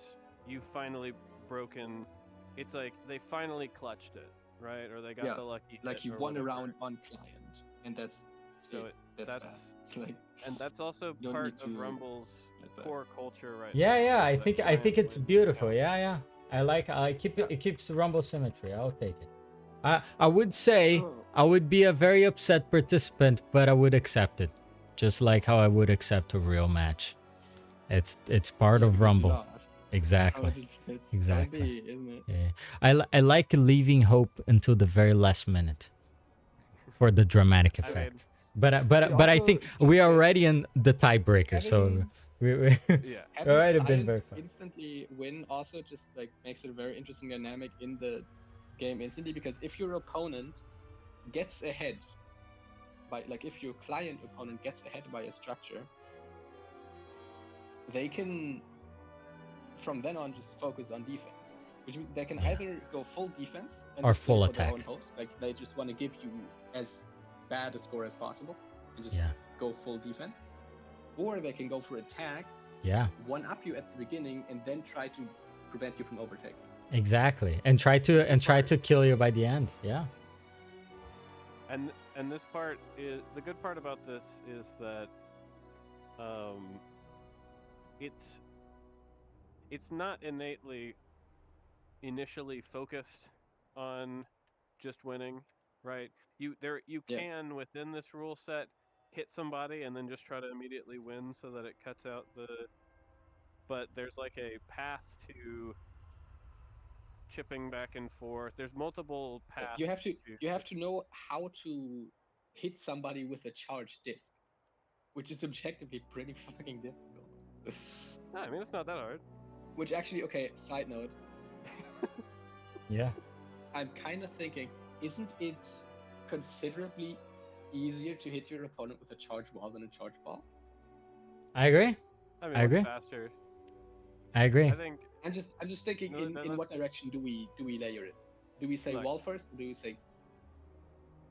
you finally broken. It's like they finally clutched it, right? Or they got Yeah, the lucky Like hit you or won a whatever. round on client, and that's So that's that's that. It's like and that's also Don't part need of to Rumble's let that. core culture, right? Yeah, now, yeah. is I that think client it's wins beautiful. out. Yeah. I keep it. It keeps Rumble symmetry. I'll take it. I would say Oh. I would be a very upset participant, but I would accept it, just like how I would accept a real match. It's part Yeah, of because you Rumble. lost. Exactly. It's Exactly. how it be, isn't it? Yeah. I like leaving hope until the very last minute for the dramatic I mean, effect. But I also think just we are like already in the tiebreaker, so having- we yeah. Having already been client very fun. instantly win also just like makes it a very interesting dynamic in the game instantly, because if your opponent gets ahead by like if your client opponent gets ahead by a structure, they can from then on just focus on defense. Which means they can Yeah. either go full defense and Or just play full for their own attack. hopes, like they just want to give you as bad a score as possible and just Yeah. go full defense. Or they can go for attack, Yeah. one up you at the beginning, and then try to prevent you from overtaking. Exactly. And try to kill you by the end. Yeah. And this part is the good part about this is that it's not innately initially focused on just winning, right? You Yeah. can within this rule set hit somebody and then just try to immediately win so that it cuts out the but there's like a path to chipping back and forth. There's multiple paths. You have to know how to hit somebody with a charged disc, which is objectively pretty fucking difficult. No, I mean it's not that hard. Which actually, okay, side note, Yeah. I'm kind of thinking, isn't it considerably easier to hit your opponent with a charge ball than a charge ball? I agree. I mean I it's agree. faster. I agree. I think I'm just thinking No, in let's- what direction do we layer it? Do we say Look. wall first, or do we say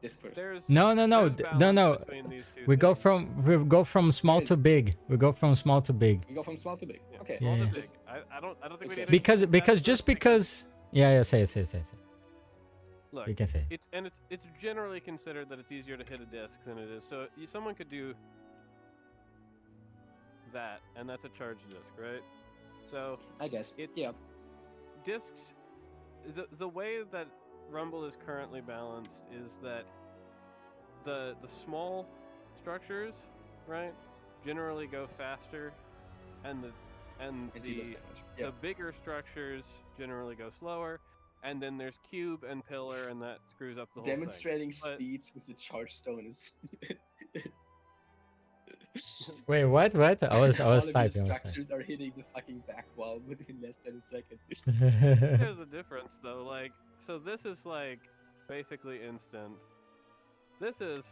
disc first? there's No. there's No. balance between these two We go things. from small to Yes. big. We go from small to big. We go from small to big. Yeah, Okay. small to Yeah. big. I don't think we Okay. need to Because extend that to just big. because. Yeah. Say it. Look, You can say. it's generally considered that it's easier to hit a disc than it is. So someone could do that, and that's a charged disc, right? So I guess. It- Yeah. discs, the way that Rumble is currently balanced is that the small structures, right, generally go faster, and the And do less damage. Yeah. the bigger structures generally go slower, and then there's cube and pillar, and that screws up the whole Demonstrating thing. But- speeds with the charge stone is. Wait. What? I was All of your typing. I was structures are hitting the fucking back wall within less than a second. typing. There's a difference though, like so this is like basically instant. This is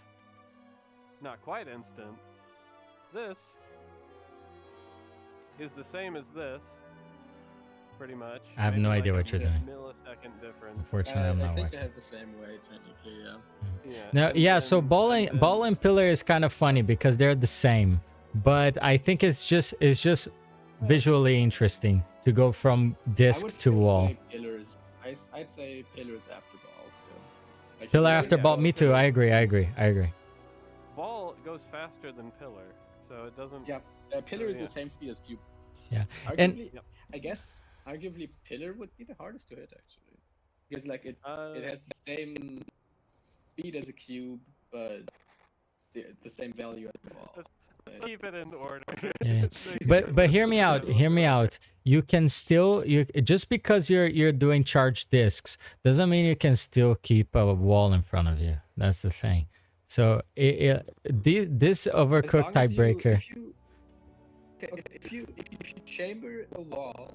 not quite instant. This is the same as this, pretty much. I have maybe no like idea a what you're doing. Millisecond difference. Unfortunately, I'm I not think watching. they have the same way, technically, yeah. Yeah. No, and yeah. So then- ball and and then- pillar is kind of funny because they're the same, but I think it's just visually interesting to go from I disc would to still wall. say pillars. I'd say pillars after balls. Yeah. Like, Pillar you after can ball. go Me too. pillar- I agree. Ball goes faster than pillar, so it doesn't. Yeah. Pillar is yeah. the same speed as cube. Yeah. Arguably, And- Yep. I guess arguably pillar would be the hardest to hit actually, because like it has the same speed as a cube, but the same value as the ball. Let's keep it in order. Yeah. So you But can- hear me out. Hear me out. You can still just because you're doing charged discs doesn't mean you can still keep a wall in front of you. That's the thing. So this As overcooked long as tiebreaker. If you chamber a wall,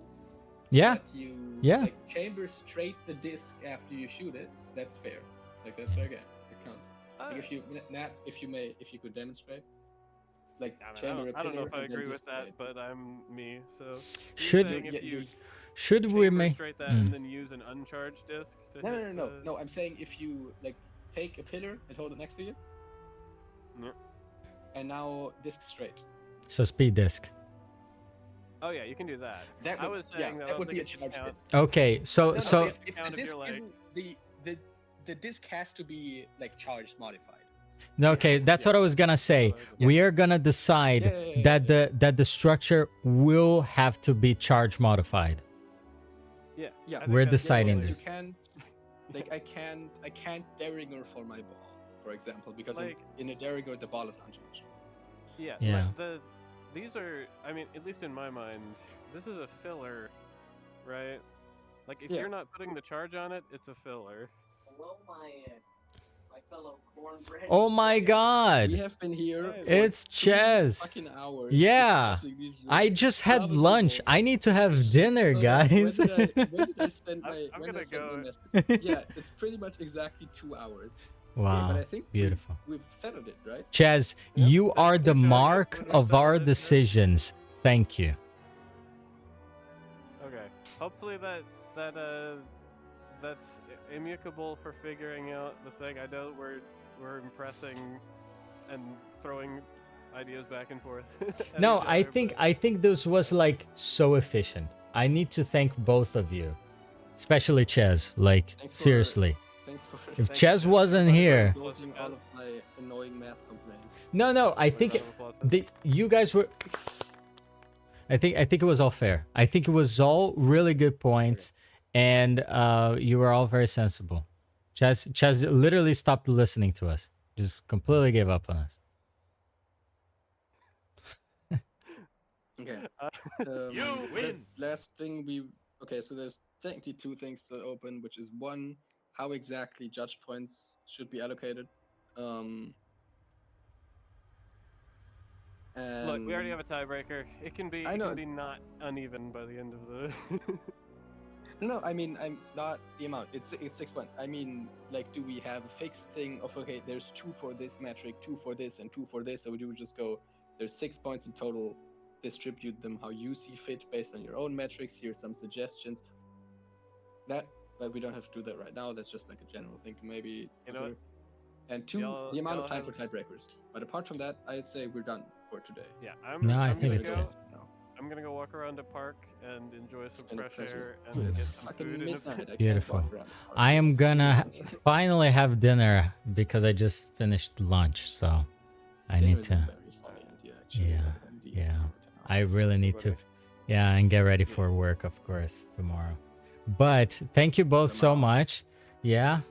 Yeah. but you Yeah. like chamber straight the disc after you shoot it, that's fair. Like that's fair game. It counts. Like if you could demonstrate. like I chamber a don't know pillar if I and then agree with that, disc but I'm me. So Should- you're saying if you Should we chamber make? straight that and then use an uncharged disc to No, hit no. I'm saying if you like take a pillar and hold it next to you, Yeah. and now disc straight. So speed disc. Oh yeah, you can do that. That I would, was saying yeah, I that don't would be a think it charge count. disc. Okay, so No, so if the count if disc you're like- isn't the disc has to be like charge modified. no, okay, that's what I was gonna say. Yeah. We are gonna decide Yeah. that the structure will have to be charge modified. Yeah. Yeah, I think We're that's deciding totally- this. You can't, like, I can't Derringer for my ball, for example, because Like- in a Derringer the ball is uncharged. Yeah. Yeah. Like these are. I mean, at least in my mind, this is a filler, right? Like if Yeah. you're not putting the charge on it, it's a filler. Hello, my fellow cornbread. Oh my We god! have been here. Hey, for It's 2 Chess. fucking hours. Yeah. discussing these I rules. just had Probably lunch. more. I need to have dinner, So, guys. When did I send I'm my, gonna when did I send my go. message? Yeah, it's pretty much exactly 2 hours. But Wow, I think beautiful. We've settled it, right? Chaz, Yep, you that's are the the charge mark when we of our settled it, yeah. decisions. Thank you. Okay. Hopefully that's amicable for figuring out the thing. I know we're impressing and throwing ideas back and forth. at No, each I other, think but- I think this was like so efficient. I need to thank both of you, especially Chaz. Like Thanks for- seriously, Thanks for if Thank you, Chaz Chaz. wasn't here, indulging all of my annoying math complaints. no, I think Round of applause for that. you guys were. I think it was all fair. I think it was all really good points, and you were all very sensible. Chaz literally stopped listening to us. Just completely gave up on us. Okay. You the win. Last thing okay, so there's technically 2 things that open, which is one, how exactly judge points should be allocated. And Look, we already have a tiebreaker. It can be I know. not uneven by the end of the. No, I mean, I'm not the amount. It's 6 points. I mean, like, do we have a fixed thing of, okay, there's 2 for this metric, 2 for this, and 2 for this, or do we just go, there's 6 points in total, distribute them how you see fit based on your own metrics, here's some suggestions. But we don't have to do that right now, that's just like a general thing to maybe You know consider. And 2, Y'all- the amount y'all of time have- for tiebreakers. But apart from that, I'd say we're done for today. Yeah, No, I I'm think gonna it's go, good. No. I'm gonna go walk around the park and enjoy some been a fresh pleasure. air and Yes. get some Fucking food. In midnight, I can't Beautiful. walk around the park. I am It's gonna ridiculous. finally have dinner because I just finished lunch, so I Dinner need is to. very funny, and actually, Yeah, and the- yeah. the I hours, really need to, whatever. yeah, and get ready for work, of course, tomorrow. But thank you both so much. Yeah,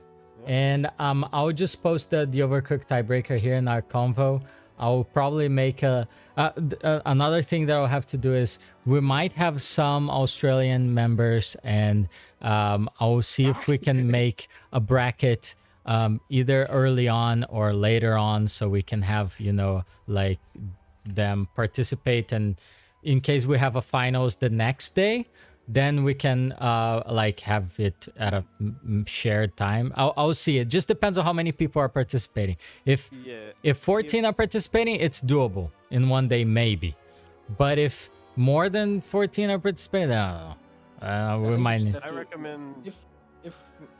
and I'll just post the Overcooked tiebreaker here in our convo. I'll probably make another thing that I'll have to do is we might have some Australian members, and I'll see if we can make a bracket either early on or later on, so we can have, you know, like them participate, and in case we have a finals the next day, then we can like have it at a shared time. I'll see. It just depends on how many people are participating. If Yeah. 14 are participating, it's doable in one day maybe. But if more than 14 are participating, I don't know. I We think might just need. have I to- recommend. If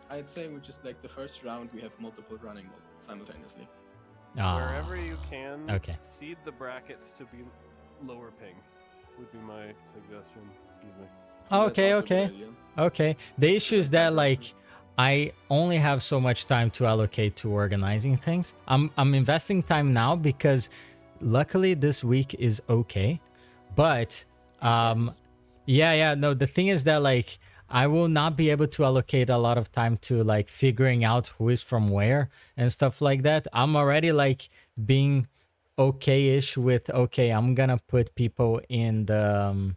I'd say we just like the first round, we have multiple running simultaneously. Wherever you can, Okay. seed the brackets to be lower ping. Would be my suggestion. Excuse me. That's Okay, also a good okay. idea. Okay. The issue is that like I only have so much time to allocate to organizing things. I'm investing time now because luckily this week is okay. But yeah, no, the thing is that like I will not be able to allocate a lot of time to like figuring out who is from where and stuff like that. I'm already like being okay-ish with I'm gonna put people in the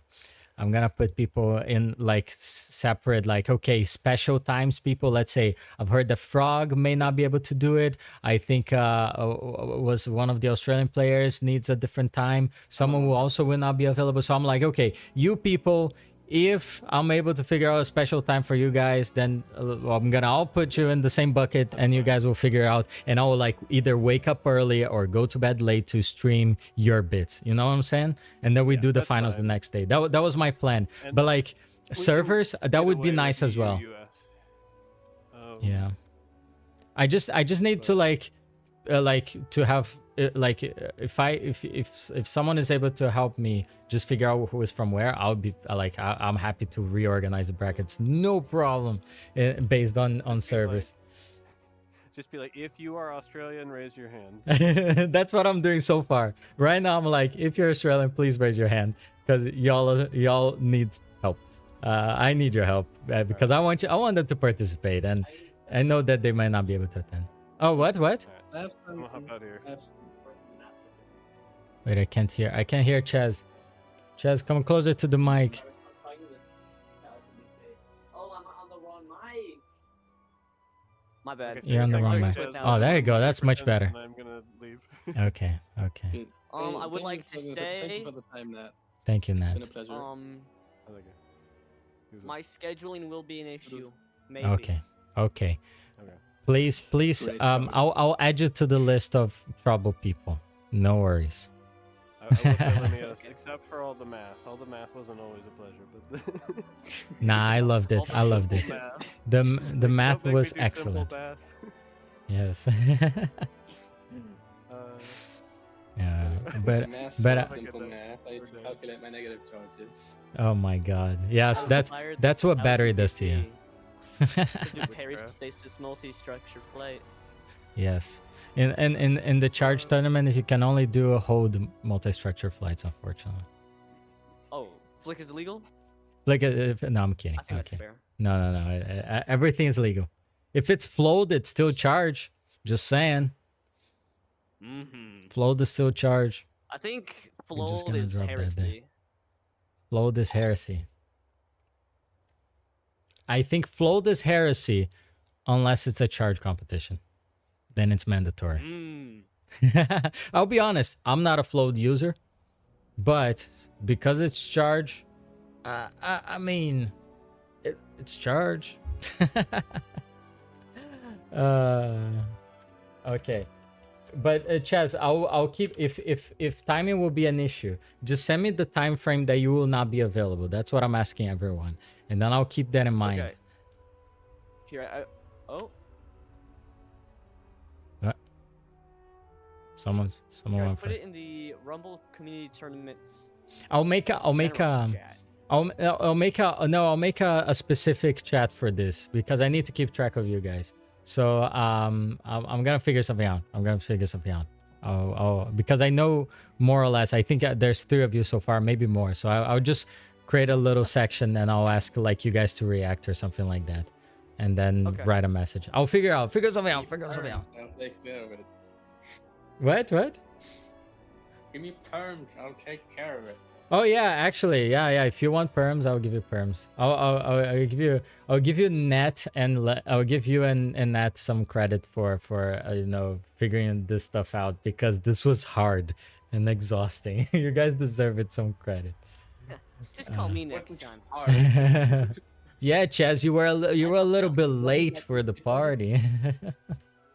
I'm gonna put people in like separate, like, okay, special times people. Let's say I've heard the Frog may not be able to do it. I think was one of the Australian players needs a different time. Someone who also will not be available. So I'm like, okay, you people if I'm able to figure out a special time for you guys, then I'll put you in the same bucket and you guys will figure out, and I'll like either wake up early or go to bed late to stream your bits. You know what I'm saying? And then we do the that's finals fine. the next day. That was my plan. And but like servers, that Either would be way, nice with as well. US. Yeah. I just need to like to have if someone is able to help me just figure out who is from where, I'll be like I'm happy to reorganize the brackets, no problem, based on servers. Just be like, if you are Australian, raise your hand. That's what I'm doing so far. Right now I'm like, if you're Australian, please raise your hand, because y'all need help. I need your help because I want them to participate, and I know that they might not be able to attend. Oh, what? I'm gonna hop out here. Wait, I can't hear Chaz. Chaz, come closer to the mic. Oh, I'm on the wrong mic. My bad. You're on the wrong mic. Oh, there you go. That's much better. I'm gonna leave. Okay. I would like to Thank you say, for the time, Nat. Thank you, It's Nat. been a pleasure. I like it. my scheduling will be an issue. Maybe. Okay. Okay. Please, Great job. I'll add you to the list of trouble people. No worries. I will say, Linneos, except for all the math. All the math wasn't always a pleasure, but Nah, I loved it. I loved it. Math. The math Don't make me was do simple excellent. math. Yes. Uh, but Math, but, simple math. I need to calculate my negative charges. oh my God. Yes, I that's admired what that was battery a does to you. big thing. To do Which peristasis multi-structure flight. Yes. In the charge tournament, you can only do a hold multi-structure flights, unfortunately. Oh, flick is illegal? Like, no, I'm kidding. I think that's Okay. fair. No. Everything is legal. If it's float, it's still charge. Just saying. Float is still charge. I think We're just float gonna is drop that there. heresy. Float is heresy. I think float is heresy unless it's a charge competition. Then it's mandatory. I'll be honest, I'm not a float user, but because it's charge, I mean, it's charge. Okay, but Chaz, I'll keep if timing will be an issue, just send me the time frame that you will not be available. That's what I'm asking everyone, and then I'll keep that in mind. Okay. Here, oh. Someone Here, I went put first. it in the Rumble community tournaments. I'll make a specific chat for this because I need to keep track of you guys. So I'm gonna figure something out. Because I know more or less. I think there's 3 of you so far, maybe more. So I'll just create a little section and I'll ask like you guys to react or something like that, and then write a message. I'll figure something out. I'll take care of it. What? Give me perms. I'll take care of it. Oh yeah, actually, yeah. If you want perms, I'll give you perms. I'll give you Nat and I'll give you and Nat some credit for figuring this stuff out, because this was hard and exhausting. You guys deserve it some credit. Just call me next time. Yeah, Chaz, you were a little bit late for the party.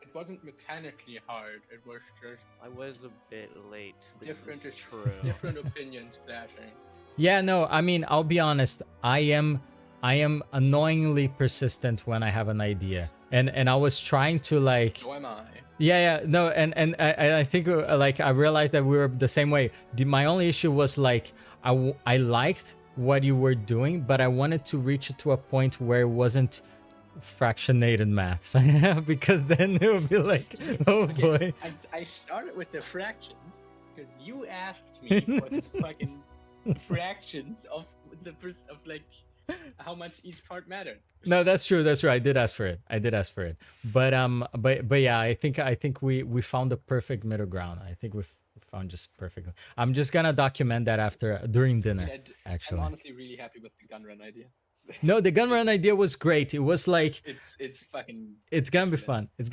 It wasn't mechanically hard. It was just I was a bit late. This different. is true. Different opinions clashing. Yeah, no, I mean, I'll be honest. I am annoyingly persistent when I have an idea, and I was trying to like. So am I. Yeah, no, and I think like I realized that we were the same way. My only issue was like I liked what you were doing, but I wanted to reach it to a point where it wasn't fractionated maths, because then it would be like, oh boy. I started with the fractions because you asked me for the fucking fractions of like how much each part mattered. No, that's true. I did ask for it. But yeah, I think we found the perfect middle ground. I think we found just perfect. I'm just gonna document that during dinner. Actually, I'm honestly really happy with the gun run idea. No, the gun run idea was great. It was like it's fucking. It's gonna be fun. I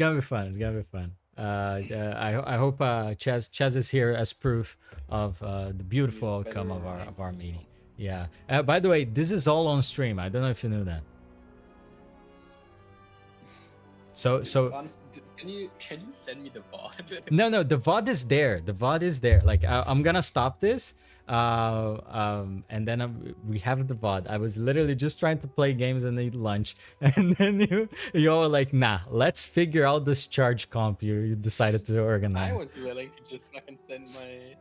hope Chaz is here as proof of the beautiful outcome of our meeting. Yeah. By the way, this is all on stream. I don't know if you knew that. So Can you send me the VOD? no, the VOD is there. The VOD is there. Like I'm gonna stop this, and then we have the VOD. I was literally just trying to play games and eat lunch, and then you all were like, nah, let's figure out this charge comp you decided to I organize. was willing to just fucking send my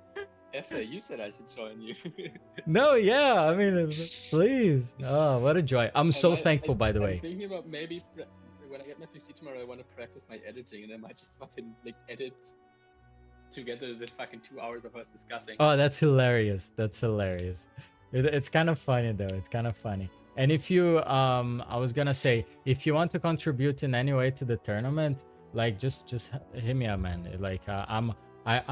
essay. You said I should join you. No, yeah, I mean, please. Oh, what a joy! I'm so thankful, by the way. I'm thinking about maybe when I get my PC tomorrow, I want to practice my editing, and I might just fucking like edit together the fucking 2 hours of us discussing. Oh, that's hilarious. That's hilarious. It's kind of funny though. It's kind of funny. And if you, I was gonna say, if you want to contribute in any way to the tournament, like just hit me up, man. Like I'm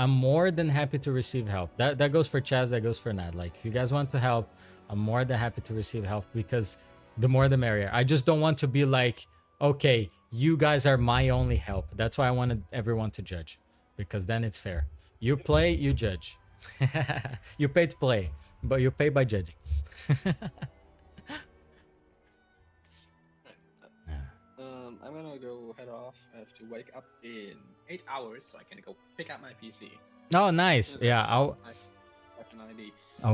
more than happy to receive help. That goes for Chaz. That goes for Nat. Like if you guys want to help, I'm more than happy to receive help, because the more the merrier. I just don't want to be like, okay, you guys are my only help. That's why I wanted everyone to judge, because then it's fair. You play, you judge. You pay to play, but you pay by judging. I'm gonna go head off. I have to wake up in 8 hours, so I can go pick up my PC. Oh, nice. Yeah, I'll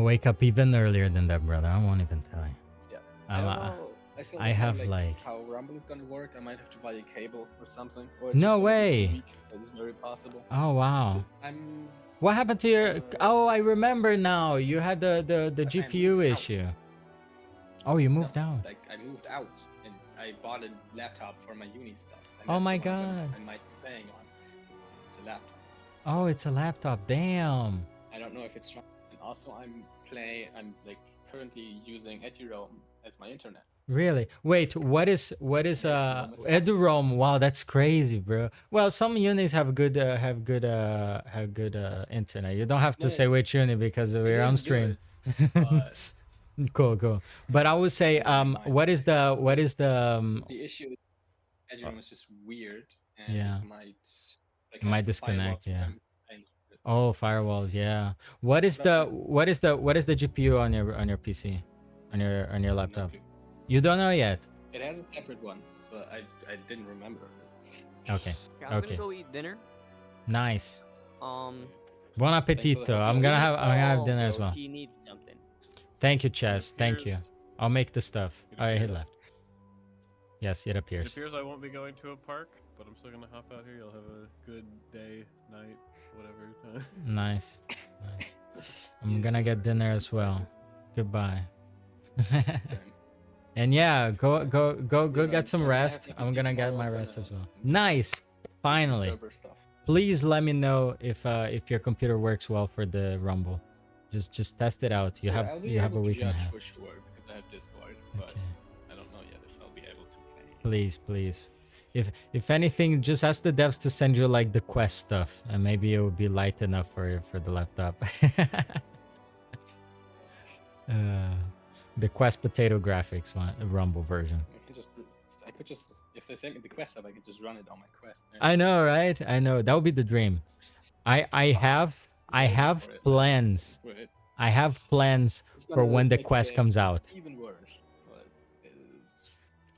wake up even earlier than that, brother. I won't even tell you. Yeah. I don't know. I still I don't know, have, like- how Rumble is gonna work. I might have to buy a cable or something. Or No just way. a week. That is very possible. Oh, wow. I'm What happened to your... Oh, I remember now. You had the GPU moved out. issue. Oh, you moved no, out. Like I moved out and I bought a laptop for my uni stuff. And Oh that's my the one God. I might be playing on. It's a laptop. Oh, it's a laptop. Damn. I don't know if it's strong. And also, I'm like currently using EduRoam as my internet. Really? Wait, what is EduRoam? Wow, that's crazy, bro. Well, some unis have good internet. You don't have to No, say which uni because It we're on is stream. good, but Cool. But I would say, what is the the issue with EduRoam is just weird, and Yeah. it might like Might has disconnect, firewalls yeah. from- oh, firewalls, yeah. What is the GPU on your PC, on your laptop? You don't know yet. It has a separate one, but I didn't remember. Okay. Okay, I'm Okay. gonna go eat dinner. Nice. Um, Bon appetito. I'm gonna have dinner as bro, well. He needs something. Thank you, Chaz. Thank you. appears- I'll make the stuff. It Oh, he appears- left. Yes, it It appears. appears I won't be going to a park, but I'm still gonna hop out here. You'll have a good day, night, whatever. Nice. I'm gonna get dinner as well. Goodbye. And yeah, go get some rest. I'm gonna get my rest as well. Nice. Finally. Server stuff. Please let me know if your computer works well for the Rumble. Just test it out. You Yeah, have I'll be you have a able to week and a judge half. for sure because I have Discord, but Okay. I don't know yet if I'll be able to play. Please. If anything, just ask the devs to send you like the quest stuff, and maybe it will be light enough for the laptop. The quest potato graphics one, the Rumble version. I could just if they send me the quest stuff, I could just run it on my quest. I know, right? I know. That would be the dream. I have for it. plans. But I have plans it's for gonna when the make quest game comes out. even worse. But it's-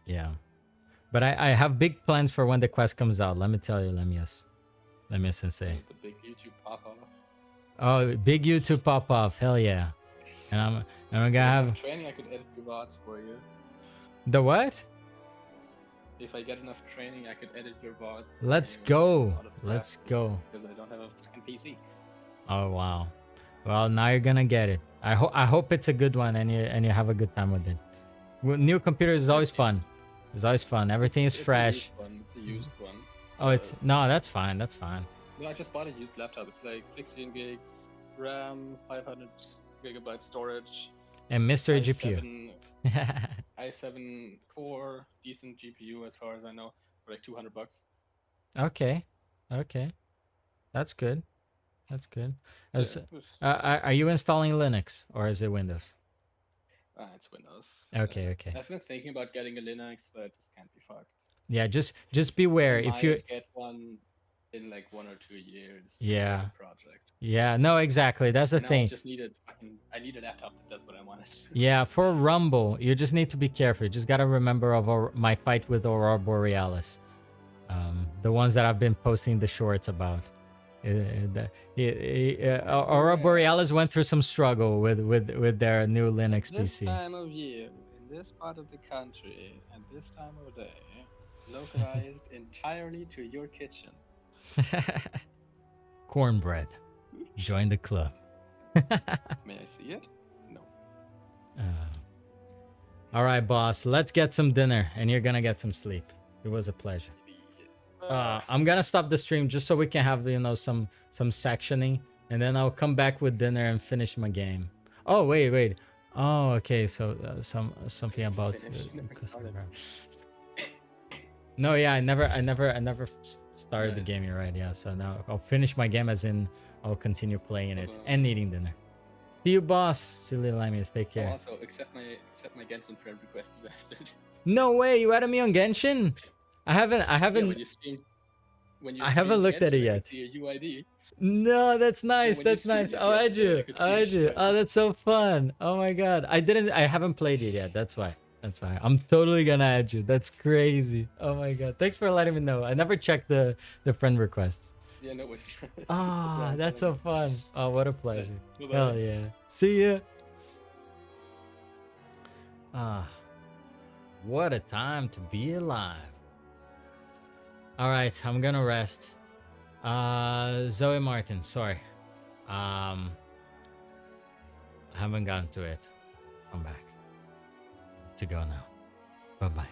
Yeah. But I have big plans for when the quest comes out. Let me tell you, Lemius Sensei. the big YouTube pop off. Oh, big YouTube pop off. Hell yeah. And I'm gonna have training. I could edit your VODs for you. the what? If I get enough training, I could edit your VODs. Let's and go. a lot of Let's graphics go. Because I don't have a fucking PC. Oh wow. Well, now you're gonna get it. I hope it's a good one and you have a good time with it. New computer is always fun. It's always fun. Everything is It's fresh. It's a used one. Oh, it's no, that's fine. That's fine. No, I just bought a used laptop. It's like 16 gigs RAM, 500 gigabyte storage. And Mr. GPU. i7 core, decent GPU as far as I know, for like $200. Okay. That's good. That's good. As, Yeah, are you installing Linux or is it Windows? it's Windows. Okay. I've been thinking about getting a Linux, but it just can't be fucked. Yeah, just beware I if you might get one in like 1 or 2 years. Yeah. Project. Yeah, no, exactly. That's the Now thing. I just needed I need a laptop that does what I wanted. Yeah, for Rumble, you just need to be careful. You just gotta remember of my fight with Aurora Borealis. The ones that I've been posting the shorts about. Aurora Borealis went through some struggle with their new Linux This PC. time of year, in this part of the country, and this time of day, localized entirely to your kitchen. Cornbread. Join the club. May I see it? No. All right, boss. Let's get some dinner, and you're gonna get some sleep. It was a pleasure. I'm gonna stop the stream just so we can have some sectioning, and then I'll come back with dinner and finish my game. Oh wait. Oh, okay. So something about. No, yeah, I never started the game. You're right. Yeah, so now I'll finish my game, as in I'll continue playing it and eating dinner. See you, boss. See you, little Lamius. Take care. Also, accept my Genshin friend request, you bastard. No way, you added me on Genshin? I haven't. Yeah, when you stream I haven't looked at it Genshin, I yet. can see your UID. No, that's nice. when you That's stream nice. it, I'll yeah, add yeah, I you. could I'll see add you. it. Oh, that's so fun. Oh my god. I haven't played it yet. That's why. I'm totally gonna add you. That's crazy. Oh my god. Thanks for letting me know. I never checked the friend requests. Yeah, no worries. Ah, that's so fun. Oh, what a pleasure. Bye-bye. Hell yeah. See ya. Ah, what a time to be alive. All right, I'm gonna rest. Zoe Martin, sorry. I haven't gotten to it. I'm back. To go now. Bye-bye.